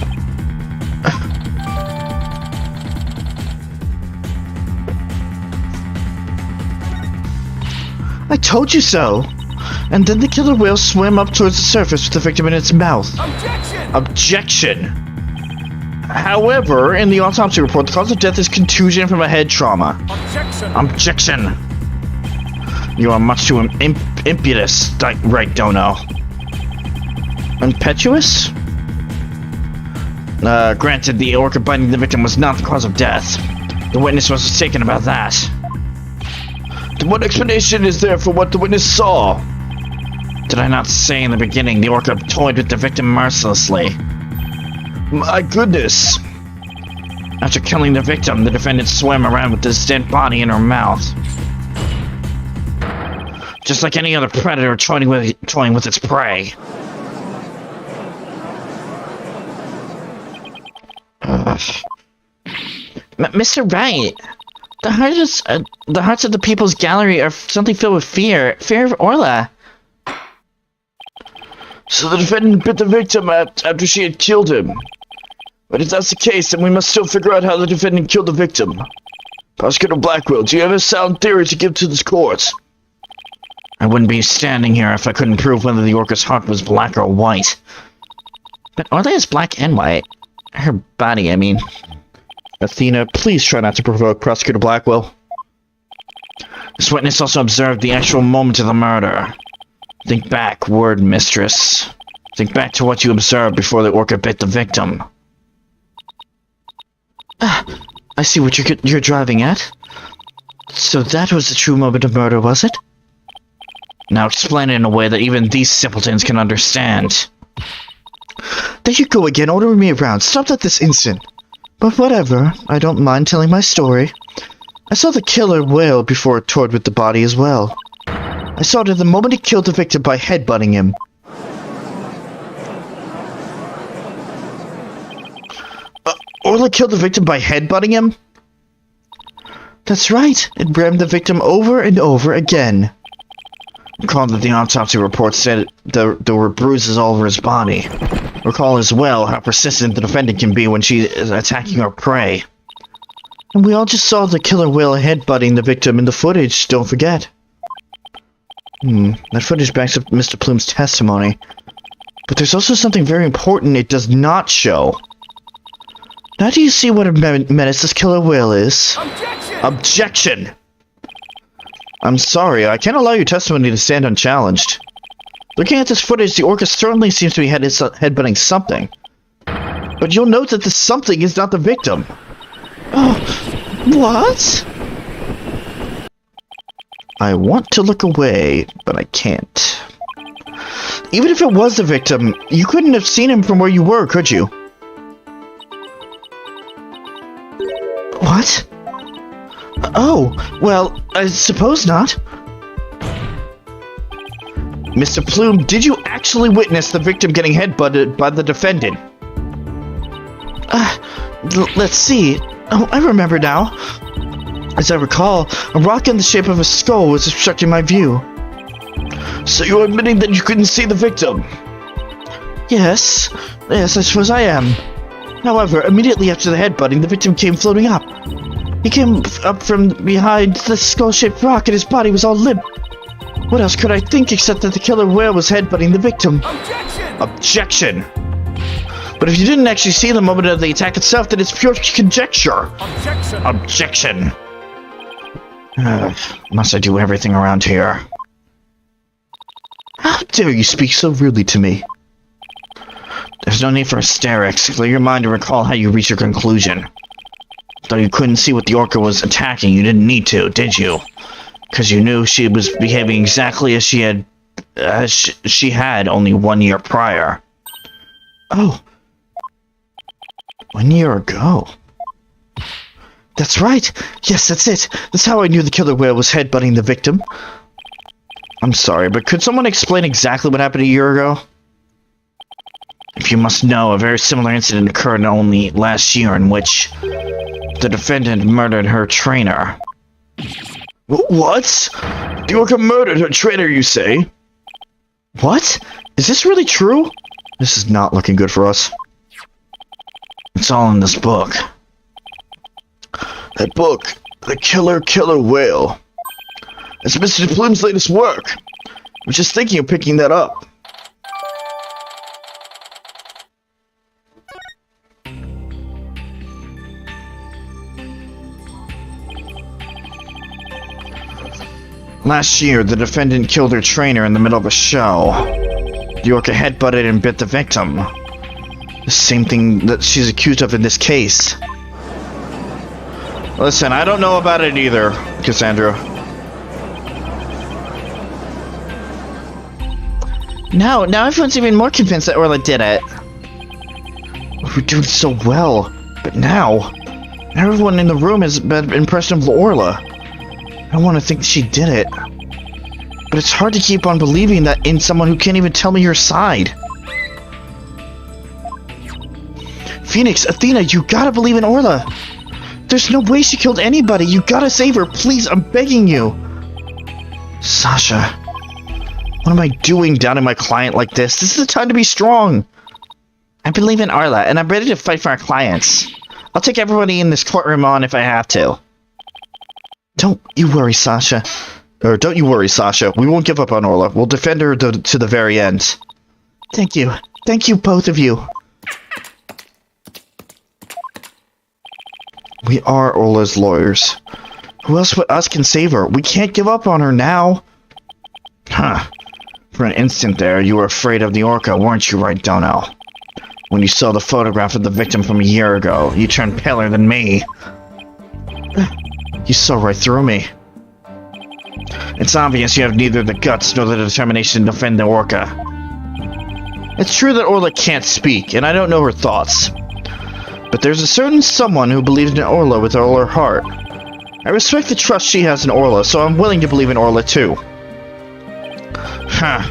A: I told you so! And then the killer whale swam up towards the surface with the victim in its mouth.
E: Objection!
A: Objection! However, in the autopsy report, the cause of death is contusion from a head trauma.
E: Objection!
A: Objection! You are much too impetuous, Wright Dono. Impetuous? Granted, the orca biting the victim was not the cause of death. The witness was mistaken about that. Then what explanation is there for what the witness saw? Did I not say in the beginning the orca toyed with the victim mercilessly? My goodness! After killing the victim, the defendant swam around with his dead body in her mouth. Just like any other predator toying with its prey. Mr. Wright, the hearts of the people's gallery are something filled with fear of Orla. So the defendant bit the victim after she had killed him. But if that's the case, then we must still figure out how the defendant killed the victim. Prosecutor Blackwell, do you have a sound theory to give to this court? I wouldn't be standing here if I couldn't prove whether the orca's heart was black or white. But Orla is black and white. Her body, I mean. Athena, please try not to provoke Prosecutor Blackwell. This witness also observed the actual moment of the murder. Think back, word mistress. Think back to what you observed before the orca bit the victim. I see what you're driving at. So that was the true moment of murder, was it? Now explain it in a way that even these simpletons can understand. There you go again, ordering me around. Stop at this instant. But whatever, I don't mind telling my story. I saw the killer whale before it toyed with the body as well. I saw it at the moment he killed the victim by headbutting him. Orla killed the victim by headbutting him? That's right, it rammed the victim over and over again.
D: Recall that the autopsy report said there were bruises all over his body. Recall as well how persistent the defendant can be when she is attacking her prey. And we all just saw the killer whale headbutting the victim in the footage, don't forget. That footage backs up Mr. Plume's testimony. But there's also something very important it does not show. Now do you see what a menace this killer whale is?
B: Objection!
D: Objection! I'm sorry, I can't allow your testimony to stand unchallenged. Looking at this footage, the orca certainly seems to be headbutting something. But you'll note that the something is not the victim. Oh, what? I want to look away, but I can't. Even if it was the victim, you couldn't have seen him from where you were, could you? What? Oh, well, I suppose not. Mr. Plume, did you actually witness the victim getting headbutted by the defendant? Let's see. Oh, I remember now. As I recall, a rock in the shape of a skull was obstructing my view. So you're admitting that you couldn't see the victim? Yes, I suppose I am. However, immediately after the headbutting, the victim came floating up. He came up from behind the skull-shaped rock and his body was all limp. What else could I think except that the killer whale was headbutting the victim?
B: Objection!
D: Objection! But if you didn't actually see the moment of the attack itself, then it's pure conjecture.
B: Objection!
D: Objection! Must I do everything around here? How dare you speak so rudely to me? There's no need for hysterics. Clear your mind and recall how you reached your conclusion. Though you couldn't see what the orca was attacking, you didn't need to, did you? Because you knew she was behaving exactly as she had only 1 year prior. Oh. 1 year ago. That's right. Yes, that's it. That's how I knew the killer whale was headbutting the victim. I'm sorry, but could someone explain exactly what happened a year ago? If you must know, a very similar incident occurred only last year in which the defendant murdered her trainer. What? The orca murdered her trainer, you say? What? Is this really true? This is not looking good for us. It's all in this book. That book, The Killer Whale. It's Mr. Plume's latest work. I was just thinking of picking that up. Last year, the defendant killed her trainer in the middle of a show. The orca headbutted and bit the victim. The same thing that she's accused of in this case. Listen, I don't know about it either, Cassandra. Now everyone's even more convinced that Orla did it. We're doing so well, but now everyone in the room has been impressed with Orla. I want to think she did it, but it's hard to keep on believing that in someone who can't even tell me your side. Phoenix, Athena, you gotta believe in Orla. There's no way she killed anybody. You gotta save her, please. I'm begging you. Sasha, what am I doing down in my client like this? This is the time to be strong. I believe in Orla, and I'm ready to fight for our clients. I'll take everybody in this courtroom on if I have to. Don't you worry, Sasha. Don't you worry, Sasha. We won't give up on Orla. We'll defend her to the very end. Thank you. Thank you, both of you. We are Orla's lawyers. Who else but us can save her? We can't give up on her now. Huh. For an instant there, you were afraid of the orca, weren't you, Wright Donnell? When you saw the photograph of the victim from a year ago, you turned paler than me. You saw right through me. It's obvious you have neither the guts nor the determination to defend the orca. It's true that Orla can't speak, and I don't know her thoughts. But there's a certain someone who believes in Orla with all her heart. I respect the trust she has in Orla, so I'm willing to believe in Orla too. Huh.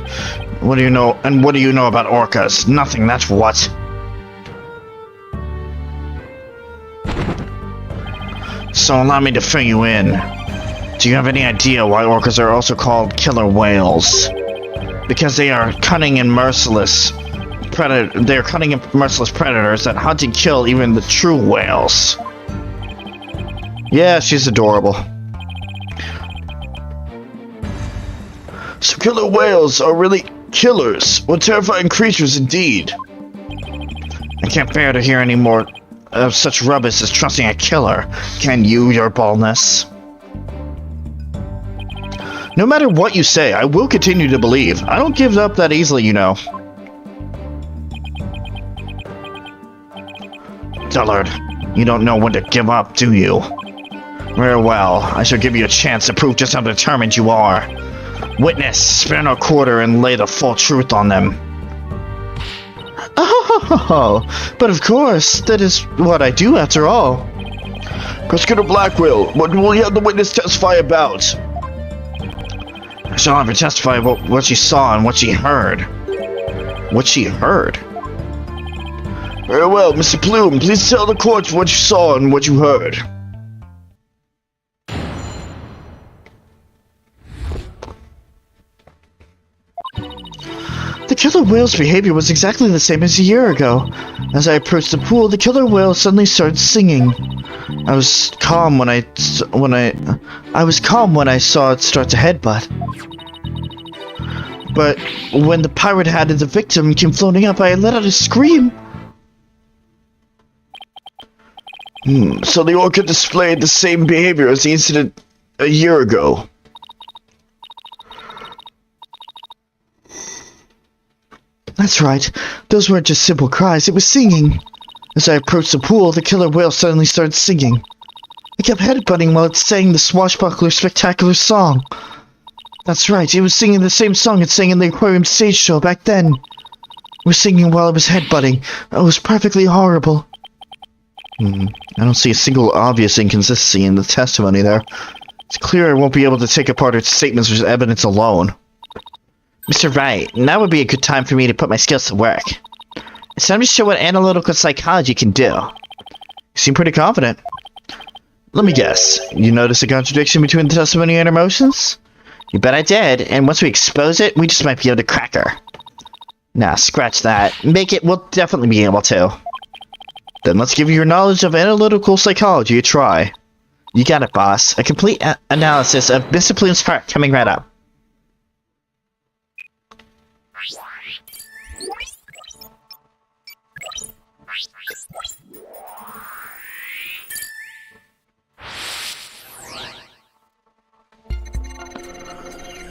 D: What do you know, and what do you know about orcas? Nothing, that's what. So allow me to fill you in.
A: Do you have any idea why orcas are also called killer whales? Because they are cunning and merciless predators that hunt and kill even the true whales. Yeah, she's adorable. So killer whales are really killers, or terrifying creatures indeed. I can't bear to hear any more of such rubbish as trusting a killer. Can you, your baldness? No matter what you say, I will continue to believe. I don't give up that easily, you know. Dullard, you don't know when to give up, do you? Very well, I shall give you a chance to prove just how determined you are. Witness, spare no quarter and lay the full truth on them. Oh, but of course, that is what I do after all. Prosecutor Blackwell, what will you have the witness testify about? I shall have her testify about what she saw and what she heard. What she heard? Very well, Mr. Plume, please tell the court what you saw and what you heard. The killer whale's behavior was exactly the same as a year ago. As I approached the pool, the killer whale suddenly started singing. I was calm when I saw it start to headbutt. But when the pirate hat of the victim came floating up, I let out a scream. So the orca displayed the same behavior as the incident a year ago. That's right. Those weren't just simple cries, it was singing. As I approached the pool, the killer whale suddenly started singing. It kept headbutting while it sang the swashbuckler spectacular song. That's right, it was singing the same song it sang in the aquarium stage show back then. It was singing while it was headbutting. It was perfectly horrible. I don't see a single obvious inconsistency in the testimony there. It's clear I won't be able to take apart its statements with evidence alone. Mr. Wright, now would be a good time for me to put my skills to work. It's time to show what analytical psychology can do. You seem pretty confident. Let me guess, you notice a contradiction between the testimony and her motions? You bet I did, and once we expose it, we just might be able to crack her. Nah, scratch that. Make it, we'll definitely be able to. Then let's give your knowledge of analytical psychology a try. You got it, boss. A complete analysis of Mr. Plume's part coming right up.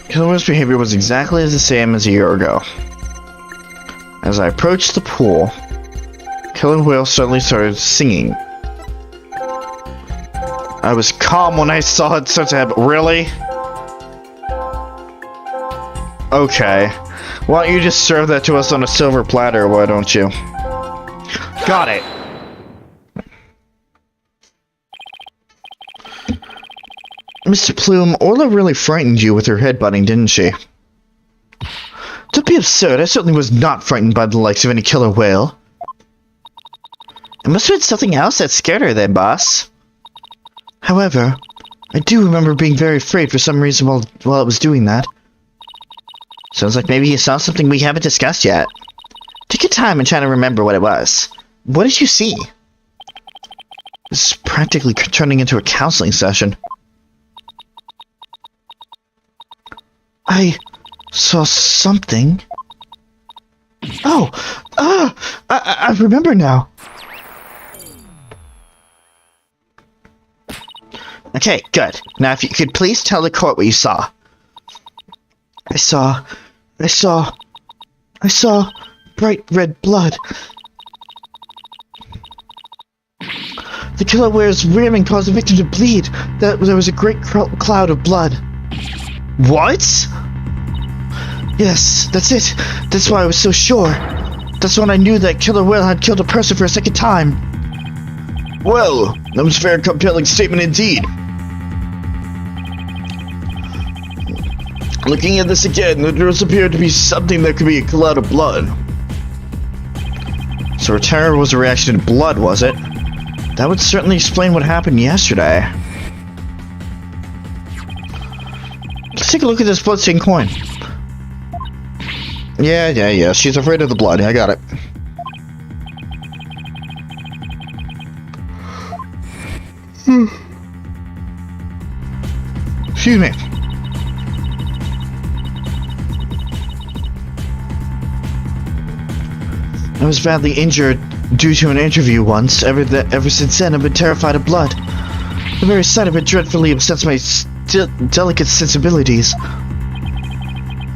A: Killer's behavior was exactly the same as a year ago. As I approached the pool, Killer Whale suddenly started singing. I was calm when I saw it start to happen. Really? Okay. Why don't you just serve that to us on a silver platter, why don't you? Got it! Mr. Plume, Orla really frightened you with her headbutting, didn't she? Don't be absurd, I certainly was not frightened by the likes of any killer whale. It must have been something else that scared her then, boss. However, I do remember being very afraid for some reason while it was doing that. Sounds like maybe you saw something we haven't discussed yet. Take your time and try to remember what it was. What did you see? This is practically turning into a counseling session. I saw something. Oh! I remember now. Okay, good. Now if you could please tell the court what you saw. I saw bright red blood. The killer whale's rearing caused the victim to bleed. There was a great cloud of blood. What? Yes, that's it. That's why I was so sure. That's when I knew that killer whale had killed a person for a second time. Well, that was a very compelling statement indeed. Looking at this again, there does appear to be something that could be a cloud of blood. So her terror was a reaction to blood, was it? That would certainly explain what happened yesterday. take a look at this bloodstained coin. Yeah. She's afraid of the blood. I got it. Excuse me. I was badly injured due to an interview once. Ever since then, I've been terrified of blood. The very sight of it dreadfully upsets my delicate sensibilities.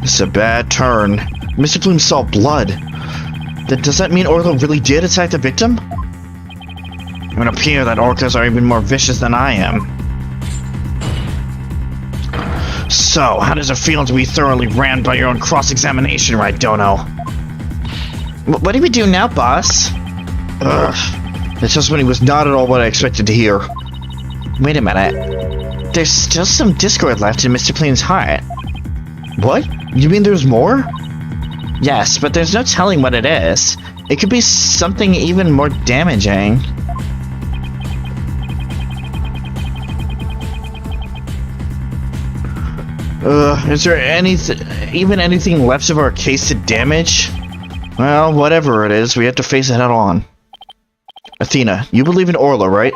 A: This is a bad turn. Mr. Plume saw blood. Does that mean Orla really did attack the victim? It would appear that orcas are even more vicious than I am. So, how does it feel to be thoroughly rammed by your own cross-examination, Wright Dono? What do we do now, boss? Ugh. This just when he was not at all what I expected to hear. Wait a minute. There's still some discord left in Mr. Plume's heart. What? You mean there's more? Yes, but there's no telling what it is. It could be something even more damaging. Is there even anything left of our case to damage? Well, whatever it is, we have to face it head on. Athena, you believe in Orla, right?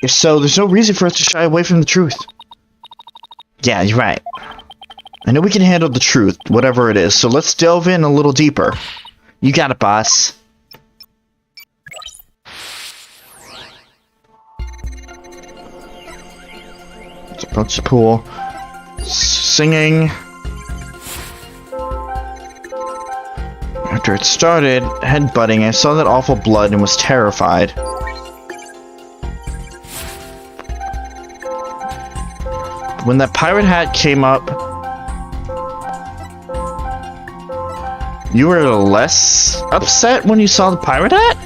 A: If so, there's no reason for us to shy away from the truth. Yeah, you're right. I know we can handle the truth, whatever it is, so let's delve in a little deeper. You got it, boss. Let's approach the pool. Singing. After it started headbutting, I saw that awful blood and was terrified. When that pirate hat came up, you were less upset when you saw the pirate hat?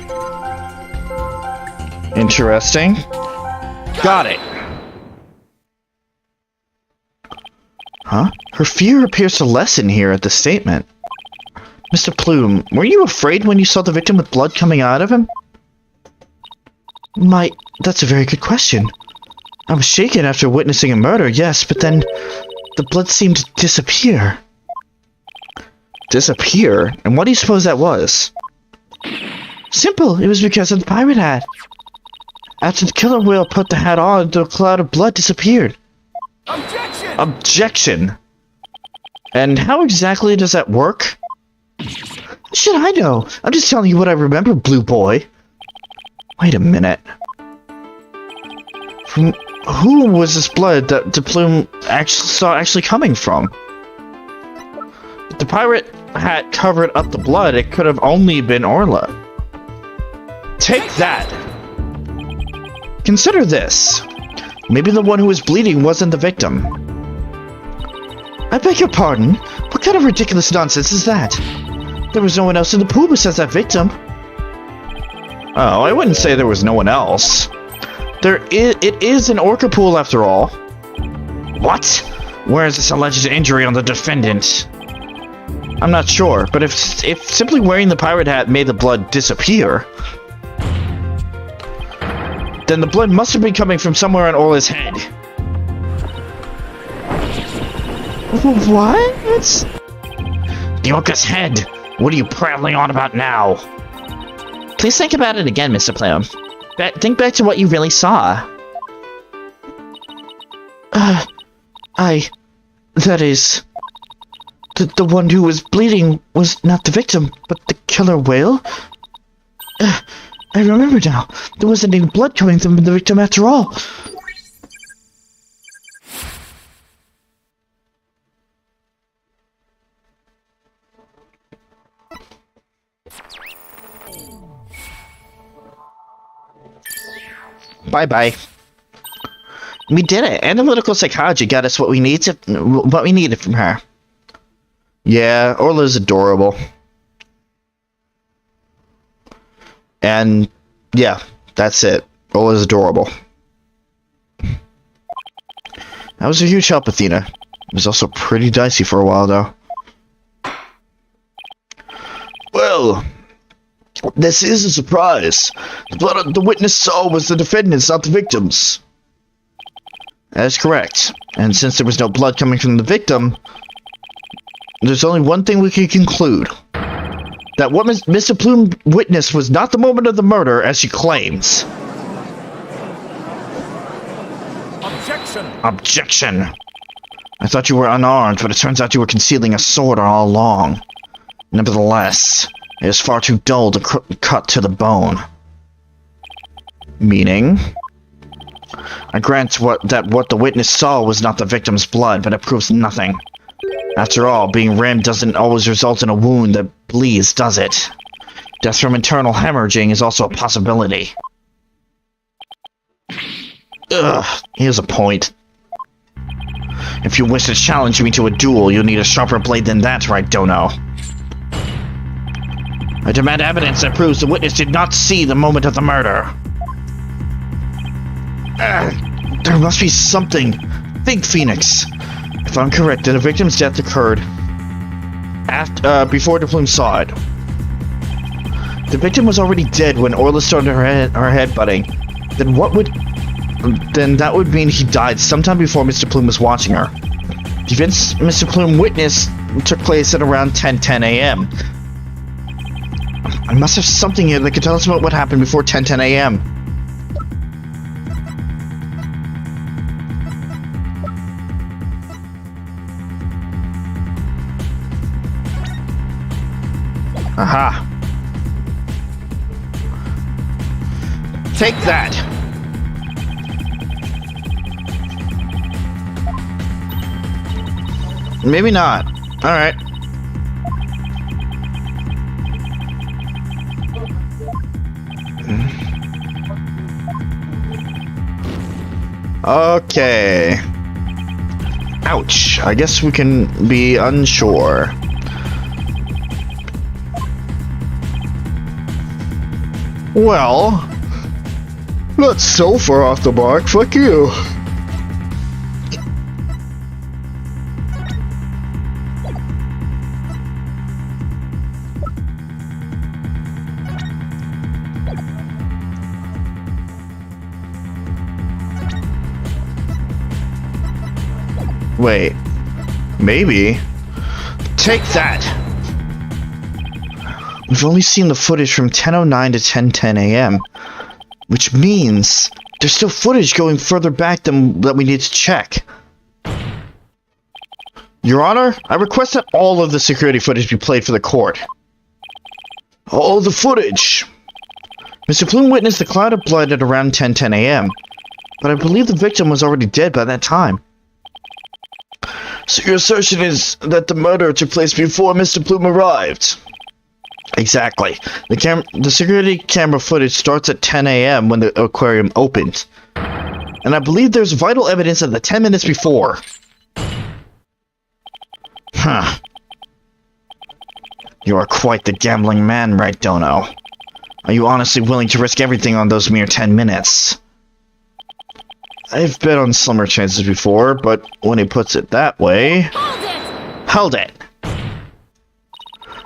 A: Interesting. Got it. Huh? Her fear appears to lessen here at this statement. Mr. Plume, were you afraid when you saw the victim with blood coming out of him? That's a very good question. I was shaken after witnessing a murder, yes, but then the blood seemed to disappear. Disappear? And what do you suppose that was? Simple, it was because of the pirate hat. After the killer whale put the hat on, the cloud of blood disappeared. Objection! Objection! And how exactly does that work? How should I know? I'm just telling you what I remember, Blue Boy. Wait a minute. From who was this blood that the Plume actually coming from? If the pirate hat covered up the blood, it could have only been Orla. Take that! Consider this. Maybe the one who was bleeding wasn't the victim. I beg your pardon? What kind of ridiculous nonsense is that? There was no one else in the pool besides that victim. Oh, I wouldn't say there was no one else. It is an orca pool after all. What? Where is this alleged injury on the defendant? I'm not sure, but if simply wearing the pirate hat made the blood disappear, then the blood must have been coming from somewhere on Orla's head. What? The orca's head! What are you prattling on about now? Please think about it again, Mr. Plume. Think back to what you really saw. That is... The one who was bleeding was not the victim, but the killer whale? I remember now. There wasn't any blood coming from the victim after all. Bye-bye. We did it. Analytical psychology got us what we needed from her. Yeah, Orla's adorable. And yeah, that's it. Orla's adorable. That was a huge help, Athena. It was also pretty dicey for a while, though. Well, this is a surprise. The blood the witness saw was the defendants, not the victims. That is correct. And since there was no blood coming from the victim, there's only one thing we can conclude. That what Mr. Plume witnessed was not the moment of the murder, as she claims.
B: Objection!
A: Objection! I thought you were unarmed, but it turns out you were concealing a sword all along. Nevertheless, it is far too dull to cut to the bone. Meaning? I grant that what the witness saw was not the victim's blood, but it proves nothing. After all, being rammed doesn't always result in a wound that bleeds, does it? Death from internal hemorrhaging is also a possibility. Ugh, here's a point. If you wish to challenge me to a duel, you'll need a sharper blade than that, right, Dono? I demand evidence that proves the witness did not see the moment of the murder. There must be something. Think, Phoenix. If I'm correct, then the victim's death occurred before the Plume saw it. The victim was already dead when Orla started her headbutting. Then that would mean he died sometime before Mr. Plume was watching her. The events Mr. Plume witnessed took place at around 10:10 a.m. I must have something here that can tell us about what happened before 10:10 a.m. Aha. Take that. Maybe not. Alright. Okay. Ouch. I guess we can be unsure. Well, not so far off the mark. Fuck you. Wait. Maybe. Take that! We've only seen the footage from 10:09 to 10:10 a.m., which means there's still footage going further back than that we need to check. Your Honor, I request that all of the security footage be played for the court. All the footage! Mr. Plume witnessed the cloud of blood at around 10:10 a.m., but I believe the victim was already dead by that time. So your assertion is that the murder took place before Mr. Plume arrived? Exactly. The security camera footage starts at 10 a.m. when the aquarium opened. And I believe there's vital evidence of the 10 minutes before. Huh. You are quite the gambling man, right, Dono? Are you honestly willing to risk everything on those mere 10 minutes? I've bet on slimmer chances before, but when he puts it that way... Hold it!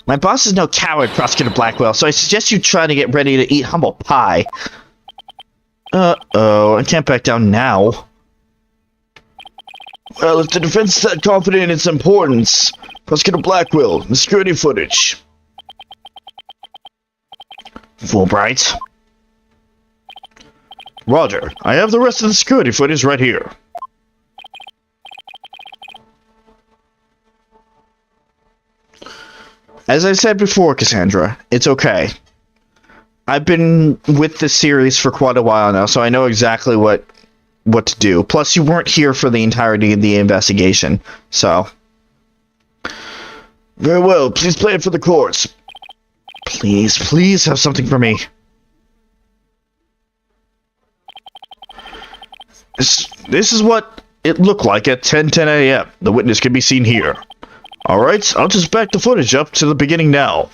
A: My boss is no coward, Prosecutor Blackwell, so I suggest you try to get ready to eat humble pie. Uh-oh, I can't back down now. Well, if the defense is that confident in its importance, Prosecutor Blackwell, the security footage. Fulbright. Roger, I have the rest of the security footage right here. As I said before, Cassandra, it's okay. I've been with this series for quite a while now, so I know exactly what to do. Plus, you weren't here for the entirety of the investigation, so... Very well, please play it for the courts. Please have something for me. This is what it looked like at 10:10 a.m. The witness can be seen here. Alright, I'll just back the footage up to the beginning now.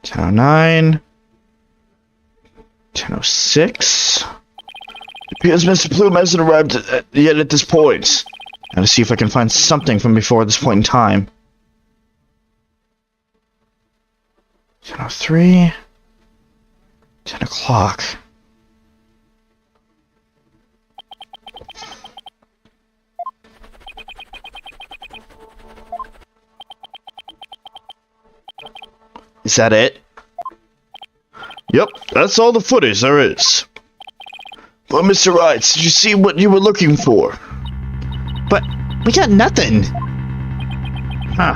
A: 10:09. 10:06. It appears Mr. Plume hasn't arrived yet at this point. Gotta see if I can find something from before this point in time. 10:03. 10 o'clock. Is that it? Yep, that's all the footage there is. Well, Mr. Wright, did you see what you were looking for?
D: But we got nothing.
A: Huh.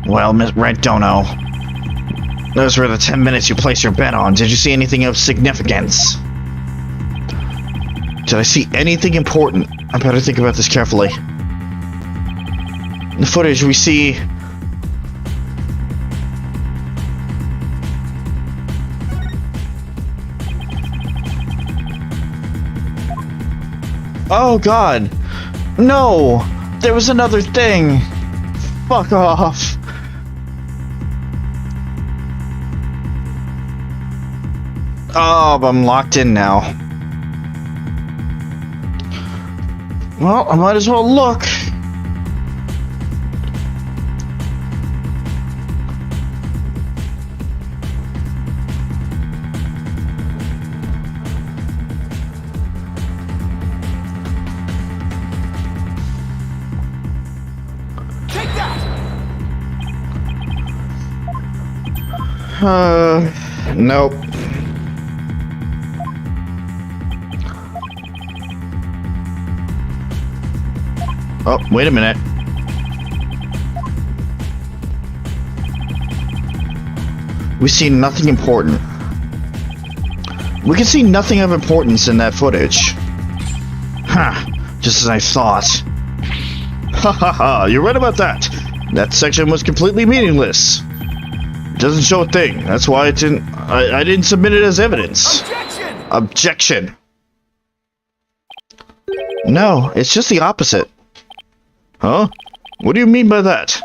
A: Well, Miss Wright don't know. Those were the 10 minutes you placed your bet on. Did you see anything of significance? Did I see anything important? I better think about this carefully. In the footage, we see... Oh, God. No! There was another thing! Fuck off! Oh, I'm locked in now. Well, I might as well look.
B: Take that!
A: Nope. Oh, wait a minute. We see nothing important. We can see nothing of importance in that footage. Huh, just as I thought. Ha ha ha, you're right about that. That section was completely meaningless. It doesn't show a thing. That's why it didn't. I didn't submit it as evidence.
B: Objection!
A: Objection. No, it's just the opposite. Huh? What do you mean by that?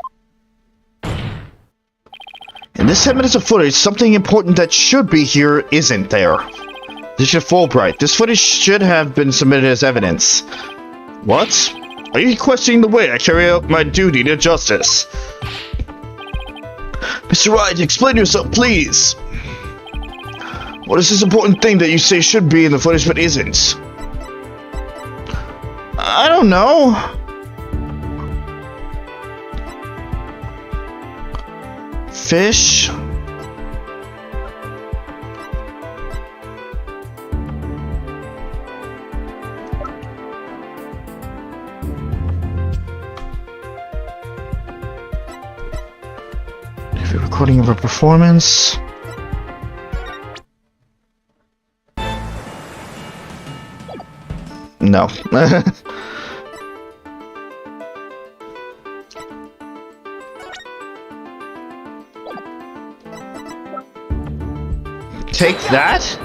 A: In this 10 minutes of footage, something important that should be here isn't there. This is Fulbright. This footage should have been submitted as evidence. What? Are you questioning the way I carry out my duty to justice? Mr. Wright, explain yourself, please. What is this important thing that you say should be in the footage but isn't? I don't know. Fish? Recording of a performance. No. Take that?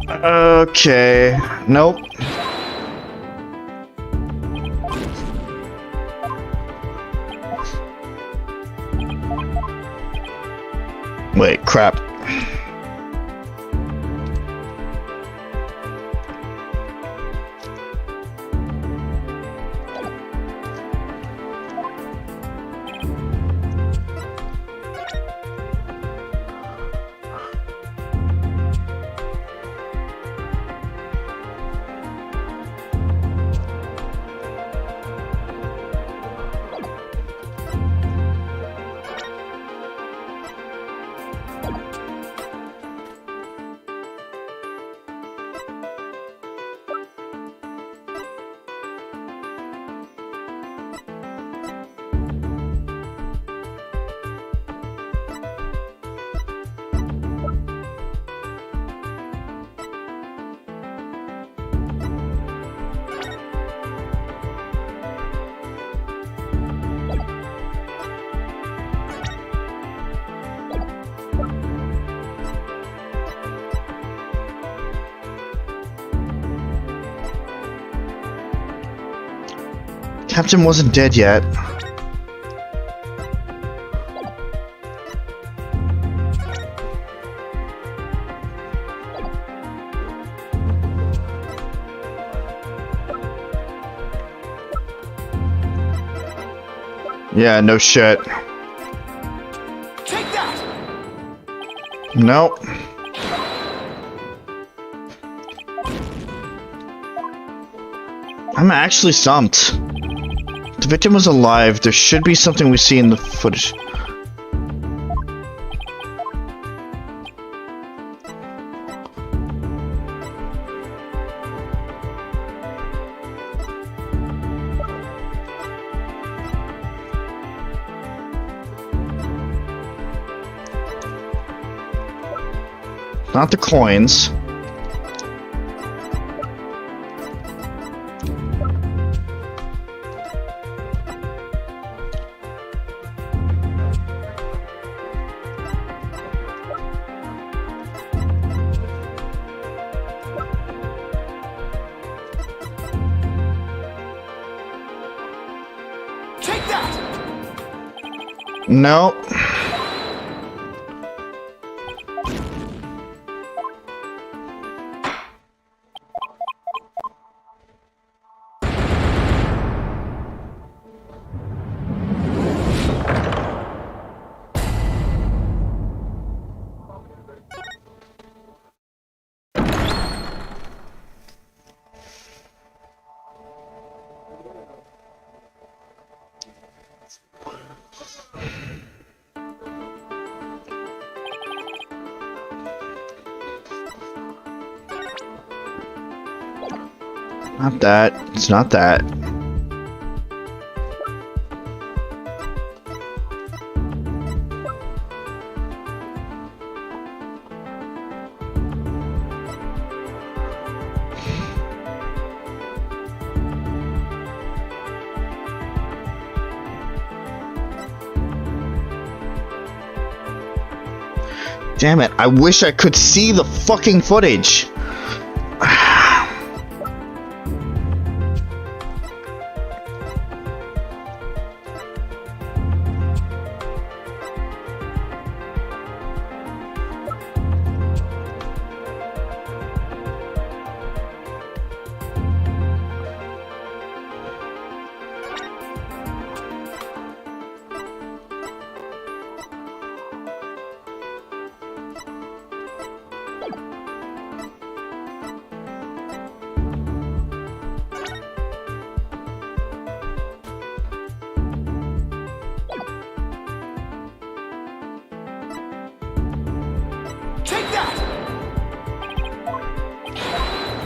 A: Okay. Nope. Wait, crap. Captain wasn't dead yet. Yeah, no shit.
B: Take that!
A: Nope. I'm actually stumped. The victim was alive. There should be something we see in the footage. Not the coins.
B: Take that!
A: No. Not that. It's not that. Damn it, I wish I could see the fucking footage.
B: Take that!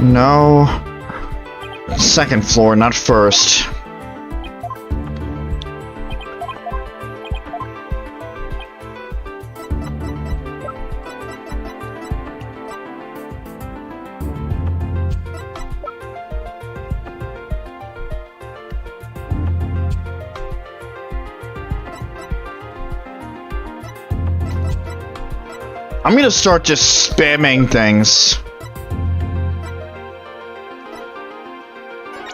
A: No. Second floor, not first. I'm gonna start just spamming things.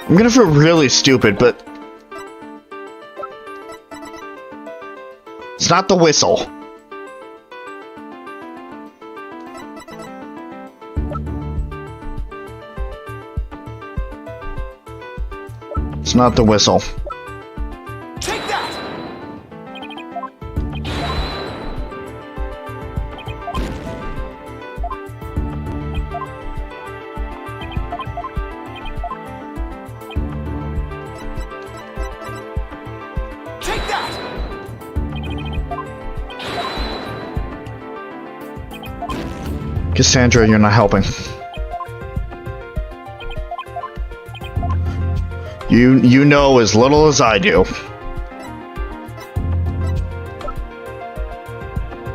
A: I'm gonna feel really stupid, but it's not the whistle. It's not the whistle.
B: Take that! Take that!
A: Cassandra, you're not helping. You know as little as I do.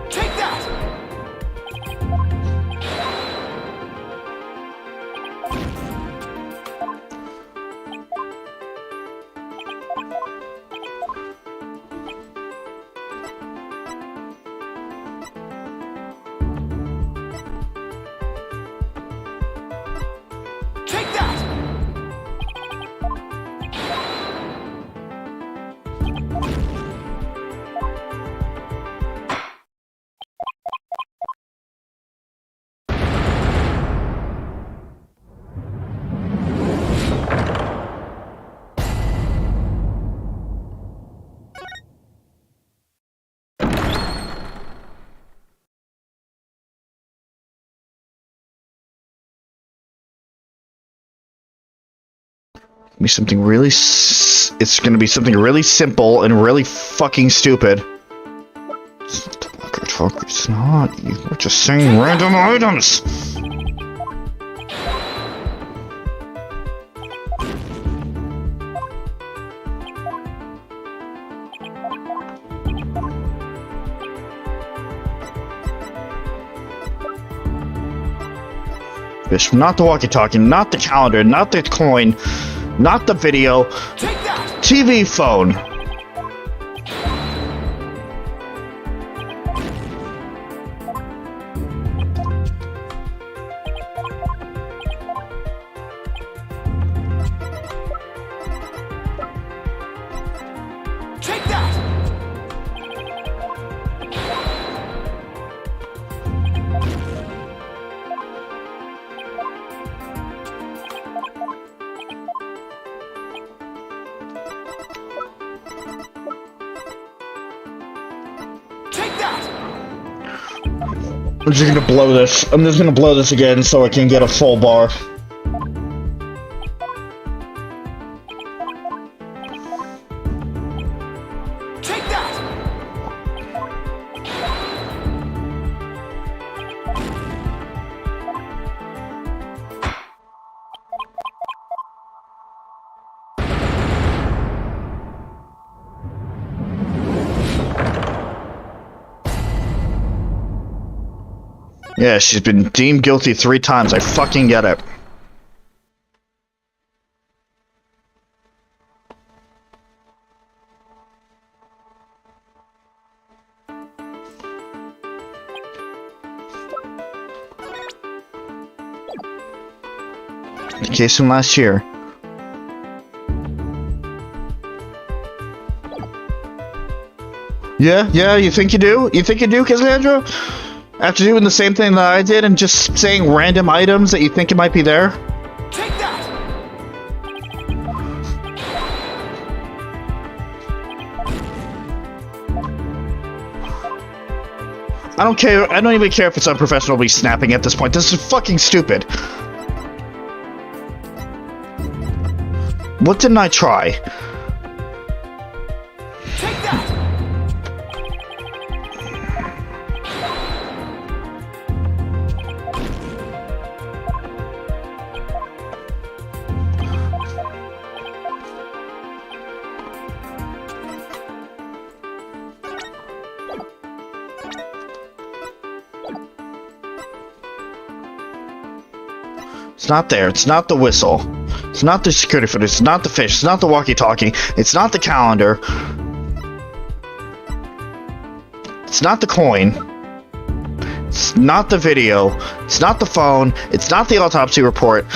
B: Take that! Take that!
A: Give me something really it's gonna be something really simple and really fucking stupid. It's not the walkie-talkie, it's not. We're just saying random items. Fish, not the walkie-talkie, not the calendar, not the coin, not the video. TV phone.
B: Take that!
A: I'm just gonna blow this. I'm just gonna blow this again so I can get a full bar.
B: Take that!
A: Yeah, she's been deemed guilty 3 times. I fucking get it. The case from last year. Yeah, you think you do? You think you do, Cassandra? After doing the same thing that I did and just saying random items that you think it might be there?
B: Take that!
A: I don't care. I don't even care if it's unprofessional to be snapping at this point. This is fucking stupid. What didn't I try?
B: Take that!
A: It's not there. It's not the whistle. It's not the security footage. It's not the fish. It's not the walkie-talkie. It's not the calendar. It's not the coin. It's not the video. It's not the phone. It's not the autopsy report.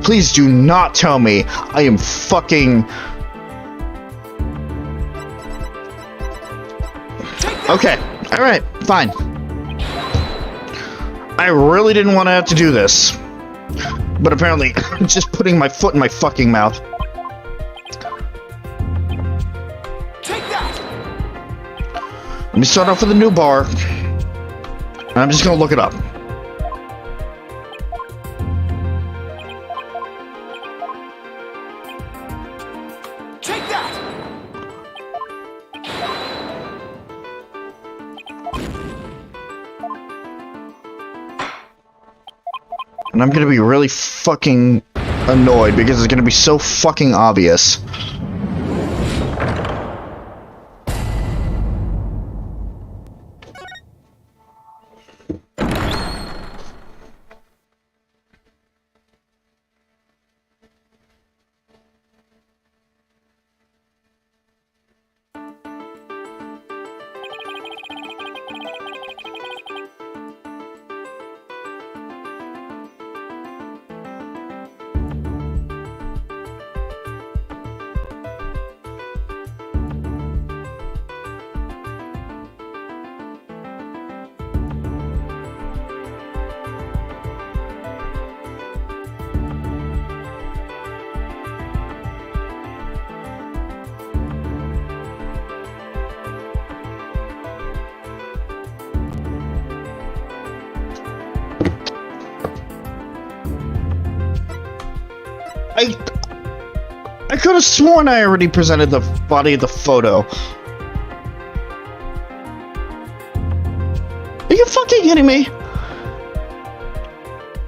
A: Please do not tell me I am fucking... Okay. Alright. Fine. I really didn't want to have to do this. But apparently, I'm just putting my foot in my fucking mouth.
B: Take that!
A: Let me start off with a new bar. And I'm just gonna look it up.
B: Take that!
A: And I'm gonna be really fucking annoyed because it's gonna be so fucking obvious. I could have sworn I already presented the body of the photo. Are you fucking kidding me?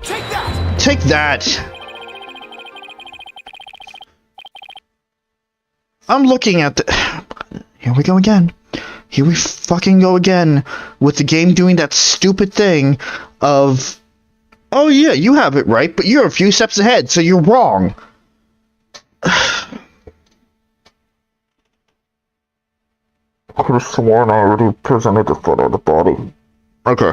B: Take that!
A: Take that! I'm looking at the... Here we go again. Here we fucking go again. With the game doing that stupid thing of... Oh yeah, you have it right, but you're a few steps ahead, so you're wrong. I could have sworn I already presented the photo of the body. Okay.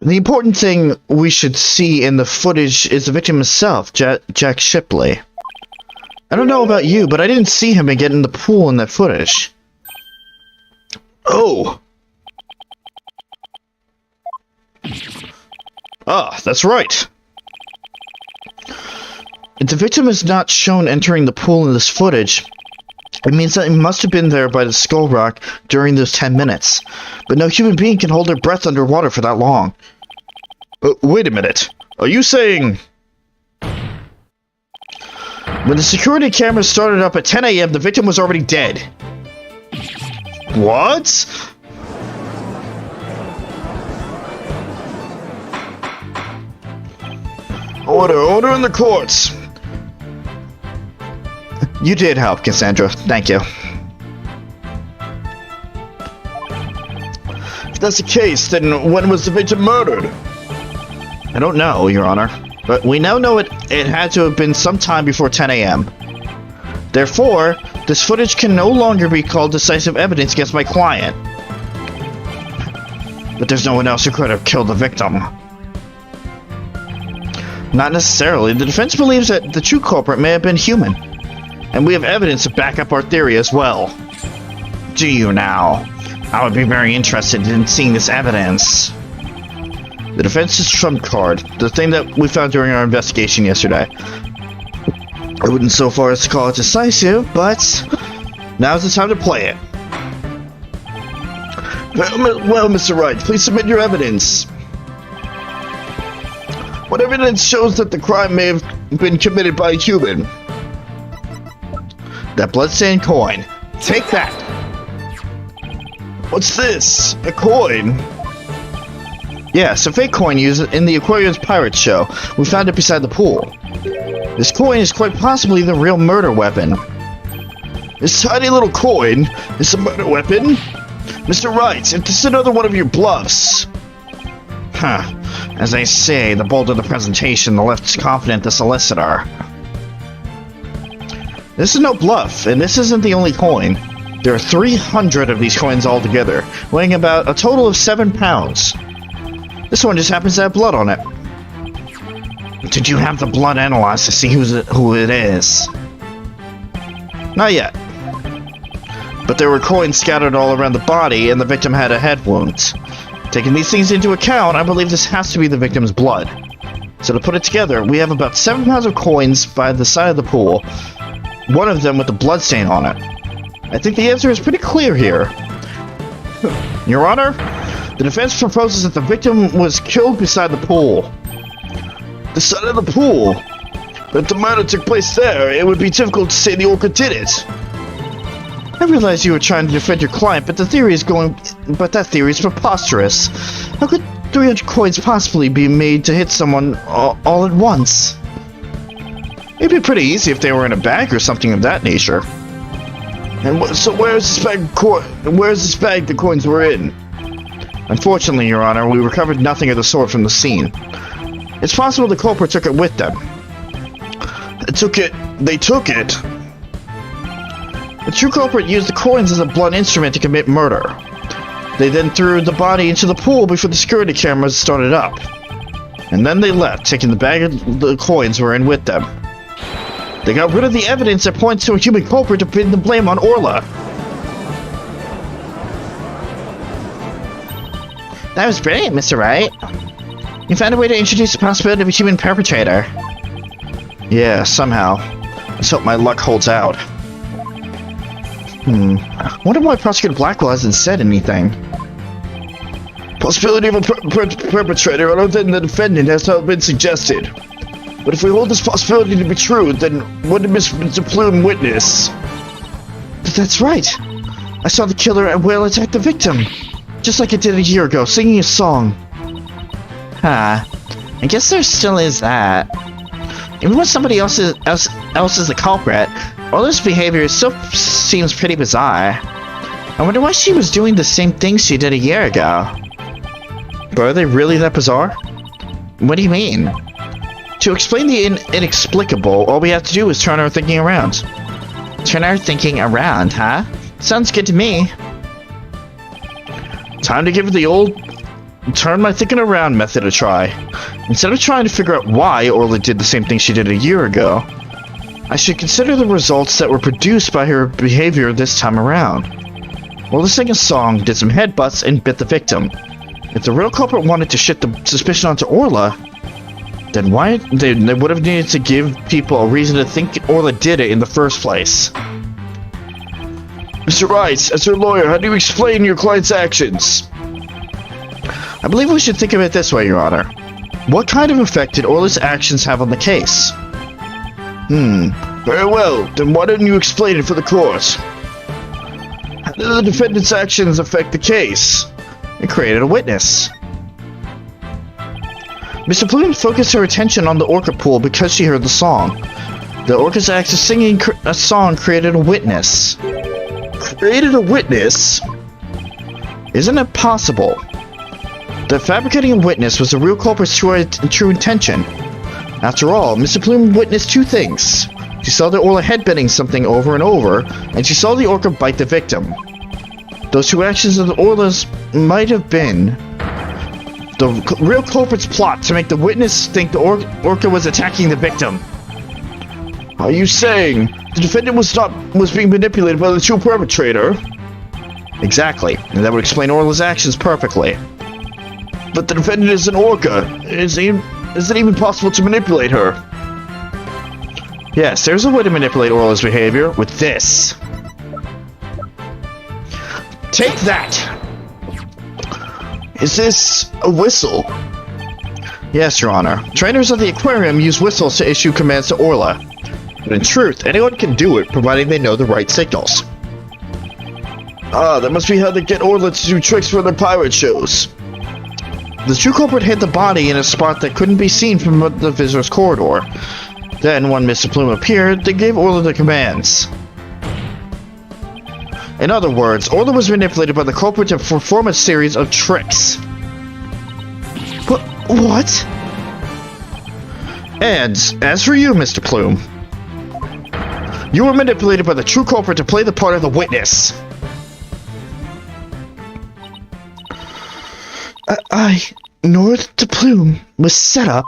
A: The important thing we should see in the footage is the victim himself, Jack Shipley. I don't know about you, but I didn't see him get in the pool in that footage. Oh! Ah, that's right. If the victim is not shown entering the pool in this footage, it means that he must have been there by the skull rock during those 10 minutes. But no human being can hold their breath underwater for that long. Wait a minute. Are you saying... When the security cameras started up at 10 a.m., the victim was already dead. What? Order in the courts. You did help, Cassandra. Thank you. If that's the case, then when was the victim murdered? I don't know, Your Honor. But we now know it had to have been sometime before 10 a.m. Therefore, this footage can no longer be called decisive evidence against my client. But there's no one else who could have killed the victim. Not necessarily. The defense believes that the true culprit may have been human. And we have evidence to back up our theory as well. Do you now? I would be very interested in seeing this evidence. The defense's trump card, the thing that we found during our investigation yesterday. I wouldn't so far as to call it decisive, but now's the time to play it. Well, Mr. Wright, please submit your evidence. What evidence shows that the crime may have been committed by a human? That bloodstained coin. Take that! What's this? A coin? Yes, a fake coin used in the Aquarius Pirate Show. We found it beside the pool. This coin is quite possibly the real murder weapon. This tiny little coin is a murder weapon? Mr. Wright, if this is another one of your bluffs... Huh. As they say, the bolder the presentation, the less confident the solicitor. This is no bluff, and this isn't the only coin. There are 300 of these coins altogether, weighing about a total of 7 pounds. This one just happens to have blood on it. Did you have the blood analyzed to see who it is? Not yet. But there were coins scattered all around the body, and the victim had a head wound. Taking these things into account, I believe this has to be the victim's blood. So to put it together, we have about 7 pounds of coins by the side of the pool, one of them with a blood stain on it. I think the answer is pretty clear here. Your Honor, the defense proposes that the victim was killed beside the pool. The side of the pool? But if the murder took place there, it would be difficult to say the orca did it. I realize you were trying to defend your client, but that theory is preposterous. How could 300 coins possibly be made to hit someone all at once? It'd be pretty easy if they were in a bag or something of that nature. And so where's this bag the coins were in? Unfortunately, Your Honor, we recovered nothing of the sort from the scene. It's possible the culprit took it with them. They took it? The true culprit used the coins as a blunt instrument to commit murder. They then threw the body into the pool before the security cameras started up. And then they left, taking the bag of the coins were in with them. They got rid of the evidence that points to a human culprit to pin the blame on Orla. That was brilliant, Mr. Wright. You found a way to introduce the possibility of a human perpetrator. Yeah, somehow. Let's hope my luck holds out. I wonder why Prosecutor Blackwell hasn't said anything. Possibility of a perpetrator other than the defendant has not been suggested. But if we hold this possibility to be true, then what did Mr. Plume witness?
D: That's right. I saw the killer and whale attack the victim, just like it did a year ago, singing a song. Huh. I guess there still is that. Even when somebody else is the culprit, Orla's behavior still seems pretty bizarre. I wonder why she was doing the same things she did a year ago.
A: But are they really that bizarre?
D: What do you mean?
A: To explain the inexplicable, all we have to do is turn our thinking around.
D: Turn our thinking around, huh? Sounds good to me.
A: Time to give the old turn my thinking around method a try. Instead of trying to figure out why Orla did the same thing she did a year ago, I should consider the results that were produced by her behavior this time around. Orla sang a song, did some headbutts, and bit the victim. If the real culprit wanted to shift the suspicion onto Orla, then why they would have needed to give people a reason to think Orla did it in the first place. Mr. Wright, as your lawyer, how do you explain your client's actions? I believe we should think of it this way, Your Honor. What kind of effect did Orla's actions have on the case? Very well, then why didn't you explain it for the court? How did the defendant's actions affect the case?
D: It created a witness.
A: Mr. Plume focused her attention on the orca pool because she heard the song. The orca's act of singing a song created a witness. Created a witness? Isn't it possible that fabricating a witness was the real culprit's true intention? After all, Mr. Plume witnessed two things. She saw the Orla headbutting something over and over, and she saw the orca bite the victim. Those two actions of the Orla's might have been the real culprit's plot to make the witness think the orca was attacking the victim. Are you saying the defendant was being manipulated by the true perpetrator? Exactly, and that would explain Orla's actions perfectly. But the defendant is an orca. Is it even possible to manipulate her? Yes, there's a way to manipulate Orla's behavior with this. Take that! Is this a whistle? Yes, Your Honor. Trainers of the aquarium use whistles to issue commands to Orla. But in truth, anyone can do it, providing they know the right signals. Ah, that must be how they get Orla to do tricks for their pirate shows. The true culprit hid the body in a spot that couldn't be seen from the visitor's corridor. Then, when Mr. Plume appeared, they gave Orla the commands. In other words, Orla was manipulated by the culprit to perform a series of tricks. What? And, as for you, Mr. Plume, you were manipulated by the true culprit to play the part of the witness.
D: Nora de Plume was set up.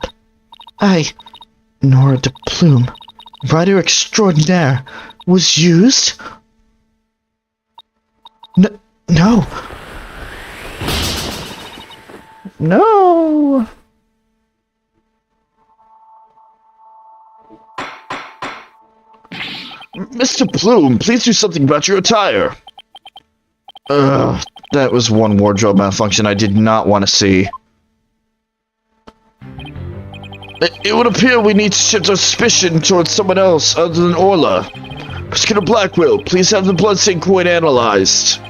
D: Nora de Plume, writer extraordinaire, was used? No. No.
A: Mr. Plume, please do something about your attire. That was one wardrobe malfunction I did not want to see. It would appear we need to shift our suspicion towards someone else other than Orla. Prosecutor Blackwell, please have the bloodstained coin analyzed.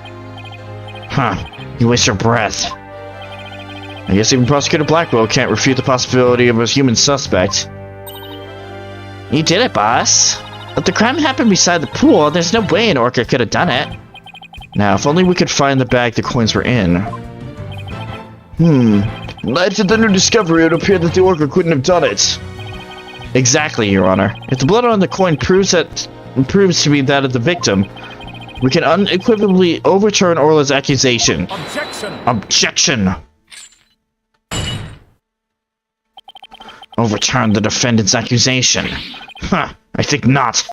D: You waste your breath.
A: I guess even Prosecutor Blackwell can't refute the possibility of a human suspect.
D: You did it, boss. If the crime happened beside the pool, there's no way an orca could have done it.
A: Now, if only we could find the bag the coins were in. After the new discovery, it would appear that the orca couldn't have done it. Exactly, Your Honor. If the blood on the coin proves to be that of the victim, we can unequivocally overturn Orla's accusation. Objection! Overturn the defendant's accusation. I think not.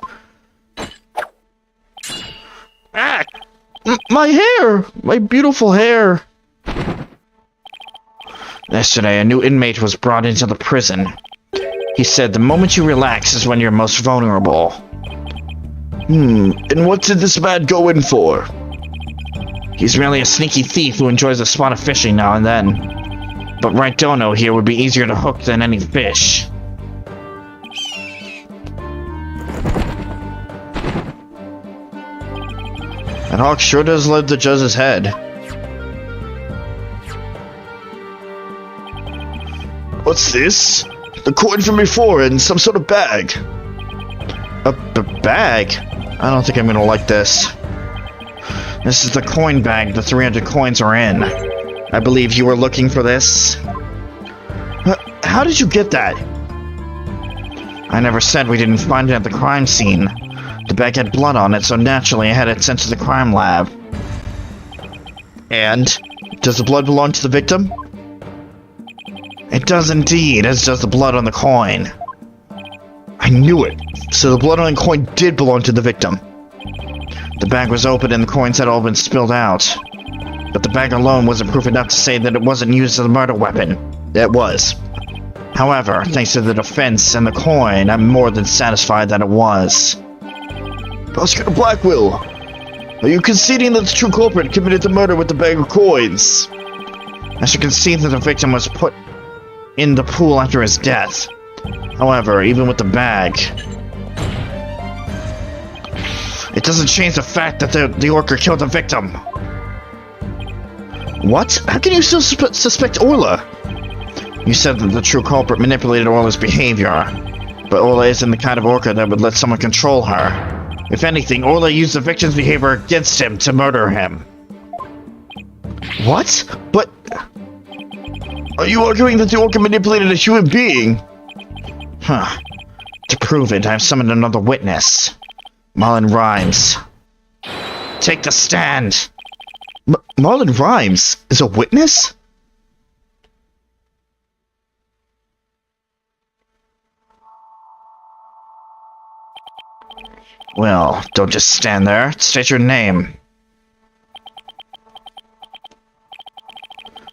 A: My hair! My beautiful hair! Yesterday, a new inmate was brought into the prison. He said the moment you relax is when you're most vulnerable. And what did this man go in for? He's merely a sneaky thief who enjoys a spot of fishing now and then. But Wright Dono here would be easier to hook than any fish. That hawk sure does love the judge's head. What's this? The coin from before in some sort of bag. A bag? I don't think I'm gonna like this. This is the coin bag the 300 coins are in. I believe you were looking for this. How did you get that? I never said we didn't find it at the crime scene. The bag had blood on it, so naturally I had it sent to the crime lab. And? Does the blood belong to the victim? It does indeed, as does the blood on the coin. I knew it. So the blood on the coin did belong to the victim. The bag was open and the coins had all been spilled out. But the bag alone wasn't proof enough to say that it wasn't used as a murder weapon. It was. However, thanks to the defense and the coin, I'm more than satisfied that it was. Prosecutor Blackwell, are you conceding that the true culprit committed the murder with the bag of coins? I should concede that the victim was put in the pool after his death. However, even with the bag, it doesn't change the fact that the orca killed the victim. What? How can you still suspect Orla? You said that the true culprit manipulated Orla's behavior, but Orla isn't the kind of orca that would let someone control her. If anything, Orla used the victim's behavior against him to murder him. What? But... Are you arguing that the orca manipulated a human being? Huh. To prove it, I've summoned another witness. Marlon Rhymes. Take the stand! Marlon Rhymes is a witness? Well, don't just stand there. State your name.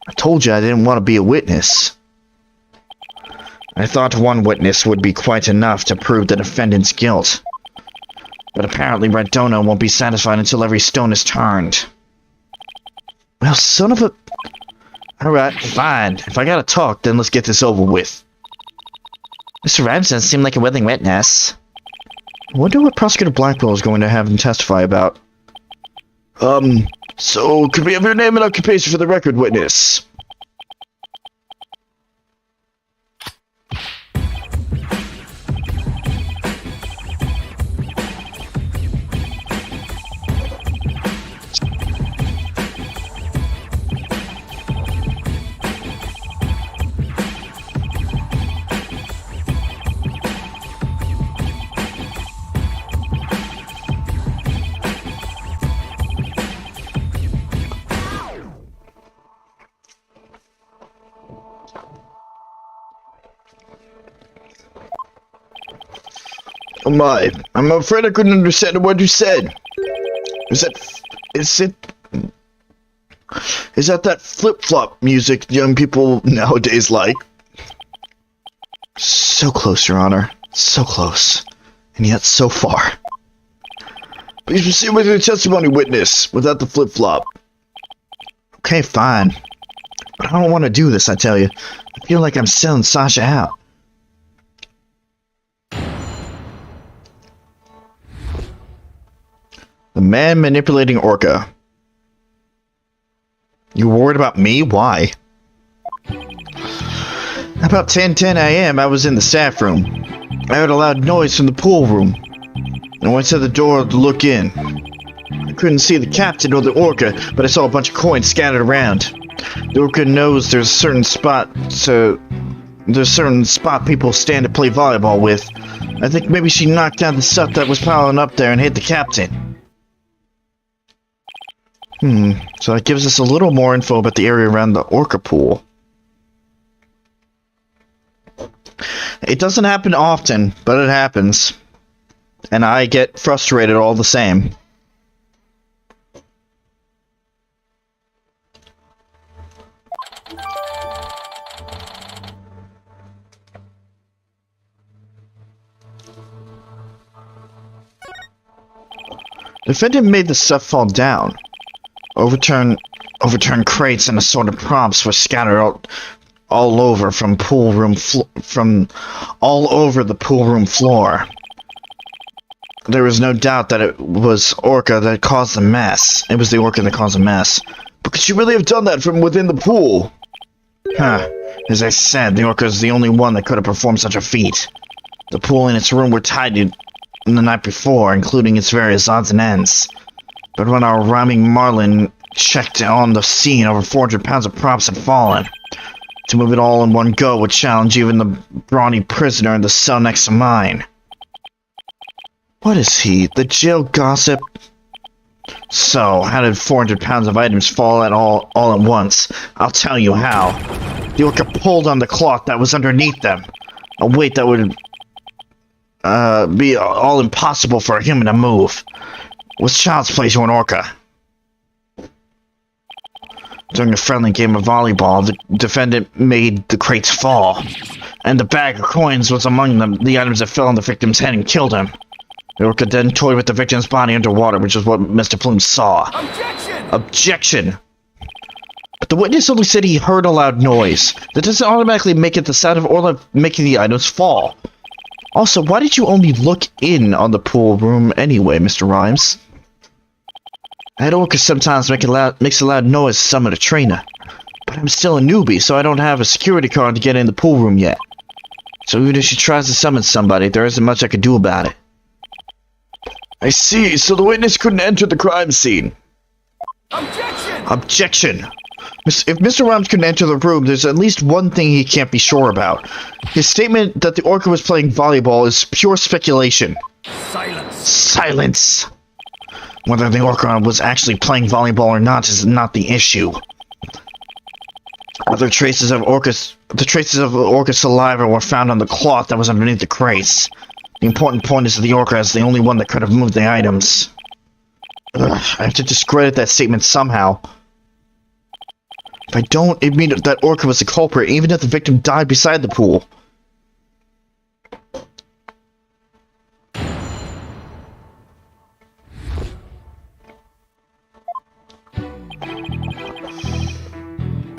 A: I told you I didn't want to be a witness. I thought one witness would be quite enough to prove the defendant's guilt. But apparently Red Dono won't be satisfied until every stone is turned. Well, son of a... Alright, fine. If I gotta talk, then let's get this over with. Mr. Ramson seemed like a willing witness. I wonder what Prosecutor Blackwell is going to have him testify about. So, could we have your name and occupation for the record, witness? Oh my, I'm afraid I couldn't understand a word you said. Is that flip-flop music young people nowadays like? So close, Your Honor. So close. And yet so far. Please proceed with your testimony, witness, without the flip-flop. Okay, fine. But I don't want to do this, I tell you. I feel like I'm selling Sasha out. The man manipulating Orca. You worried about me? Why? About 10:10 a.m. I was in the staff room. I heard a loud noise from the pool room. I went to the door to look in. I couldn't see the captain or the Orca, but I saw a bunch of coins scattered around. The Orca knows there's a certain spot people stand to play volleyball with. I think maybe she knocked down the stuff that was piling up there and hit the captain. So that gives us a little more info about the area around the Orca pool. It doesn't happen often, but it happens. And I get frustrated all the same. The defendant made the stuff fall down. Overturned crates and assorted props were scattered all over the pool room floor. There was no doubt that it was Orca that caused the mess. It was the Orca that caused the mess. But could she really have done that from within the pool? Huh. As I said, the Orca is the only one that could have performed such a feat. The pool and its room were tidied the night before, including its various odds and ends. But when our rhyming Marlin checked on the scene, over 400 pounds of props had fallen. To move it all in one go would challenge even the brawny prisoner in the cell next to mine. What is he? The jail gossip? So, how did 400 pounds of items fall at all at once? I'll tell you how. The Orca pulled on the cloth that was underneath them. A weight that would be all impossible for a human to move. It was child's play to an Orca. During a friendly game of volleyball, the defendant made the crates fall, and the bag of coins was among them, the items that fell on the victim's head and killed him. The Orca then toyed with the victim's body underwater, which is what Mr. Plume saw.
B: Objection!
A: Objection! But the witness only said he heard a loud noise. That doesn't automatically make it the sound of Orla making the items fall. Also, why did you only look in on the pool room anyway, Mr. Rhymes? That Orca sometimes makes a loud noise to summon a trainer. But I'm still a newbie, so I don't have a security card to get in the pool room yet. So even if she tries to summon somebody, there isn't much I could do about it. I see, so the witness couldn't enter the crime scene.
B: Objection!
A: Objection! If Mr. Rhymes couldn't enter the room, there's at least one thing he can't be sure about. His statement that the Orca was playing volleyball is pure speculation.
B: Silence!
A: Silence! Whether the Orca was actually playing volleyball or not is not the issue. The traces of Orca's saliva were found on the cloth that was underneath the crates. The important point is that the Orca is the only one that could have moved the items. Ugh, I have to discredit that statement somehow. If I don't, it means that Orca was the culprit, even if the victim died beside the pool.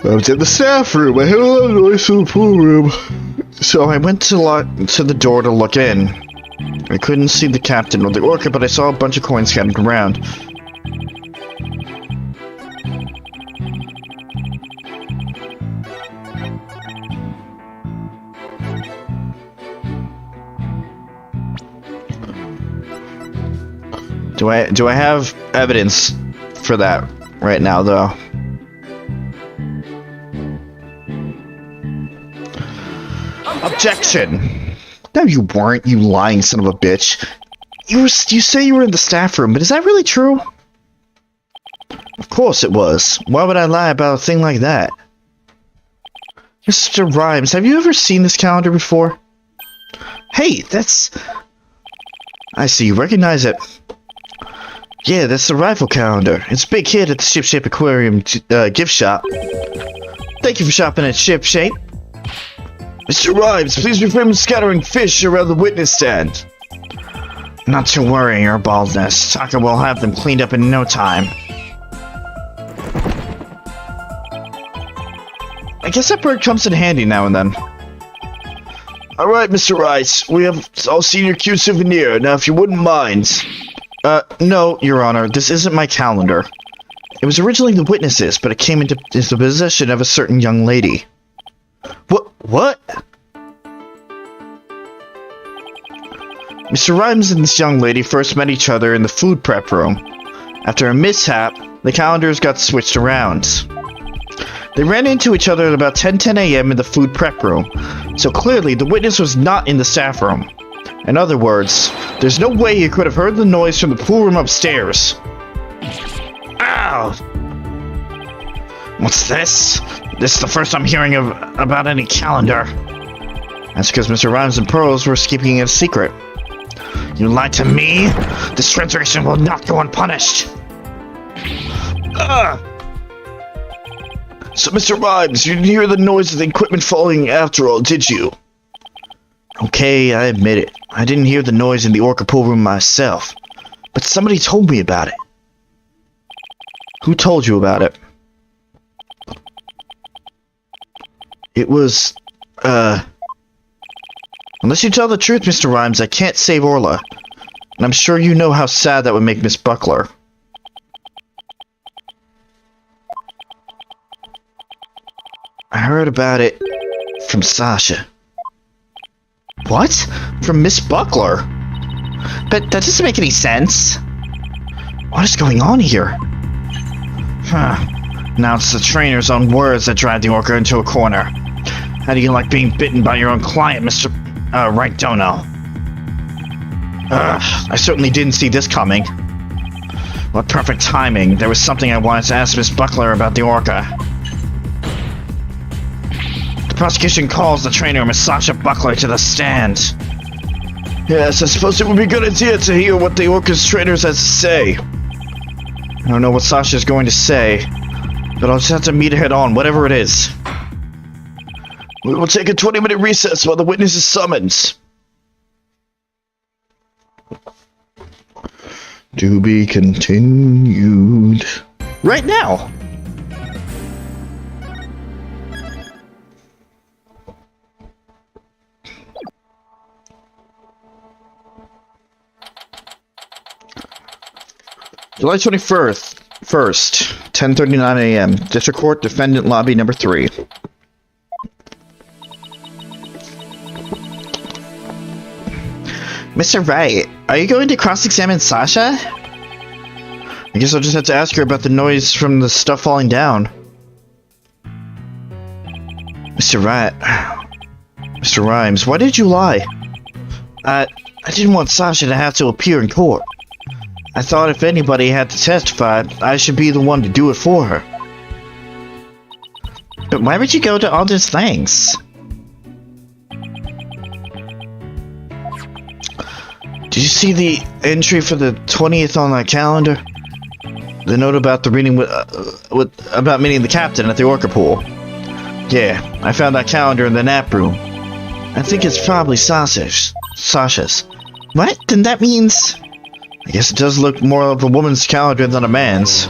A: I was in the staff room. I heard a lot of noise from the pool room. So I went to the door to look in. I couldn't see the captain or the Orca, but I saw a bunch of coins scattered around. Do I have evidence for that right now, though? Objection! No, you weren't, you lying son of a bitch. You say you were in the staff room, but is that really true? Of course it was. Why would I lie about a thing like that? Mr. Rhymes, have you ever seen this calendar before? Hey, that's... I see, you recognize it. Yeah, that's the rifle calendar. It's a big hit at the Ship Shape Aquarium gift shop. Thank you for shopping at Ship Shape. Mr. Rhymes, please refrain from scattering fish around the witness stand. Not to worry, your baldness. Taka will have them cleaned up in no time. I guess that bird comes in handy now and then. Alright, Mr. Rice, we have all seen your cute souvenir. Now, if you wouldn't mind... no, Your Honor, this isn't my calendar. It was originally the witness's, but it came into the possession of a certain young lady. What? Mr. Rhymes and this young lady first met each other in the food prep room. After a mishap, the calendars got switched around. They ran into each other at about 10:10 a.m. in the food prep room, so clearly the witness was not in the staff room. In other words, there's no way he could have heard the noise from the pool room upstairs. Ow! What's this? This is the first I'm hearing about any calendar. That's because Mr. Rhymes and Pearls were keeping it a secret. You lied to me? This transgression will not go unpunished. So, Mr. Rhymes, you didn't hear the noise of the equipment falling after all, did you? Okay, I admit it. I didn't hear the noise in the Orca pool room myself. But somebody told me about it. Who told you about it? It was, Unless you tell the truth, Mr. Rhymes, I can't save Orla. And I'm sure you know how sad that would make Miss Buckler. I heard about it from Sasha. What? From Miss Buckler? But that doesn't make any sense. What is going on here? Now it's the trainer's own words that drive the orca into a corner. How do you like being bitten by your own client, Mr. Wright Dono? I certainly didn't see this coming. What perfect timing. There was something I wanted to ask Miss Buckler about the orca. The prosecution calls the trainer, Miss Sasha Buckler, to the stand. Yes, I suppose it would be a good idea to hear what the orca's trainers has to say. I don't know what Sasha's going to say, but I'll just have to meet her head on, whatever it is. We will take a 20-minute recess while the witness is summoned. To be continued. Right now! July 21st, 10:39 a.m. District Court, Defendant Lobby Number 3. Mr. Wright, are you going to cross-examine Sasha? I guess I'll just have to ask her about the noise from the stuff falling down. Mr. Wright. Mr. Rhymes, why did you lie? I didn't want Sasha to have to appear in court. I thought if anybody had to testify, I should be the one to do it for her. But why would you go to all those lengths? Did you see the entry for the 20th on that calendar? The note about the reading about meeting the captain at the orca pool. Yeah, I found that calendar in the nap room. I think it's probably Sasha's. What? Then that means... I guess it does look more of a woman's calendar than a man's.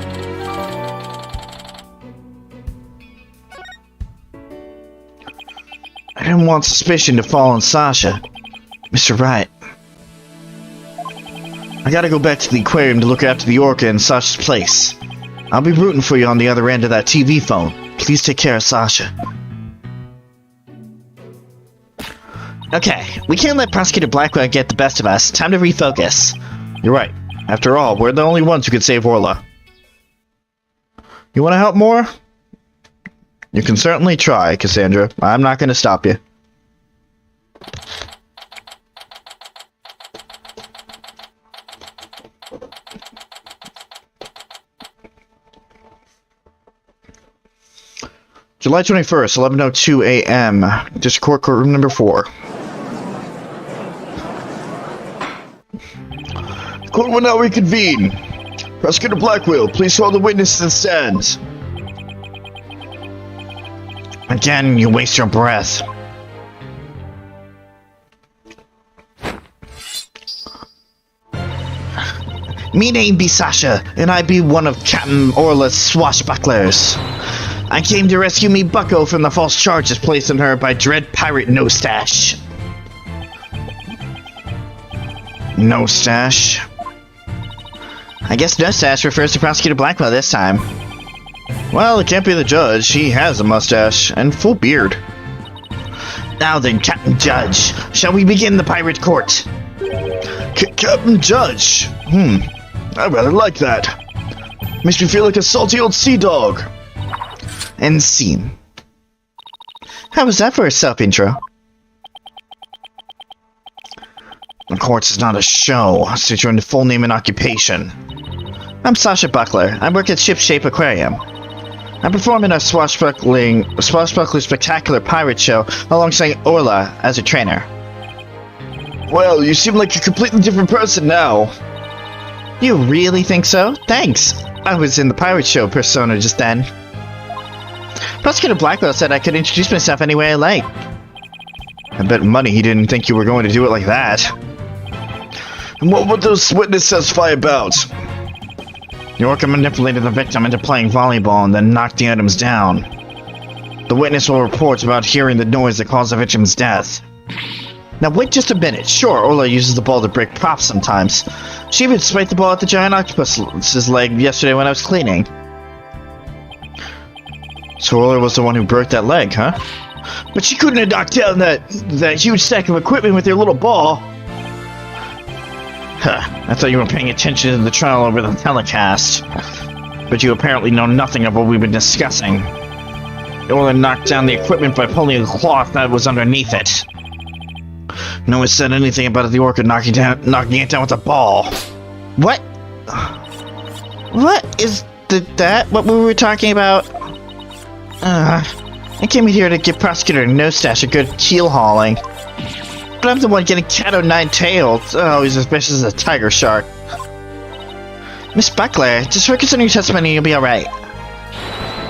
A: I didn't want suspicion to fall on Sasha. Mr. Wright. I gotta go back to the aquarium to look after the orca in Sasha's place. I'll be rooting for you on the other end of that TV phone. Please take care of Sasha. Okay, we can't let Prosecutor Blackwell get the best of us. Time to refocus. You're right. After all, we're the only ones who could save Orla. You want to help more? You can certainly try, Cassandra. I'm not going to stop you. July 21st, 11:02 a.m. District Court, courtroom number 4. Court will now reconvene. Prosecutor Blackwell, please call the witness to the stand. Again, you waste your breath. Me name be Sasha, and I be one of Captain Orla's swashbucklers. I came to rescue me bucko from the false charges placed on her by dread pirate No Stash. No Stash? I guess No Stash refers to Prosecutor Blackwell this time. Well, it can't be the judge. He has a mustache and full beard. Now then, Captain Judge, shall we begin the pirate court? Captain Judge? I rather like that. Makes me feel like a salty old sea dog. And scene. How was that for a self-intro? The court is not a show. State your full name and occupation. I'm Sasha Buckler. I work at Shipshape Aquarium. I perform in a swashbuckling spectacular pirate show alongside Orla as a trainer. Well, you seem like a completely different person now. You really think so? Thanks. I was in the pirate show persona just then. Prosecutor Blackwell said I could introduce myself any way I like. I bet money he didn't think you were going to do it like that. And what would those witnesses testify about? The orca manipulated the victim into playing volleyball and then knocked the items down. The witness will report about hearing the noise that caused the victim's death.
D: Now wait just a minute. Sure, Orla uses the ball to break props sometimes. She even spiked the ball at the giant octopus's leg yesterday when I was cleaning. So Orla was the one who broke that leg, huh? But she couldn't have knocked down that huge stack of equipment with her little ball. Huh, I thought you were paying attention to the trial over the telecast. But you apparently know nothing of what we've been discussing. Orla knocked down the equipment by pulling a cloth that was underneath it. No one said anything about the orca knocking it down with a ball. What? What is that? What we were talking about? I came here to give Prosecutor Nostache a good heel hauling. But I'm the one getting cat o' nine tails. Oh, he's as vicious as a tiger shark. Miss Buckler, just focus on your testimony and you'll be alright.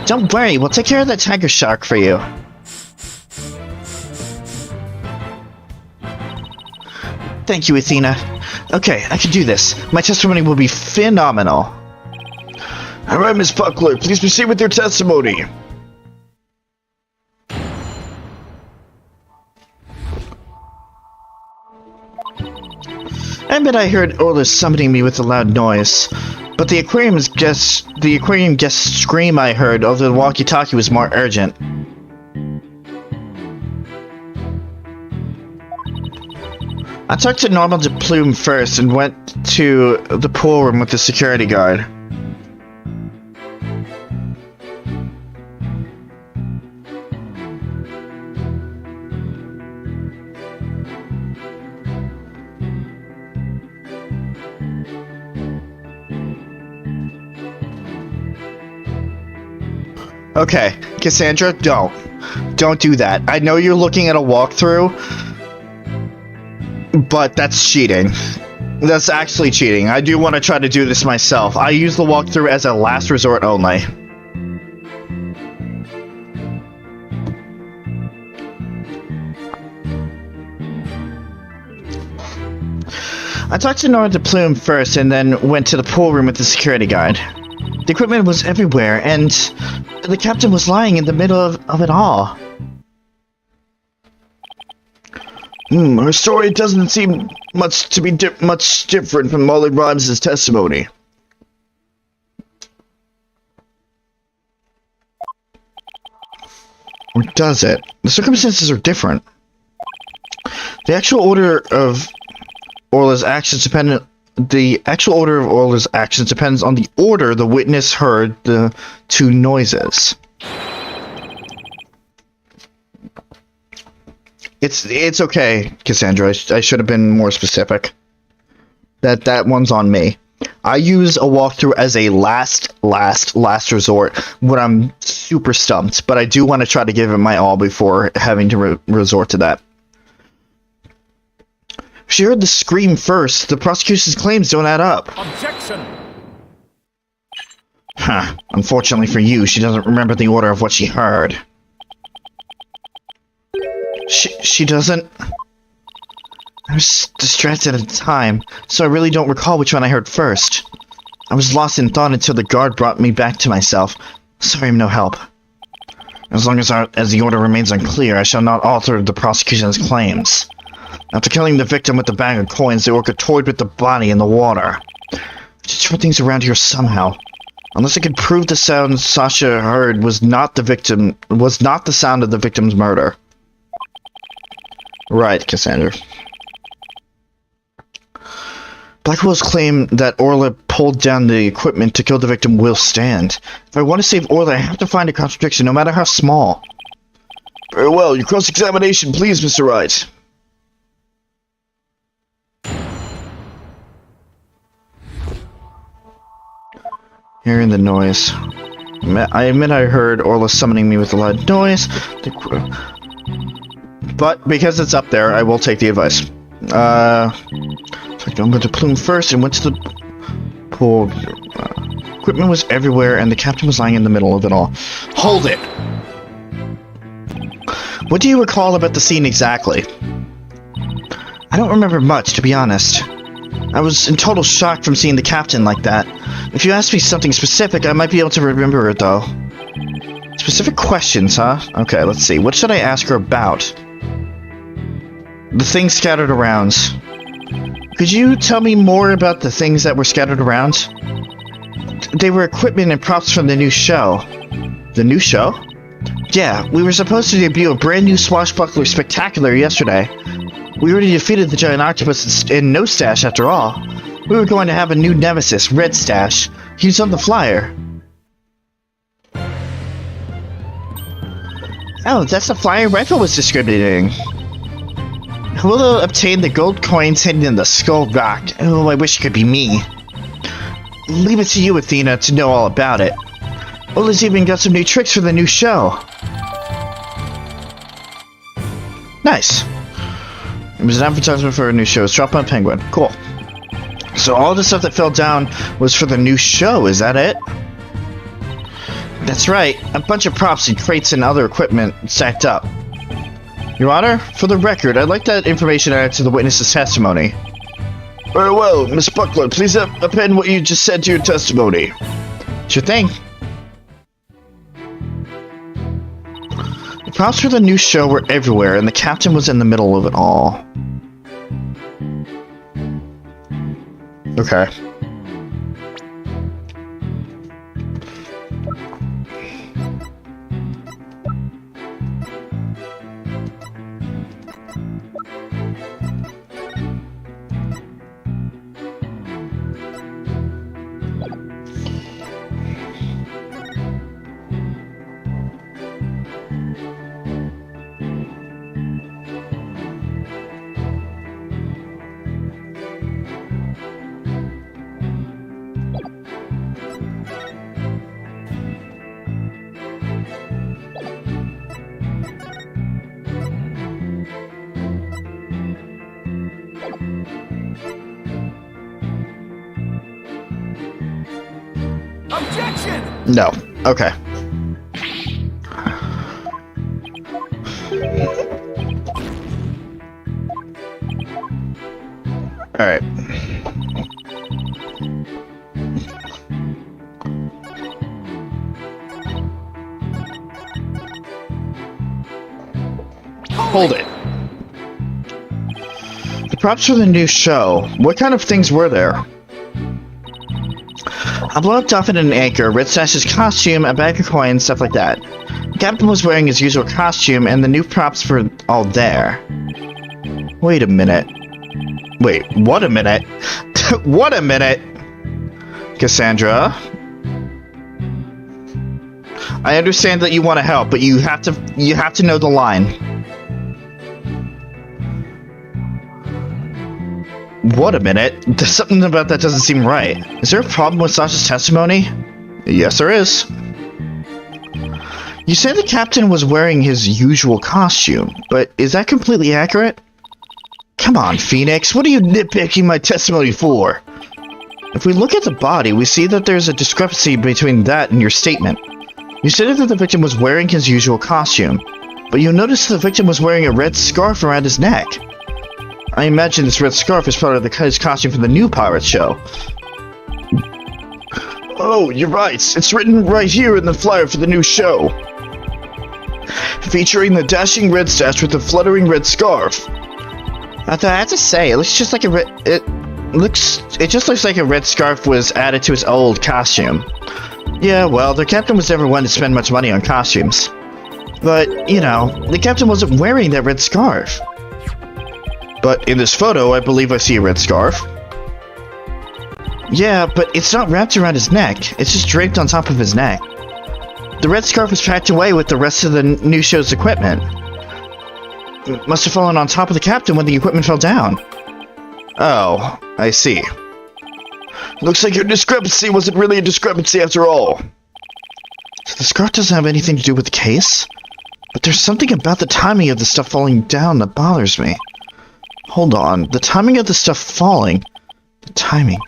D: Don't worry, we'll take care of that tiger shark for you. Thank you, Athena. Okay, I can do this. My testimony will be phenomenal.
A: Alright, Miss Buckler, please proceed with your testimony.
D: I admit I heard Orla summoning me with a loud noise, but the aquarium guest scream I heard over the walkie-talkie was more urgent. I talked to Normal de Plume first and went to the pool room with the security guard. Okay, Cassandra, don't do that. I know you're looking at a walkthrough, but that's cheating. That's actually cheating. I do want to try to do this myself. I use the walkthrough as a last resort only. I talked to Nora de Plume first and then went to the pool room with the security guard. The equipment was everywhere, and the captain was lying in the middle of it all.
A: Her story doesn't seem much different from Molly Rhymes' testimony.
D: Or does it? The circumstances are different. The actual order of Orla's actions depends on the order the witness heard the two noises. It's okay, Cassandra. I should have been more specific. That one's on me. I use a walkthrough as a last resort when I'm super stumped, but I do want to try to give it my all before having to resort to that. She heard the scream first. The prosecution's claims don't add up.
E: Objection!
D: Huh. Unfortunately for you, she doesn't remember the order of what she heard. She doesn't... I was distracted at the time, so I really don't recall which one I heard first. I was lost in thought until the guard brought me back to myself. Sorry I'm no help. As long as the order remains unclear, I shall not alter the prosecution's claims. After killing the victim with the bag of coins, the orca toyed with the body in the water. I should turn things around here somehow. Unless I could prove the sound Sasha heard was not the sound of the victim's murder. Right, Cassandra. Blackwell's claim that Orla pulled down the equipment to kill the victim will stand. If I want to save Orla, I have to find a contradiction, no matter how small.
A: Very well, your cross-examination, please, Mr. Wright.
D: Hearing the noise. I admit I heard Orla summoning me with a loud noise. But because it's up there, I will take the advice. I went to Plume first and went to the pool. Equipment was everywhere and the captain was lying in the middle of it all. Hold it! What do you recall about the scene exactly? I don't remember much, to be honest. I was in total shock from seeing the captain like that. If you ask me something specific, I might be able to remember it, though. Specific questions, huh? Okay, let's see. What should I ask her about?
A: The things scattered around. Could you tell me more about the things that were scattered around? They were equipment and props from the new show. The new show? Yeah, we were supposed to debut a brand new Swashbuckler Spectacular yesterday. We already defeated the giant octopus in No Stash after all. We were going to have a new nemesis, Red Stash. He's on the flyer. Oh, that's the flyer Rifle was distributing. Who will obtain the gold coins hidden in the Skull Rock? Oh, I wish it could be me. Leave it to you, Athena, to know all about it. Ola's even got some new tricks for the new show. Nice. It was an advertisement for a new show. It's dropped on Penguin. Cool. So all the stuff that fell down was for the new show, is that it? That's right. A bunch of props and crates and other equipment stacked up. Your Honor, for the record, I'd like that information added to the witness's testimony. Very well, Miss Buckler, please append what you just said to your testimony. Sure thing. The props for the new show were everywhere, and the captain was in the middle of it all. Okay.
B: Objection!
A: No. Okay. Alright. Hold it. The props for the new show. What kind of things were there? A blow-up dolphin and an anchor, Red Stash's costume, a bag of coins, stuff like that. The captain was wearing his usual costume, and the new props were all there. Wait a minute. Wait, what a minute? What a minute! Cassandra? I understand that you want to help, but you have to know the line. What a minute. There's something about that doesn't seem right. Is there a problem with Sasha's testimony? Yes, there is. You say the captain was wearing his usual costume, but is that completely accurate? Come on, Phoenix, what are you nitpicking my testimony for? If we look at the body, we see that there's a discrepancy between that and your statement. You stated that the victim was wearing his usual costume, but you noticed the victim was wearing a red scarf around his neck. I imagine this red scarf is part of his costume for the new pirate show. Oh, you're right. It's written right here in the flyer for the new show. Featuring the dashing Red Stash with the fluttering red scarf. I have to say, it looks just like it just looks like a red scarf was added to his old costume. Yeah, well, the captain was never one to spend much money on costumes. But, you know, the captain wasn't wearing that red scarf. But in this photo, I believe I see a red scarf. Yeah, but it's not wrapped around his neck. It's just draped on top of his neck. The red scarf was packed away with the rest of the new show's equipment. It must have fallen on top of the captain when the equipment fell down. Oh, I see. Looks like your discrepancy wasn't really a discrepancy after all. So the scarf doesn't have anything to do with the case? But there's something about the timing of the stuff falling down that bothers me. Hold on, the timing of the stuff falling. The timing.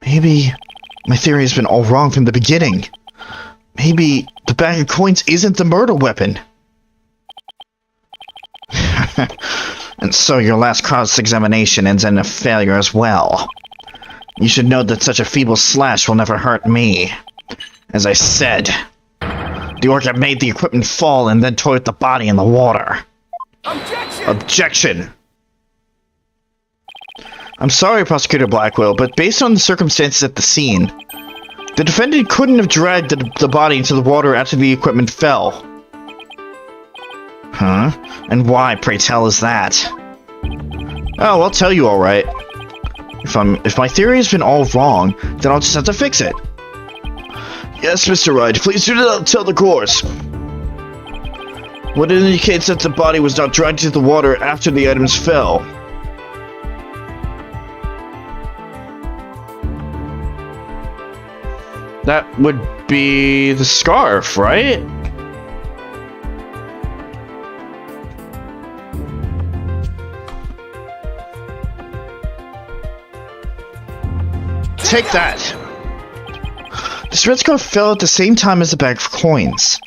A: Maybe my theory has been all wrong from the beginning. Maybe the bag of coins isn't the murder weapon. And so your last cross-examination ends in a failure as well. You should know that such a feeble slash will never hurt me. As I said, the orca made the equipment fall and then toyed the body in the water.
B: Objection!
A: Objection! I'm sorry, Prosecutor Blackwell, but based on the circumstances at the scene, the defendant couldn't have dragged the body into the water after the equipment fell. Huh? And why, pray tell, is that? Oh, I'll tell you alright. If my theory has been all wrong, then I'll just have to fix it. Yes, Mr. Wright, please do not tell the course. What indicates that the body was not dragged into the water after the items fell? That would be the scarf, right? Take that! This red scarf fell at the same time as the bag of coins.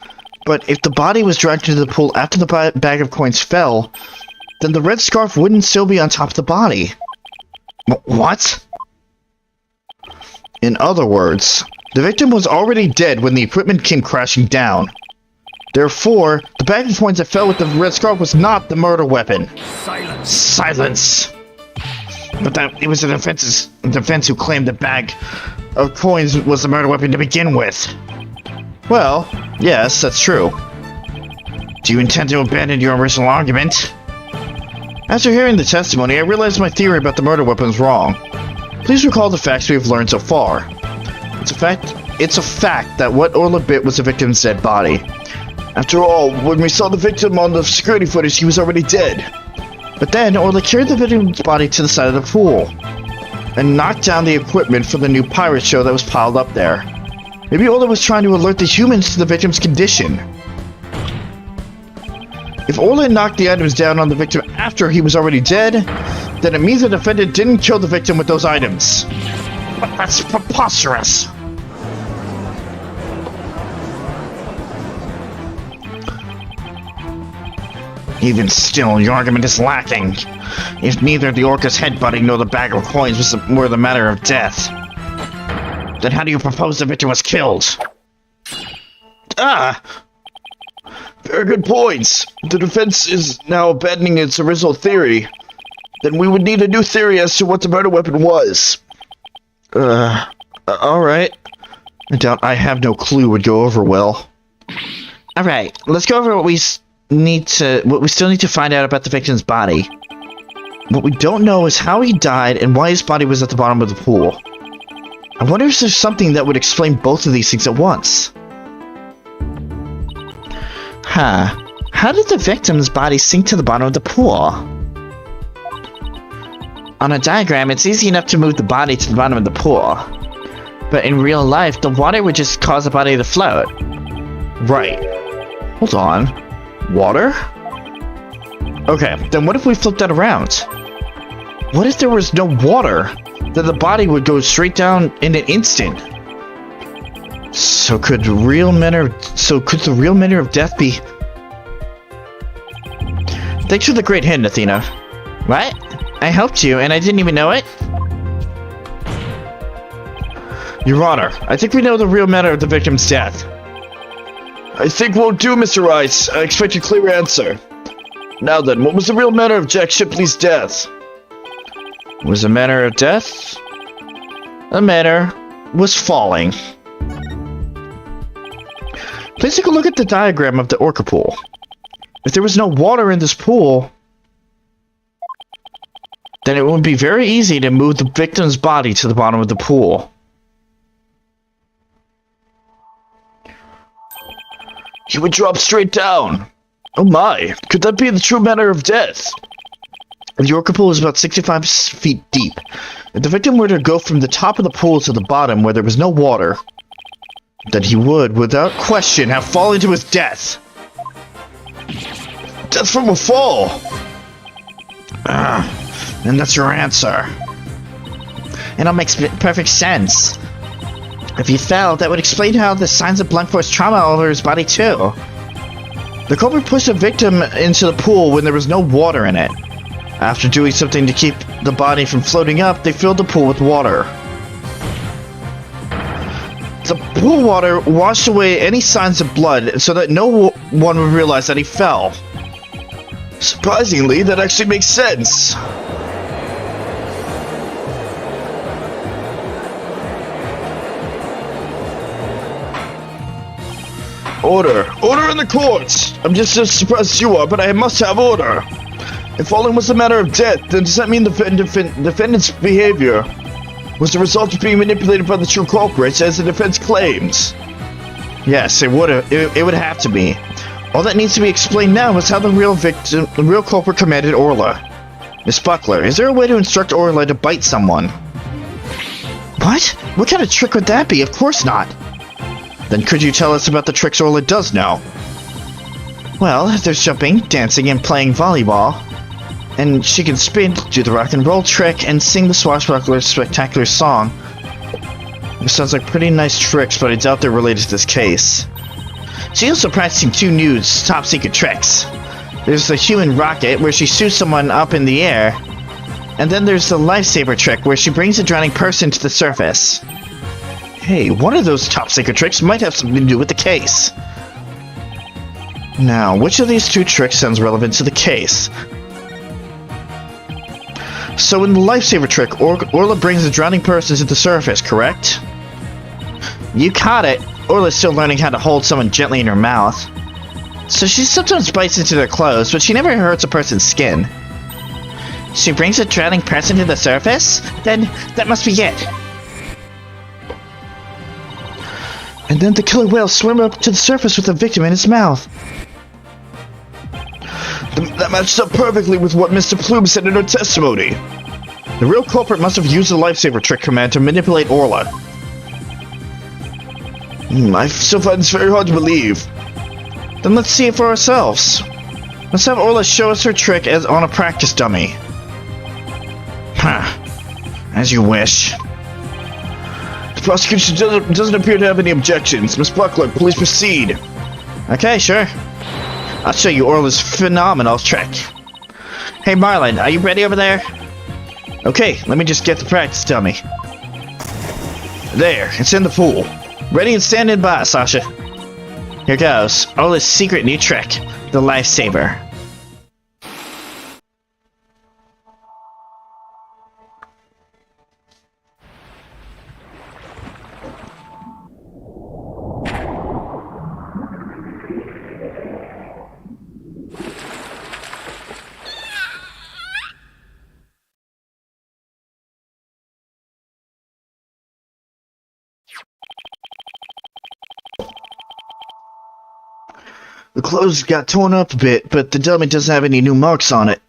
A: But if the body was dragged into the pool after the bag of coins fell, then the red scarf wouldn't still be on top of the body. What? In other words, the victim was already dead when the equipment came crashing down. Therefore, the bag of coins that fell with the red scarf was not the murder weapon.
B: Silence!
A: Silence! But it was the defense who claimed the bag of coins was the murder weapon to begin with. Well, yes, that's true. Do you intend to abandon your original argument? After hearing the testimony, I realized my theory about the murder weapon was wrong. Please recall the facts we have learned so far. It's a fact that what Orla bit was the victim's dead body. After all, when we saw the victim on the security footage, he was already dead. But then Orla carried the victim's body to the side of the pool and knocked down the equipment for the new pirate show that was piled up there. Maybe Orla was trying to alert the humans to the victim's condition. If Orla knocked the items down on the victim after he was already dead, then it means the defendant didn't kill the victim with those items. But that's preposterous! Even still, your argument is lacking. If neither the orca's headbutting nor the bag of coins were the matter of death, then how do you propose the victim was killed? Very good points. The defense is now abandoning its original theory. Then we would need a new theory as to what the murder weapon was. Alright. I doubt I have no clue would go over well. Alright, let's go over what we still need to find out about the victim's body. What we don't know is how he died and why his body was at the bottom of the pool. I wonder if there's something that would explain both of these things at once. How did the victim's body sink to the bottom of the pool? On a diagram, it's easy enough to move the body to the bottom of the pool. But in real life, the water would just cause the body to float. Right. Hold on. Water? Okay, then what if we flip that around? What if there was no water? Then the body would go straight down in an instant. So could the real manner of death be... Thanks for the great hint, Athena. What? I helped you, and I didn't even know it? Your Honor, I think we know the real manner of the victim's death. I think won't do, Mr. Rice. I expect a clear answer. Now then, what was the real manner of Jack Shipley's death? Was the manner of death? The manner was falling. Please take a look at the diagram of the orca pool. If there was no water in this pool, then it would be very easy to move the victim's body to the bottom of the pool. He would drop straight down. Oh my, could that be the true manner of death? The orca pool is about 65 feet deep. If the victim were to go from the top of the pool to the bottom where there was no water, then he would, without question, have fallen to his death. Death from a fall! And that's your answer. It all makes perfect sense. If he fell, that would explain how the signs of blunt force trauma all over his body too. The culprit pushed the victim into the pool when there was no water in it. After doing something to keep the body from floating up, they filled the pool with water. The pool water washed away any signs of blood so that no one would realize that he fell. Surprisingly, that actually makes sense. Order! Order in the courts! I'm just as surprised as you are, but I must have order! If falling was a matter of death, then does that mean the defendant's behavior was the result of being manipulated by the true culprits, as the defense claims? Yes, it would have to be. All that needs to be explained now is how the real culprit commanded Orla. Miss Buckler, is there a way to instruct Orla to bite someone? What? What kind of trick would that be? Of course not. Then could you tell us about the tricks Orla does know? Well, there's jumping, dancing, and playing volleyball. And she can spin, do the rock and roll trick, and sing the swashbuckler's spectacular song. It sounds like pretty nice tricks, but I doubt they're related to this case. She's also practicing two new top-secret tricks. There's the human rocket, where she shoots someone up in the air. And then there's the lifesaver trick, where she brings a drowning person to the surface. Hey, one of those top-secret tricks might have something to do with the case. Now, which of these two tricks sounds relevant to the case? So in the lifesaver trick, Orla brings a drowning person to the surface, correct? You caught it. Orla's still learning how to hold someone gently in her mouth. So she sometimes bites into their clothes, but she never hurts a person's skin. She brings a drowning person to the surface? Then that must be it. And then the killer whale swam up to the surface with the victim in its mouth. That matches up perfectly with what Mr. Plume said in her testimony. The real culprit must have used the lifesaver trick command to manipulate Orla. I still find this very hard to believe. Then let's see it for ourselves. Let's have Orla show us her trick as on a practice dummy. As you wish. The prosecution doesn't appear to have any objections. Miss Buckler, please proceed. Okay, sure. I'll show you Orla's phenomenal trick. Hey Marlon, are you ready over there? Okay, let me just get the practice dummy. There, it's in the pool. Ready and standing by, Sasha. Here goes. Orla's secret new trick, the lifesaver. The clothes got torn up a bit, but the dummy doesn't have any new marks on it.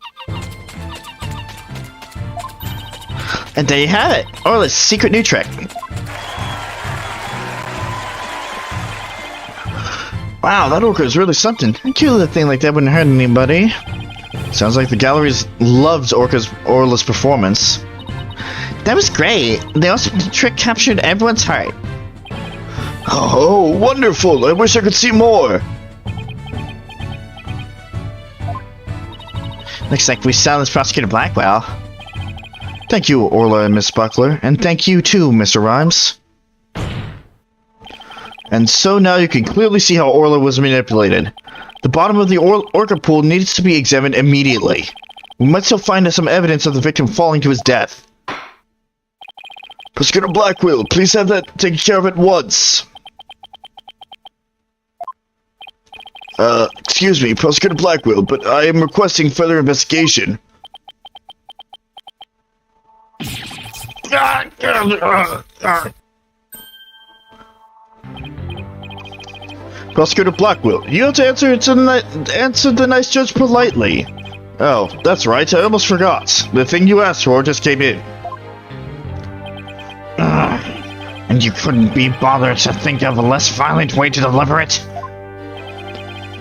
A: And there you have it! Orla's secret new trick. Wow, that orca is really something. A cute little thing like that wouldn't hurt anybody. Sounds like the galleries loved Orla's performance. That was great. The trick captured everyone's heart. Oh, wonderful! I wish I could see more! Looks like we silenced Prosecutor Blackwell. Thank you, Orla and Miss Buckler, and thank you too, Mr. Rhymes. And so now you can clearly see how Orla was manipulated. The bottom of the orca pool needs to be examined immediately. We might still find some evidence of the victim falling to his death. Prosecutor Blackwell, please have that taken care of at once. Excuse me, Prosecutor Blackwell, but I am requesting further investigation. Prosecutor Blackwell, you have to answer the nice judge politely. Oh, that's right, I almost forgot. The thing you asked for just came in. And you couldn't be bothered to think of a less violent way to deliver it?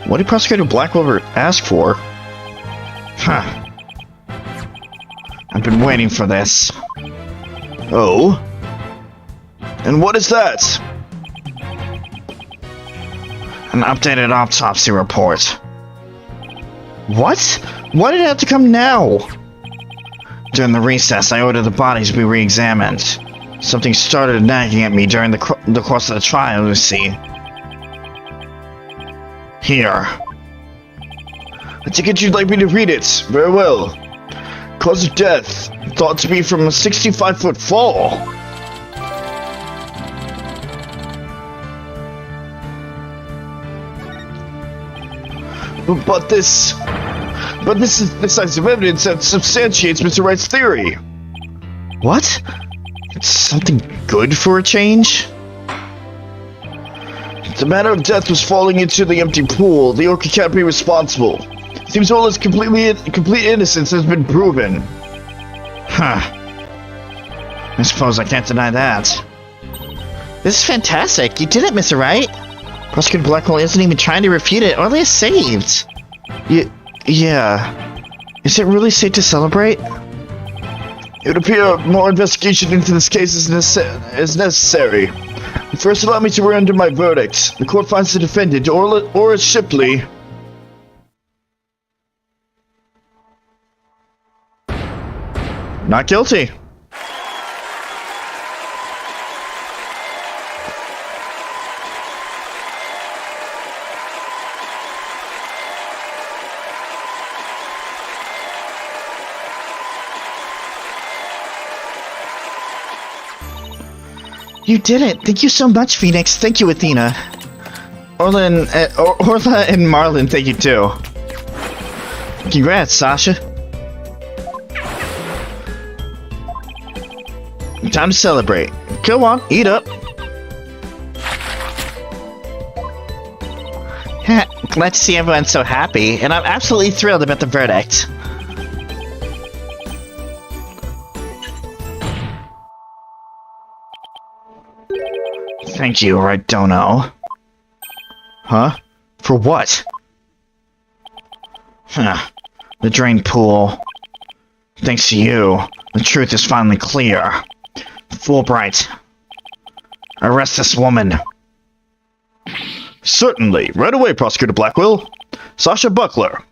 A: What did Prosecutor Blackwell ask for? Huh. I've been waiting for this. Oh? And what is that? An updated autopsy report. What? Why did it have to come now? During the recess, I ordered the bodies to be re-examined. Something started nagging at me during the course of the trial, you see. Here. I take it you'd like me to read it. Very well. Cause of death, thought to be from a 65-foot fall. But this is decisive evidence that substantiates Mr. Wright's theory. What? It's something good for a change? The manner of death was falling into the empty pool. The Orca can't be responsible. Seems Orla's complete innocence has been proven. Huh. I suppose I can't deny that.
D: This is fantastic. You did it, Mr. Wright.
A: Prosecutor Blackwell isn't even trying to refute it. Orla is saved. Yeah. Is it really safe to celebrate? It would appear more investigation into this case is necessary. First, allow me to render my verdict. The court finds the defendant, Orla Shipley, not guilty.
D: You did it. Thank you so much, Phoenix. Thank you, Athena.
A: Orla and Marlon, thank you too. Congrats, Sasha. Time to celebrate. Go on, eat up.
D: Glad to see everyone so happy, and I'm absolutely thrilled about the verdict.
A: Thank you, Wright Dono. Huh? For what? The drain pool. Thanks to you, the truth is finally clear. Fulbright, arrest this woman. Certainly. Right away, Prosecutor Blackwell. Sasha Buckler,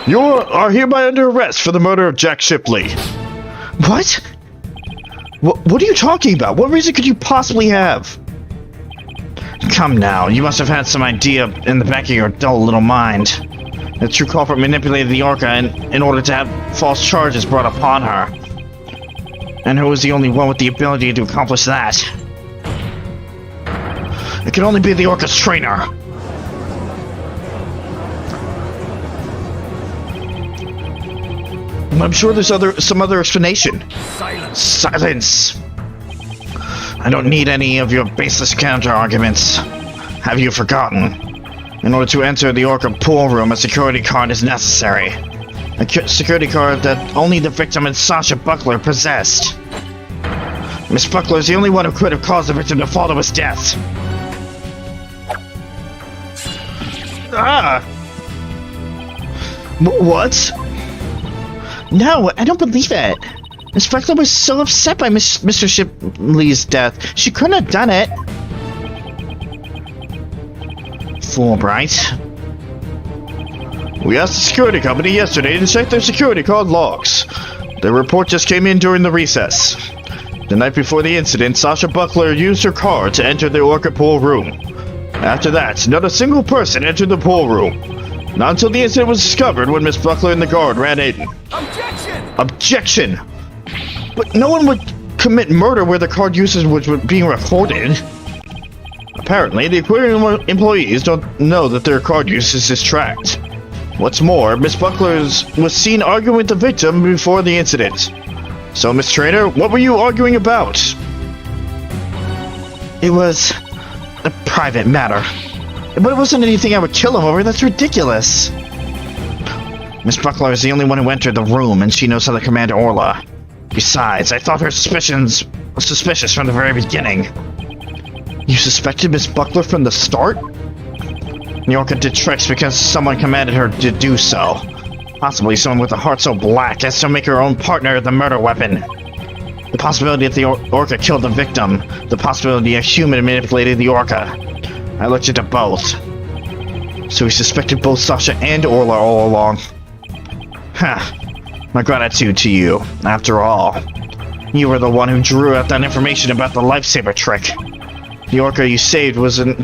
A: you are hereby under arrest for the murder of Jack Shipley. What? What are you talking about? What reason could you possibly have? Come now, you must have had some idea in the back of your dull little mind. The true culprit manipulated the Orca in order to have false charges brought upon her. And who was the only one with the ability to accomplish that? It can only be the Orca's trainer. I'm sure there's some other explanation. Silence! I don't need any of your baseless counter-arguments. Have you forgotten? In order to enter the Orca pool room, a security card is necessary. A security card that only the victim and Sasha Buckler possessed. Miss Buckler is the only one who could have caused the victim to fall to his death. Ah! What?
D: No, I don't believe it. Miss Buckler was so upset by Mr. Shipley's death. She couldn't have done it.
A: Fulbright. We asked the security company yesterday to check their security card logs. The report just came in during the recess. The night before the incident, Sasha Buckler used her card to enter the Orca pool room. After that, not a single person entered the pool room. Not until the incident was discovered when Miss Buckler and the guard ran in.
B: Objection!
A: Objection! But no one would commit murder where the card usage was being recorded. Apparently, the aquarium employees don't know that their card usage is tracked. What's more, Miss Buckler was seen arguing with the victim before the incident. So, Miss Trainer, what were you arguing about?
D: It was a private matter. But it wasn't anything I would kill him over. That's ridiculous.
A: Miss Buckler is the only one who entered the room, and she knows how to command Orla. Besides, I thought her suspicions were suspicious from the very beginning. You suspected Miss Buckler from the start? The Orca did tricks because someone commanded her to do so. Possibly someone with a heart so black as to make her own partner the murder weapon. The possibility that the Orca killed the victim. The possibility a human manipulated the Orca. I looked into both. So we suspected both Sasha and Orla all along. Huh. My gratitude to you, after all. You were the one who drew out that information about the lifesaver trick. The Orca you saved was an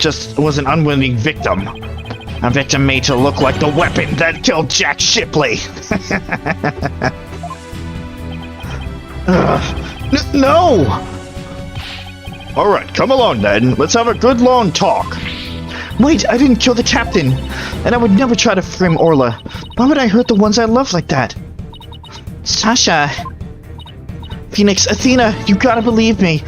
A: unwilling victim. A victim made to look like the weapon that killed Jack Shipley. No! Alright, come along then. Let's have a good long talk.
D: Wait, I didn't kill the captain! And I would never try to frame Orla. Why would I hurt the ones I love like that? Sasha... Phoenix, Athena, you gotta believe me.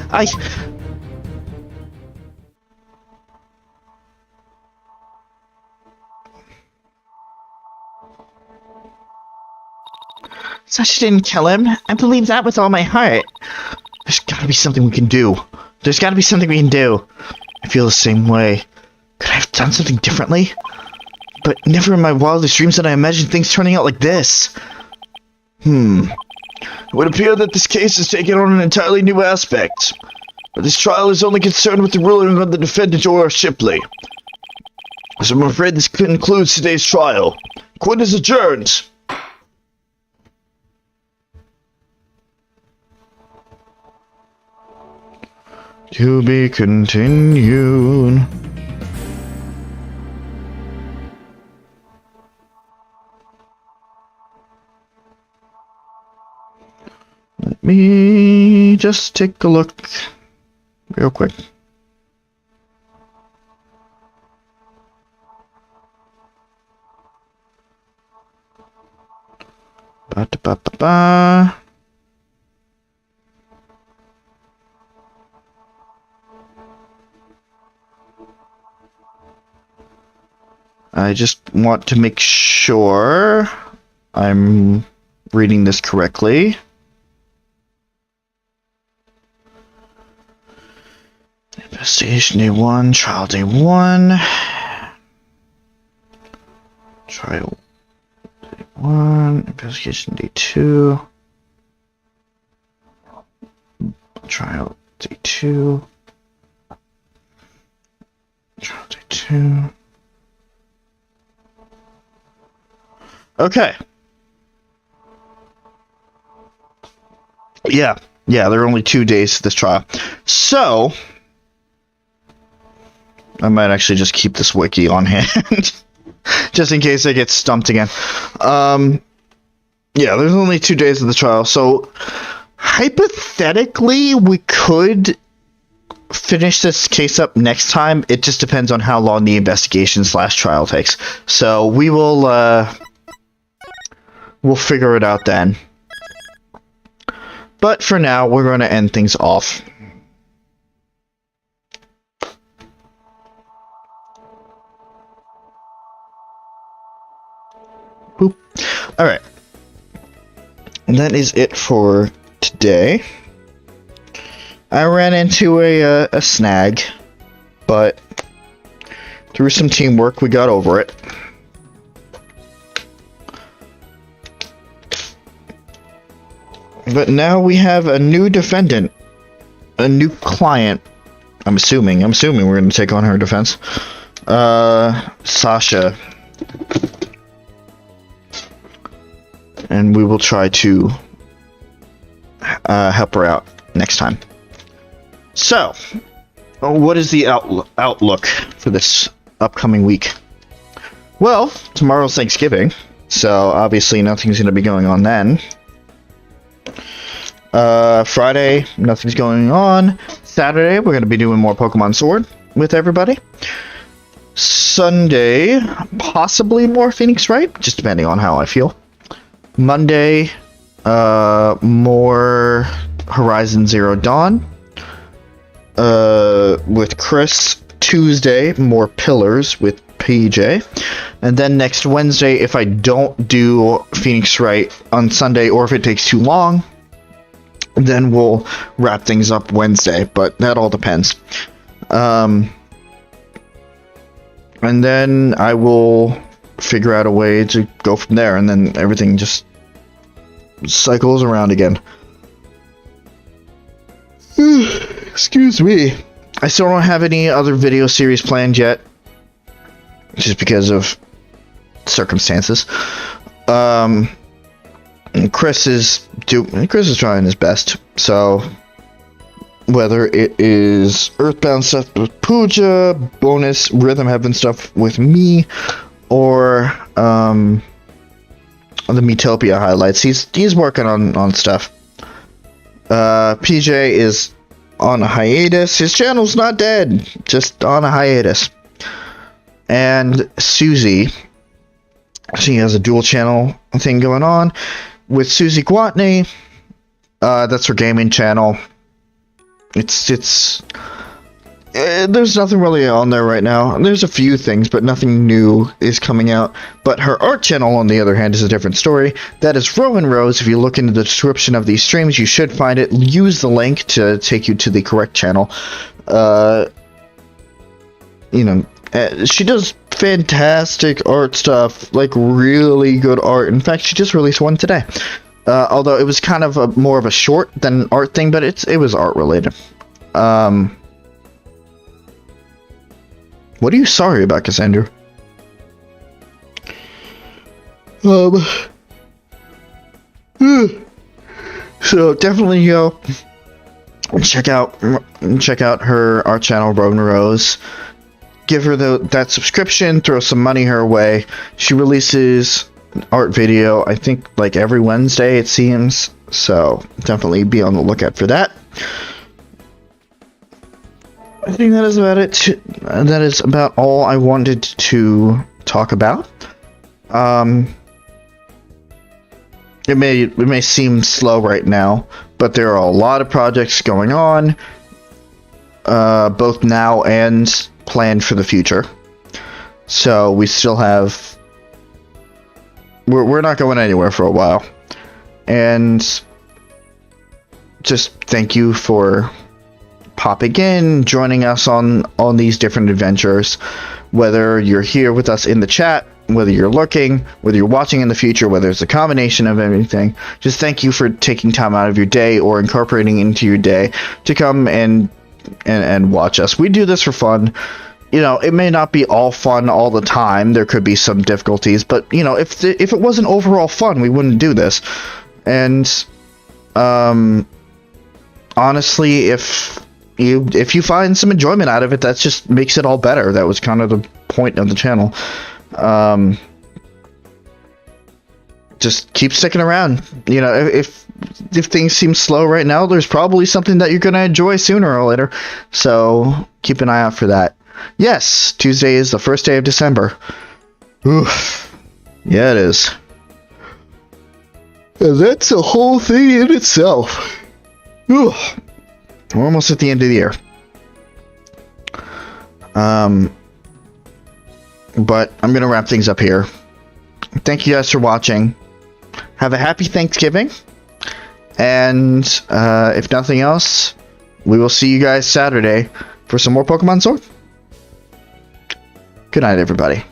D: Sasha didn't kill him. I believe that with all my heart. There's gotta be something we can do. There's gotta be something we can do. I feel the same way. Could I have done something differently? But never in my wildest dreams did I imagine things turning out like this. It would appear that this case has taken on an entirely new aspect. But this trial is only concerned with the ruling of the defendant or Shipley. So I'm afraid this concludes today's trial. Court is adjourned. To be continued. Let me just take a look real quick. Ba-da-ba-ba-ba. I just want to make sure I'm reading this correctly. Investigation Day 1, Trial Day 1. Trial Day 1, Investigation Day 2. Trial Day 2. Trial Day 2. Okay. Yeah, there are only 2 days to this trial. So, I might actually just keep this wiki on hand. Just in case I get stumped again. Yeah, there's only 2 days of the trial. So, hypothetically, we could finish this case up next time. It just depends on how long the investigation / trial takes. So, we will, we'll figure it out then. But for now, we're going to end things off. Boop. Alright. And that is it for today. I ran into a snag, but through some teamwork, we got over it. But now we have a new defendant, a new client. I'm assuming we're going to take on her defense. Sasha. And we will try to help her out next time. So, what is the outlook for this upcoming week? Well, tomorrow's Thanksgiving, so obviously nothing's going to be going on then. Friday, nothing's going on. Saturday, we're going to be doing more Pokemon Sword with everybody. Sunday, possibly more Phoenix Wright, just depending on how I feel. Monday, more Horizon Zero Dawn with Chris. Tuesday, more Pillars with PJ. And then next Wednesday, if I don't do Phoenix Wright on Sunday, or if it takes too long, then we'll wrap things up Wednesday, but that all depends. And then I will figure out a way to go from there, and then everything just cycles around again. Excuse me. I still don't have any other video series planned yet, just because of circumstances. Chris is trying his best, so whether it is Earthbound stuff with Pooja, bonus Rhythm Heaven stuff with me, or the Metopia highlights, he's working on stuff. PJ is on a hiatus. His channel's not dead, just on a hiatus.
A: and Suzie. She has a dual channel thing going on with Suzie Gwatney. That's her gaming channel. There's nothing really on there right now. There's a few things, but nothing new is coming out. But her art channel, on the other hand, is a different story. That is Rowan Rose. If you look into the description of these streams, you should find it. Use the link to take you to the correct channel. She does fantastic art stuff, like really good art. In fact, she just released one today. Although it was kind of more of a short than an art thing, but it was art related. What are you sorry about, Cassandra? So definitely go check out her art channel, Rowan Rose. Give her that subscription. Throw some money her way. She releases an art video, I think, like every Wednesday, it seems. So definitely be on the lookout for that. I think that is about it. That is about all I wanted to talk about. It may seem slow right now, but there are a lot of projects going on, both now and planned for the future. So we still have. We're not going anywhere for a while, and just thank you for popping in, joining us on these different adventures, whether you're here with us in the chat, whether you're looking, whether you're watching in the future, whether it's a combination of everything. Just thank you for taking time out of your day or incorporating into your day to come and watch us. We do this for fun. It may not be all fun all the time. There could be some difficulties, but if it wasn't overall fun, we wouldn't do this. And honestly, if you find some enjoyment out of it, that just makes it all better. That was kind of the point of the channel. Just keep sticking around. If things seem slow right now, there's probably something that you're going to enjoy sooner or later. So keep an eye out for that. Yes, Tuesday is the first day of December. Oof. Yeah, it is. And that's a whole thing in itself. Oof. We're almost at the end of the year. But I'm going to wrap things up here. Thank you guys for watching. Have a happy Thanksgiving. And if nothing else, we will see you guys Saturday for some more Pokemon Sword. Good night, everybody.